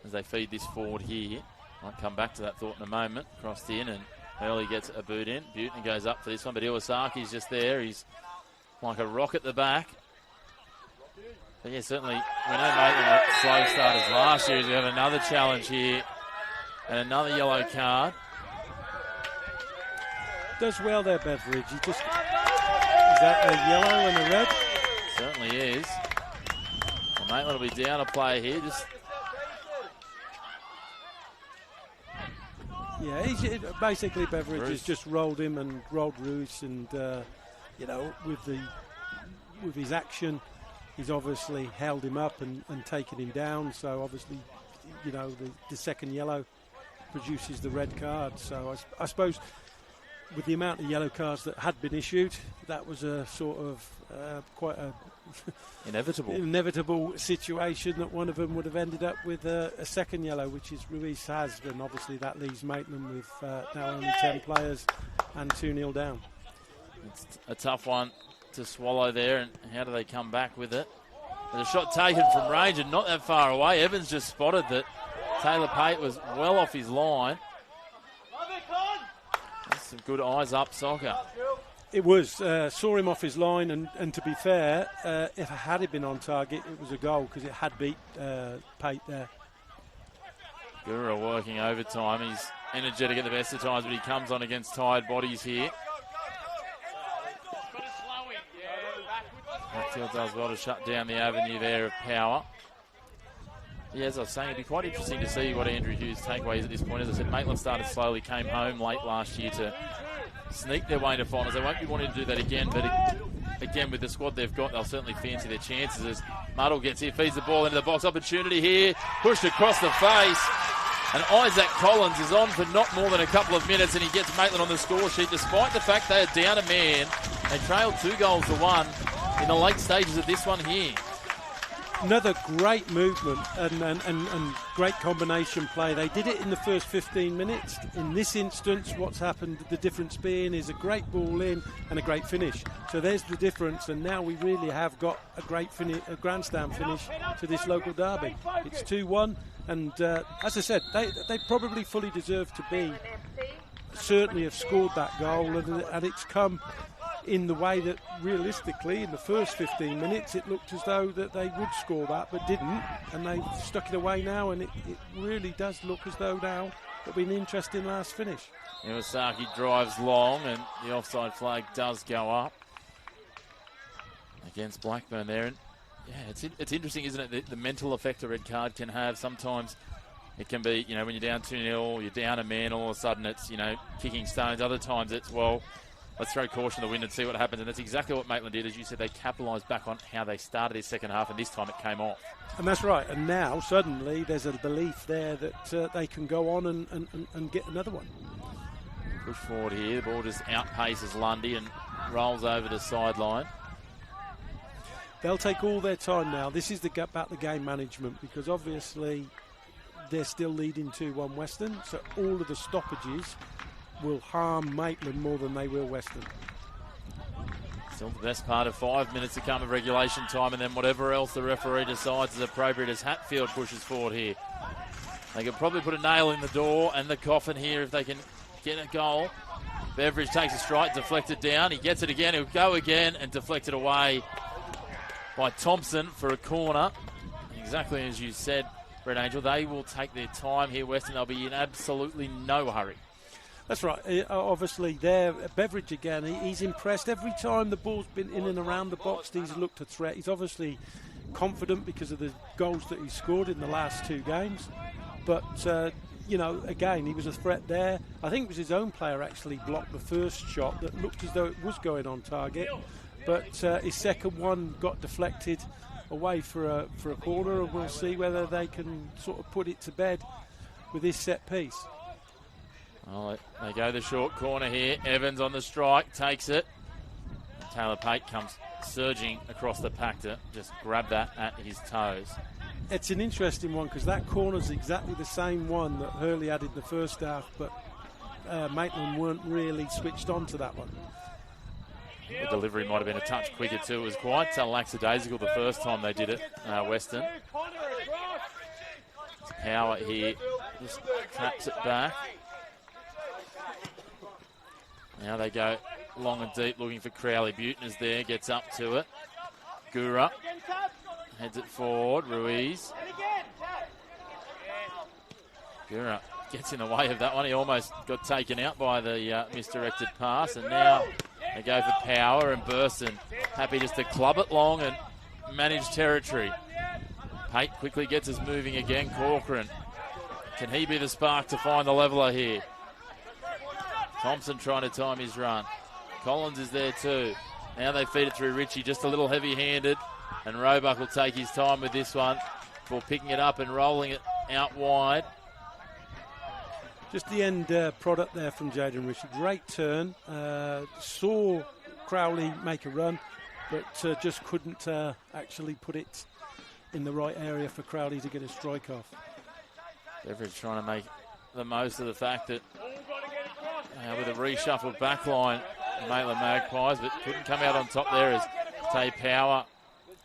as they feed this forward here. Might come back to that thought in a moment. Crossed in, and Hurley gets a boot in. Butner goes up for this one, but Iwasaki's just there. He's like a rock at the back. But yeah, certainly we know Maitland were slow starters last year. We have another challenge here and another yellow card. Does well there, Beveridge. Is that a yellow and a red? Certainly is. Well, Maitland will be down a player here. Yeah, basically Beveridge has just rolled him and rolled Roos, and with his action, he's obviously held him up and taken him down. So obviously, the second yellow produces the red card. So I suppose, with the amount of yellow cards that had been issued, that was a sort of quite a inevitable situation that one of them would have ended up with a second yellow, which is Ruiz has, and obviously that leaves Maitland with now only 10 players and 2-0 down. It's a tough one to swallow there, and how do they come back with it? There's a shot taken from range and not that far away. Evans just spotted that Taylor Pate was well off his line. That's some good eyes up soccer. It was, saw him off his line, and to be fair, if had it been on target, it was a goal because it had beat Pate there. Gura working overtime. He's energetic at the best of times, but he comes on against tired bodies here. Hatfield does well to shut down the avenue there of power. Yeah, as I was saying, it'd be quite interesting to see what Andrew Hughes' takeaway is at this point. As I said, Maitland started slowly, came home late last year to sneak their way into finals. They won't be wanting to do that again, but again, with the squad they've got, they'll certainly fancy their chances as Muddle gets here, feeds the ball into the box. Opportunity here, pushed across the face, and Isaac Collins is on for not more than a couple of minutes, and he gets Maitland on the score sheet, despite the fact they are down a man. They trailed 2-1 in the late stages of this one here. Another great movement and great combination play. They did it in the first 15 minutes. In this instance, what's happened, the difference being, is a great ball in and a great finish. So there's the difference, and now we really have got a great finish, a grandstand finish to this local derby. It's 2-1, and as I said, they probably fully deserve to be, certainly have scored that goal, and it's come in the way that realistically in the first 15 minutes it looked as though that they would score that but didn't, and they've stuck it away now, and it really does look as though now it'll be an interesting last finish. Iwasaki drives long, and the offside flag does go up against Blackburn there. And yeah, it's interesting, isn't it, the mental effect a red card can have. Sometimes it can be, when you're down 2-0, you're down a man, all of a sudden it's, kicking stones. Other times it's, let's throw caution to the wind and see what happens. And that's exactly what Maitland did. As you said, they capitalised back on how they started their second half, and this time it came off. And that's right. And now, suddenly, there's a belief there that they can go on and get another one. Push forward here. The ball just outpaces Lundy and rolls over the sideline. They'll take all their time now. This is about the game management, because obviously they're still leading 2-1 Weston. So all of the stoppages will harm Maitland more than they will Weston. Still the best part of 5 minutes to come of regulation time, and then whatever else the referee decides is appropriate as Hatfield pushes forward here. They could probably put a nail in the door and the coffin here if they can get a goal. Beveridge takes a strike, deflected down. He gets it again, he'll go again, and deflected away by Thompson for a corner. Exactly as you said, Brett Angel. They will take their time here, Weston. They'll be in absolutely no hurry. That's right. Obviously, there, Beveridge again, he's impressed. Every time the ball's been in and around the box, he's looked a threat. He's obviously confident because of the goals that he's scored in the last 2 games. But, again, he was a threat there. I think it was his own player actually blocked the first shot that looked as though it was going on target. But his second one got deflected away for a corner, and we'll see whether they can sort of put it to bed with this set piece. Well, they go the short corner here. Evans on the strike, takes it. Taylor Pate comes surging across the pack to just grab that at his toes. It's an interesting one because that corner's exactly the same one that Hurley had in the first half, but Maitland weren't really switched on to that one. The delivery might have been a touch quicker too. It was quite lackadaisical the first time they did it, Weston. Power here, just traps it back. Now they go long and deep looking for Crowley. Buettner's there, gets up to it. Gura heads it forward. Ruiz. Gura gets in the way of that one. He almost got taken out by the misdirected pass, and now they go for Power, and Burston happy just to club it long and manage territory. Pate quickly gets us moving again. Corcoran, can he be the spark to find the leveller here? Thompson trying to time his run. Collins is there too. Now they feed it through Ritchie, just a little heavy-handed, and Roebuck will take his time with this one before picking it up and rolling it out wide. Just the end product there from Jaden Ritchie. Great turn. Saw Crowley make a run, but just couldn't actually put it in the right area for Crowley to get a strike off. Beveridge trying to make the most of the fact that with a reshuffled back line, Maitland Magpies, but couldn't come out on top there as Tay Power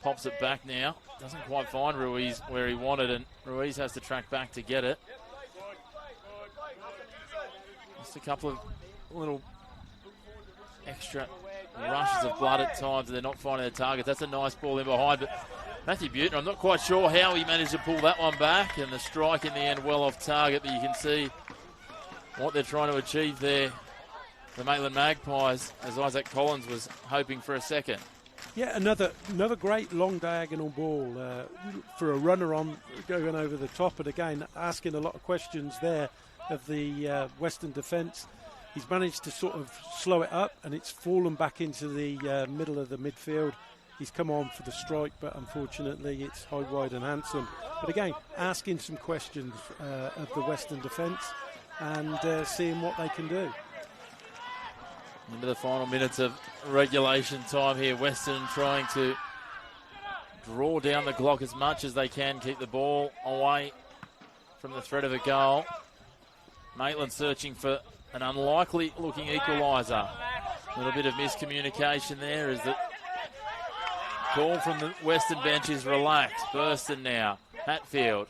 pops it back now. Doesn't quite find Ruiz where he wanted, and Ruiz has to track back to get it. Just a couple of little extra rushes of blood at times, and they're not finding their targets. That's a nice ball in behind, but Matthew Buettner, I'm not quite sure how he managed to pull that one back, and the strike in the end well off target, but you can see what they're trying to achieve there, the Maitland Magpies, as Isaac Collins was hoping for a second. Yeah, another great long diagonal ball for a runner on going over the top, and again asking a lot of questions there of the Western defence. He's managed to sort of slow it up, and it's fallen back into the middle of the midfield. He's come on for the strike, but unfortunately it's high, wide and handsome. But again, asking some questions of the Western defence and seeing what they can do. Into the final minutes of regulation time here. Weston trying to draw down the clock as much as they can, keep the ball away from the threat of a goal. Maitland searching for an unlikely looking equaliser. A little bit of miscommunication there as the call from the Western bench is relaxed. Burston now. Hatfield.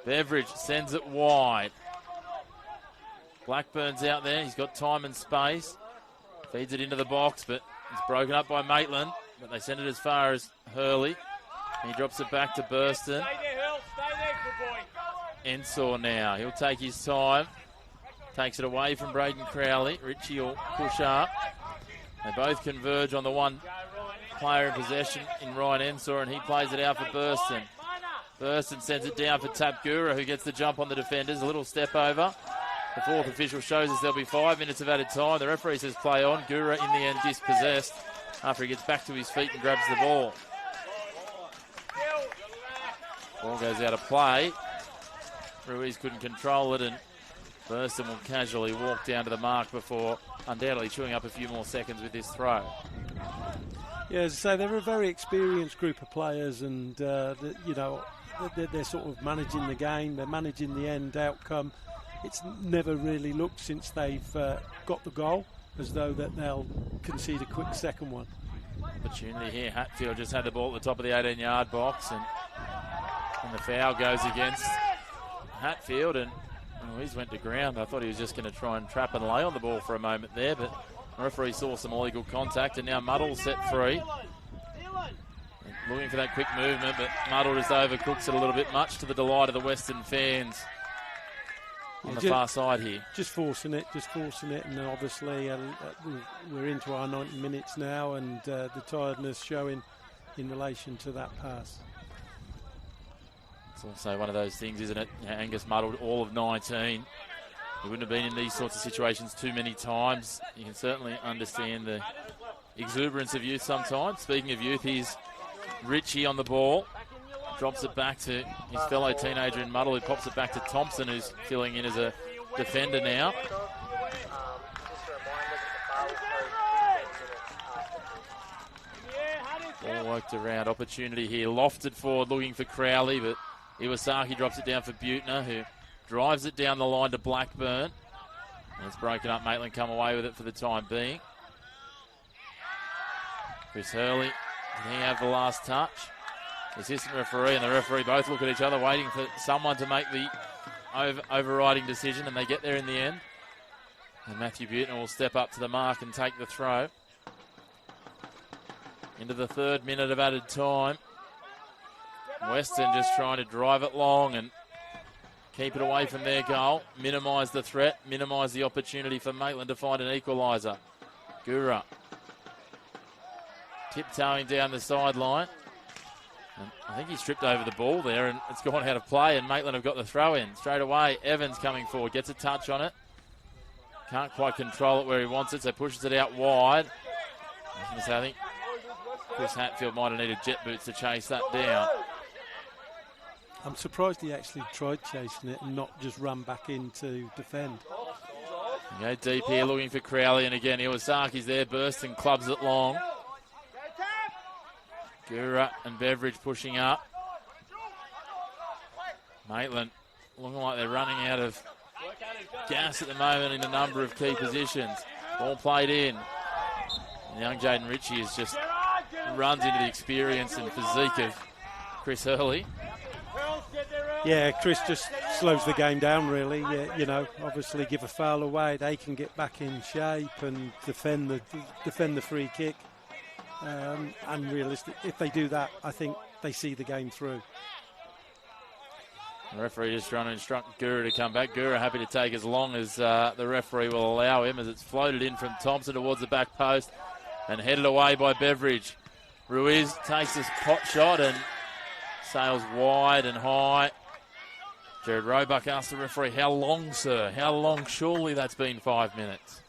Beveridge sends it wide. Blackburn's out there. He's got time and space. Feeds it into the box, but it's broken up by Maitland. But they send it as far as Hurley. He drops it back to Burston. Stay there, Hill. Stay there, good boy. Ensor now. He'll take his time. Takes it away from Braden Crowley. Ritchie will push up. They both converge on the one player in possession in Ryan Ensor, and he plays it out for Burston. Burston sends it down for Tapgura, who gets the jump on the defenders. A little step over. The fourth official shows us there'll be 5 minutes of added time. The referee says play on. Gura in the end dispossessed after he gets back to his feet and grabs the ball. Ball goes out of play. Ruiz couldn't control it, and Burston will casually walk down to the mark before undoubtedly chewing up a few more seconds with this throw. Yeah, as I say, they're a very experienced group of players, and they're sort of managing the game. They're managing the end outcome. It's never really looked since they've got the goal as though that they'll concede a quick second one. Opportunity here. Hatfield just had the ball at the top of the 18-yard box, and the foul goes against Hatfield, and Ruiz went to ground. I thought he was just going to try and trap and lay on the ball for a moment there, but the referee saw some illegal contact, and now Muddle's set free. Looking for that quick movement, but Muddle just overcooks it a little bit, much to the delight of the Western fans on the far side here. Just forcing it, and obviously we're into our 90 minutes now, and the tiredness showing in relation to that pass. It's also one of those things, isn't it? Angus muddled all of 19. He wouldn't have been in these sorts of situations too many times. You can certainly understand the exuberance of youth sometimes. Speaking of youth, here's Ritchie on the ball. Drops it back to his fellow teenager in Muddle, who pops it back to Thompson, who's filling in as a defender now. All worked around. Opportunity here. Lofted forward looking for Crowley, but Iwasaki drops it down for Butner, who drives it down the line to Blackburn. And it's broken up. Maitland come away with it for the time being. Chris Hurley, did he have the last touch? The assistant referee and the referee both look at each other, waiting for someone to make the overriding decision, and they get there in the end. And Matthew Butner will step up to the mark and take the throw. Into the 3rd minute of added time. Weston just trying to drive it long and keep it away from their goal. Minimise the threat, minimise the opportunity for Maitland to find an equaliser. Gura tiptoeing down the sideline. And I think he's tripped over the ball there and it's gone out of play, and Maitland have got the throw in. Straight away, Evans coming forward, gets a touch on it. Can't quite control it where he wants it, so pushes it out wide. I think Chris Hatfield might have needed jet boots to chase that down. I'm surprised he actually tried chasing it and not just run back in to defend. Okay, deep here looking for Crowley, and again Iwasaki's there, bursts and clubs it long. Gura and Beveridge pushing up. Maitland looking like they're running out of gas at the moment in a number of key positions. Ball played in. And young Jaden Ritchie is just runs into the experience and physique of Chris Hurley. Yeah, Chris just slows the game down, really. Yeah, obviously give a foul away, they can get back in shape and defend the free kick. And realistic, if they do that, I think they see the game through. The referee just trying to instruct Gura to come back. Gura happy to take as long as the referee will allow him, as it's floated in from Thompson towards the back post and headed away by Beveridge. Ruiz takes this pot shot and sails wide and high. Jared Roebuck asked the referee, how long, sir? How long? Surely that's been 5 minutes.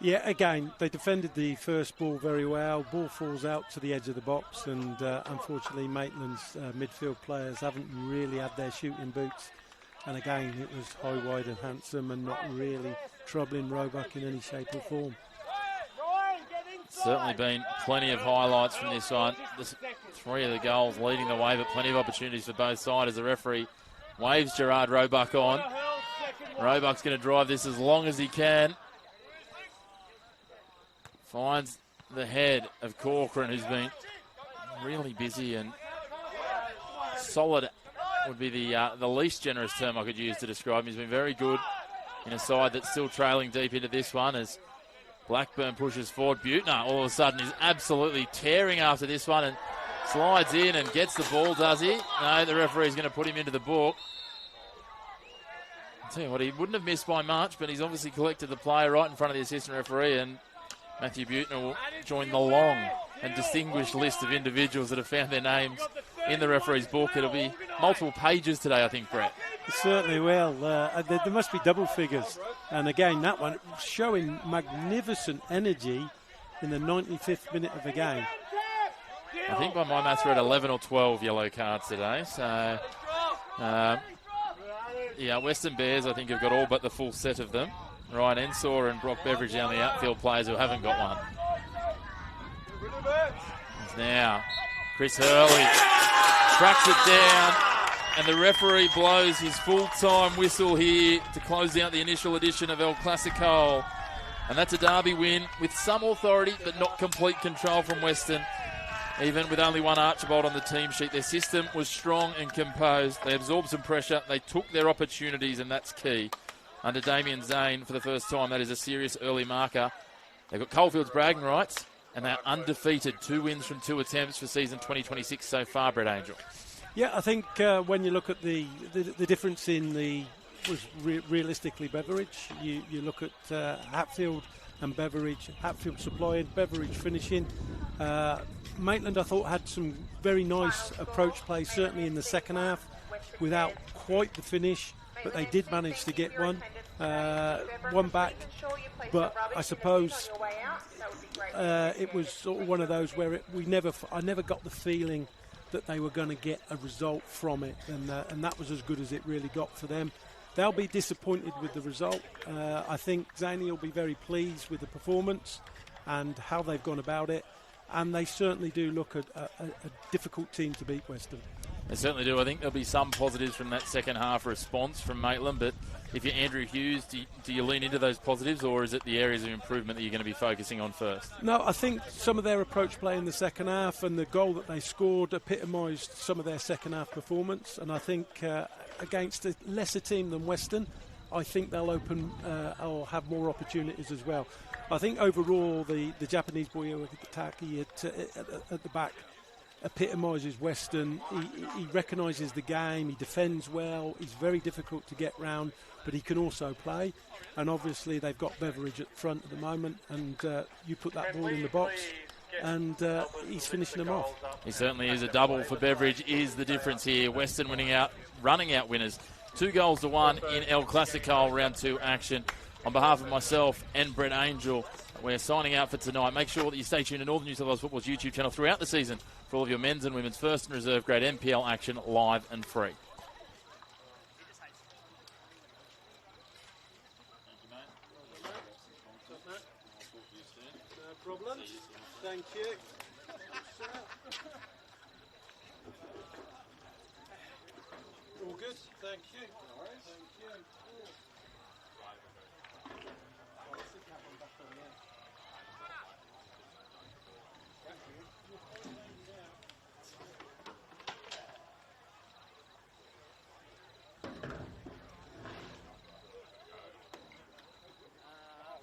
Yeah, again, they defended the first ball very well. Ball falls out to the edge of the box, and unfortunately Maitland's midfield players haven't really had their shooting boots. And again, it was high, wide and handsome and not really troubling Roebuck in any shape or form. Certainly been plenty of highlights from this one. 3 of the goals leading the way, but plenty of opportunities for both sides as the referee waves Gerard Roebuck on. Roebuck's going to drive this as long as he can. Finds the head of Corcoran, who's been really busy and solid would be the least generous term I could use to describe him. He's been very good in a side that's still trailing deep into this one as Blackburn pushes forward. Butner all of a sudden is absolutely tearing after this one and slides in and gets the ball, does he? No, the referee's going to put him into the book. I'll tell you what, he wouldn't have missed by much, but he's obviously collected the player right in front of the assistant referee, and Matthew Butner will join the long and distinguished list of individuals that have found their names in the referee's book. It'll be multiple pages today, I think, Brett. It certainly will. There must be double figures. And again, that one showing magnificent energy in the 95th minute of the game. I think by my maths we're at 11 or 12 yellow cards today. So, Western Bears, I think, have got all but the full set of them. Ryan Ensor and Brock Beveridge down the outfield players who haven't got one. It's now Chris Hurley tracks it down, and the referee blows his full-time whistle here to close out the initial edition of El Clasico. And that's a derby win with some authority but not complete control from Weston. Even with only one Archibald on the team sheet, their system was strong and composed. They absorbed some pressure, they took their opportunities, and that's key. Under Damien Zane for the first time, that is a serious early marker. They've got Coalfield's bragging rights. And they're undefeated, 2 wins from 2 attempts for season 2026 so far, Brett Angel. Yeah, I think when you look at the difference in realistically Beveridge, you look at Hatfield and Beveridge, Hatfield supplying, Beveridge finishing. Maitland, I thought, had some very nice approach play, certainly in the second half, without quite the finish, but they did manage to get one back. But I suppose it was sort of one of those where I never got the feeling that they were going to get a result from it, and that was as good as it really got for them. They'll be disappointed with the result. I think Zaney will be very pleased with the performance and how they've gone about it, and they certainly do look at a difficult team to beat, Weston. They certainly do. I think there'll be some positives from that second half response from Maitland, but if you're Andrew Hughes, do you lean into those positives, or is it the areas of improvement that you're going to be focusing on first? No, I think some of their approach play in the second half and the goal that they scored epitomised some of their second half performance, and I think against a lesser team than Weston, I think they'll open or have more opportunities as well. I think overall the Japanese boy Taki at the back epitomises Weston. He recognises the game, he defends well, he's very difficult to get round, but he can also play. And obviously they've got Beveridge at front at the moment, and you put that ball in the box and he's finishing them off. He certainly is. A double for Beveridge is the difference here. Weston running out winners. 2-1 in El Clasico round 2 action. On behalf of myself and Brett Angel, we're signing out for tonight. Make sure that you stay tuned to Northern New South Wales Football's YouTube channel throughout the season for all of your men's and women's first and reserve grade NPL action live and free. No problems. Thank you. All good. Thank you. Thank you.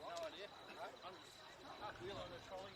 No idea. I'm just wheel on the trolley.